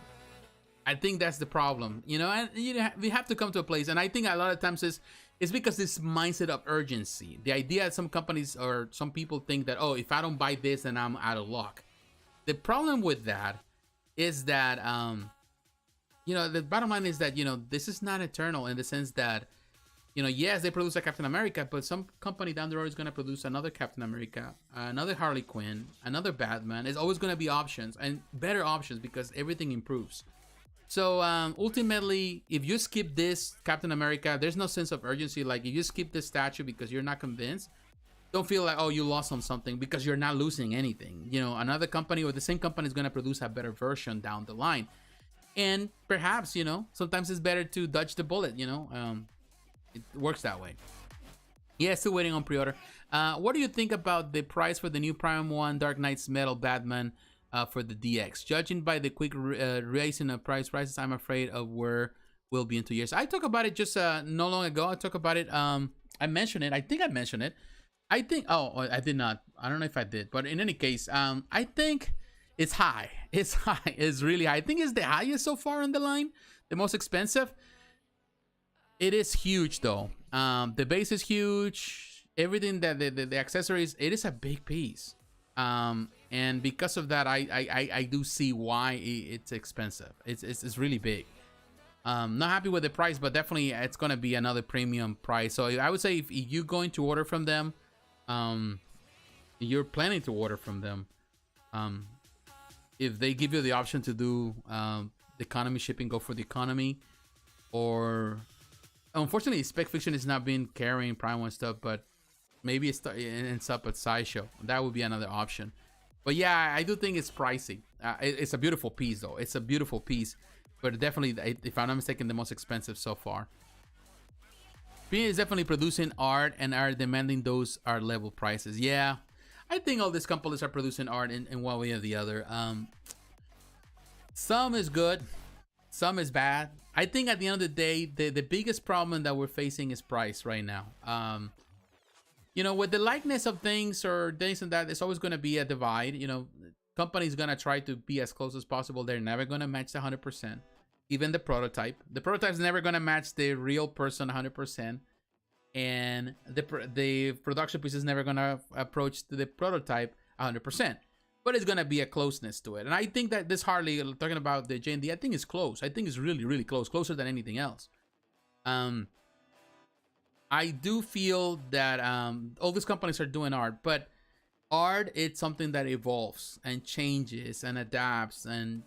I think that's the problem, you know. And you know, we have to come to a place, and I think a lot of times it's because this mindset of urgency. The idea that some companies or some people think that, oh, if I don't buy this, then I'm out of luck. The problem with that is that, you know, the bottom line is that, you know, this is not eternal in the sense that, you know, yes, they produce a Captain America, but some company down the road is going to produce another Captain America, another Harley Quinn, another Batman. There's always going to be options, and better options, because everything improves. So ultimately, if you skip this Captain America, there's no sense of urgency. Like, if you skip this statue because you're not convinced, don't feel like, oh, you lost on something, because you're not losing anything. You know, another company or the same company is going to produce a better version down the line. And perhaps, you know, sometimes it's better to dodge the bullet, you know. It works that way. Yeah, still waiting on pre-order. What do you think about the price for the new Prime1 Dark Knight's Metal Batman for the DX? Judging by the quick raising of prices, I'm afraid of where we'll be in 2 years. I talked about it just not long ago. I talked about it. I mentioned it. I think I mentioned it. I think, oh, I did not. I don't know if I did. But in any case, I think it's high. It's high. It's really high. I think it's the highest so far on the line. The most expensive. It is huge, though. The base is huge. everything that the accessories, it is a big piece. And because of that, I do see why it's expensive. It's really big. Not happy with the price, but definitely it's gonna be another premium price. So I would say if you're going to order from them, you're planning to order from them, if they give you the option to do the economy shipping, go for the economy. Or unfortunately, Spec Fiction is not been carrying Prime1 stuff, but maybe it ends up at Sideshow. That would be another option. But yeah, I do think it's pricey. It's a beautiful piece, though. It's a beautiful piece, but definitely, if I'm not mistaken, the most expensive so far. PN is definitely producing art and are demanding those art level prices. Yeah, I think all these companies are producing art in one way or the other. Some is good, some is bad. I think at the end of the day, the biggest problem that we're facing is price right now. You know, with the likeness of things or this and that, there's always going to be a divide. You know, companies going to try to be as close as possible. They're never going to match the 100%. Even the prototype. The prototype is never going to match the real person 100%. And the production piece is never going to approach the prototype 100%. But it's going to be a closeness to it. And I think that this Harley, talking about the J&D, I think it's close. I think it's really, really close. Closer than anything else. I do feel that all these companies are doing art, but art, it's something that evolves and changes and adapts. And,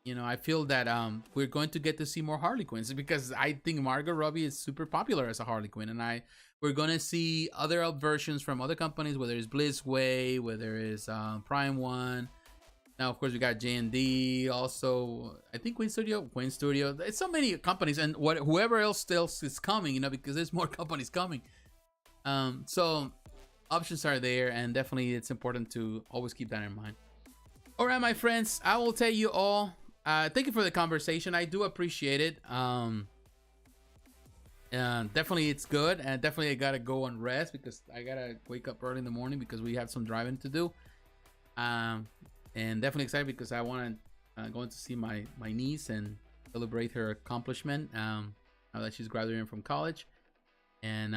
you know, I feel that we're going to get to see more Harley Quinns, because I think Margot Robbie is super popular as a Harley Quinn. And we're going to see other versions from other companies, whether it's Blitzway, whether it's Prime1. Now, of course, we got J&D, also, I think Queen Studio. It's so many companies, and whoever else still is coming, you know, because there's more companies coming. So options are there, and definitely it's important to always keep that in mind. All right, my friends, I will tell you all, thank you for the conversation. I do appreciate it. Definitely it's good, and definitely I gotta go and rest because I gotta wake up early in the morning because we have some driving to do. And definitely excited because I want to go in to see my niece and celebrate her accomplishment now that she's graduating from college. And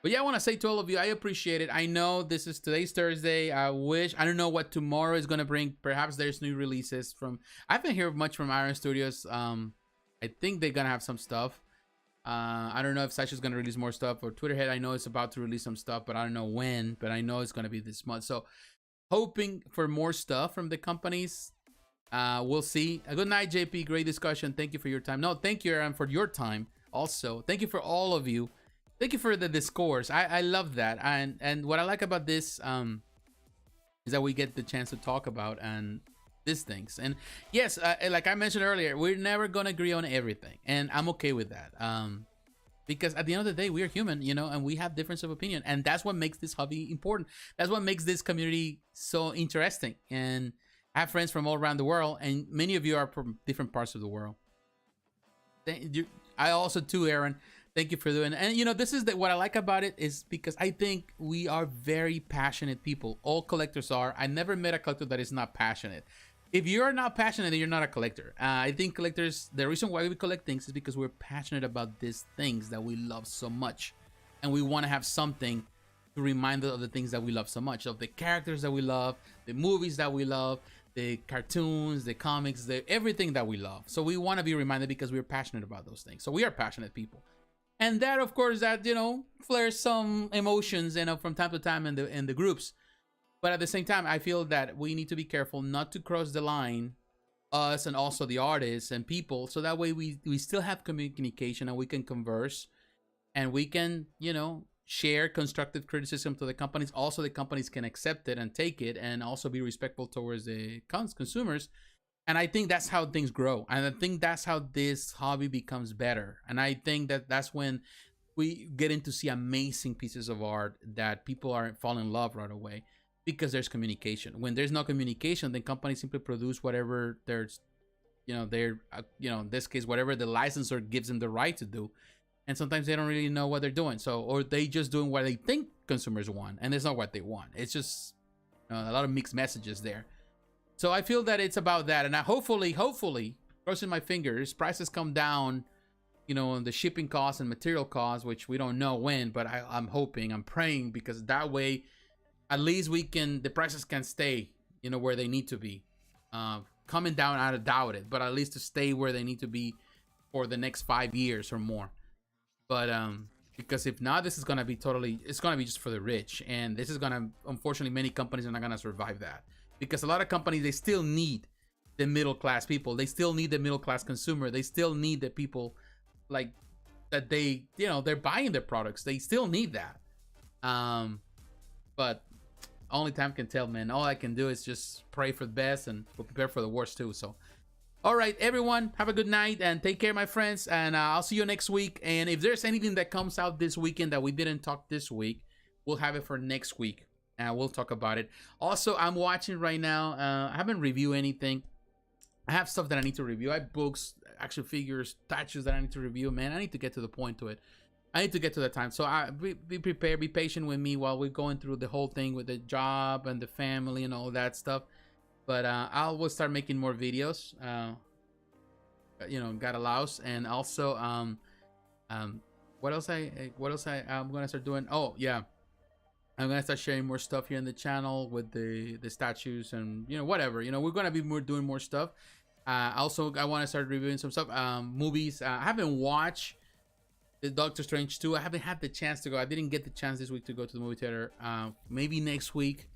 but yeah, I want to say to all of you, I appreciate it. I know today's Thursday. I don't know what tomorrow is going to bring. Perhaps there's new releases from, I haven't heard much from Iron Studios. I think they're going to have some stuff. I don't know if Sasha's going to release more stuff, or Twitterhead, I know it's about to release some stuff, but I don't know when, but I know it's going to be this month. So hoping for more stuff from the companies. We'll see. A good night, JP. Great discussion. Thank you for your time. No, thank you, Aaron, for your time also. Thank you for all of you. Thank you for the discourse. I love that. And what I like about this is that we get the chance to talk about and these things. And yes, like I mentioned earlier, we're never going to agree on everything. And I'm okay with that. Because at the end of the day, we are human, you know, and we have difference of opinion. And that's what makes this hobby important. That's what makes this community so interesting. And I have friends from all around the world, and many of you are from different parts of the world. I also too, Aaron, thank you for doing it. And you know, this is what I like about it is because I think we are very passionate people. All collectors are. I never met a collector that is not passionate. If you're not passionate, then you're not a collector. I think collectors, the reason why we collect things is because we're passionate about these things that we love so much. And we want to have something to remind us of the things that we love so much, of the characters that we love, the movies that we love, the cartoons, the comics, everything that we love. So we want to be reminded because we're passionate about those things. So we are passionate people. And that, of course, that, you know, flares some emotions, you know, from time to time in the groups. But at the same time, I feel that we need to be careful not to cross the line, us and also the artists and people. So that way we still have communication and we can converse and we can, you know, share constructive criticism to the companies. Also, the companies can accept it and take it and also be respectful towards the consumers. And I think that's how things grow. And I think that's how this hobby becomes better. And I think that that's when we get into see amazing pieces of art that people fall in love right away. Because there's communication. When there's no communication, then companies simply produce whatever in this case, whatever the licensor gives them the right to do. And sometimes they don't really know what they're doing. So, or they just doing what they think consumers want, and it's not what they want. It's just a lot of mixed messages there. So I feel that it's about that. And hopefully, crossing my fingers, prices come down you know, the shipping costs and material costs, which we don't know when, but I'm hoping, I'm praying, because that way at least the prices can stay, you know, where they need to be. Coming down, I doubt it, but at least to stay where they need to be for the next 5 years or more. But because if not, this is gonna be it's gonna be just for the rich, and this is gonna, unfortunately, many companies are not gonna survive that, because a lot of companies, they still need the middle class people, they still need the middle class consumer, they still need the people like that, they, you know, they're buying their products, they still need that. But only time can tell, man. All I can do is just pray for the best and prepare for the worst too. So all right, everyone, have a good night and take care, my friends, and I'll see you next week. And if there's anything that comes out this weekend that we didn't talk this week, we'll have it for next week, and we'll talk about it. Also, I'm watching right now, I haven't reviewed anything. I have stuff that I need to review. I have books, action figures, statues that I need to review. Man, I need to get to the point to it. I need to get to the time. So be prepared, be patient with me while we're going through the whole thing with the job and the family and all that stuff. But I will start making more videos. You know, God allows. And also, what else I'm gonna start doing? Oh yeah, I'm gonna start sharing more stuff here in the channel with the statues and, you know, whatever. You know, we're gonna be doing more stuff. Also, I want to start reviewing some stuff. Movies. I haven't watched the Doctor Strange 2. I haven't had the chance to go. I didn't get the chance this week to go to the movie theater. Maybe next week.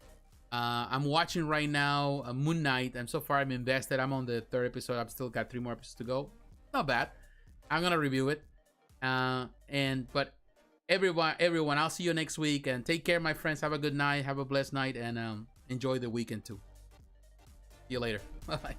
I'm watching right now Moon Knight, and so far I'm invested. I'm on the 3rd episode. I've still got 3 more episodes to go. Not bad. I'm gonna review it. But everyone, I'll see you next week, and take care, my friends. Have a good night. Have a blessed night, and enjoy the weekend too. See you later. Bye.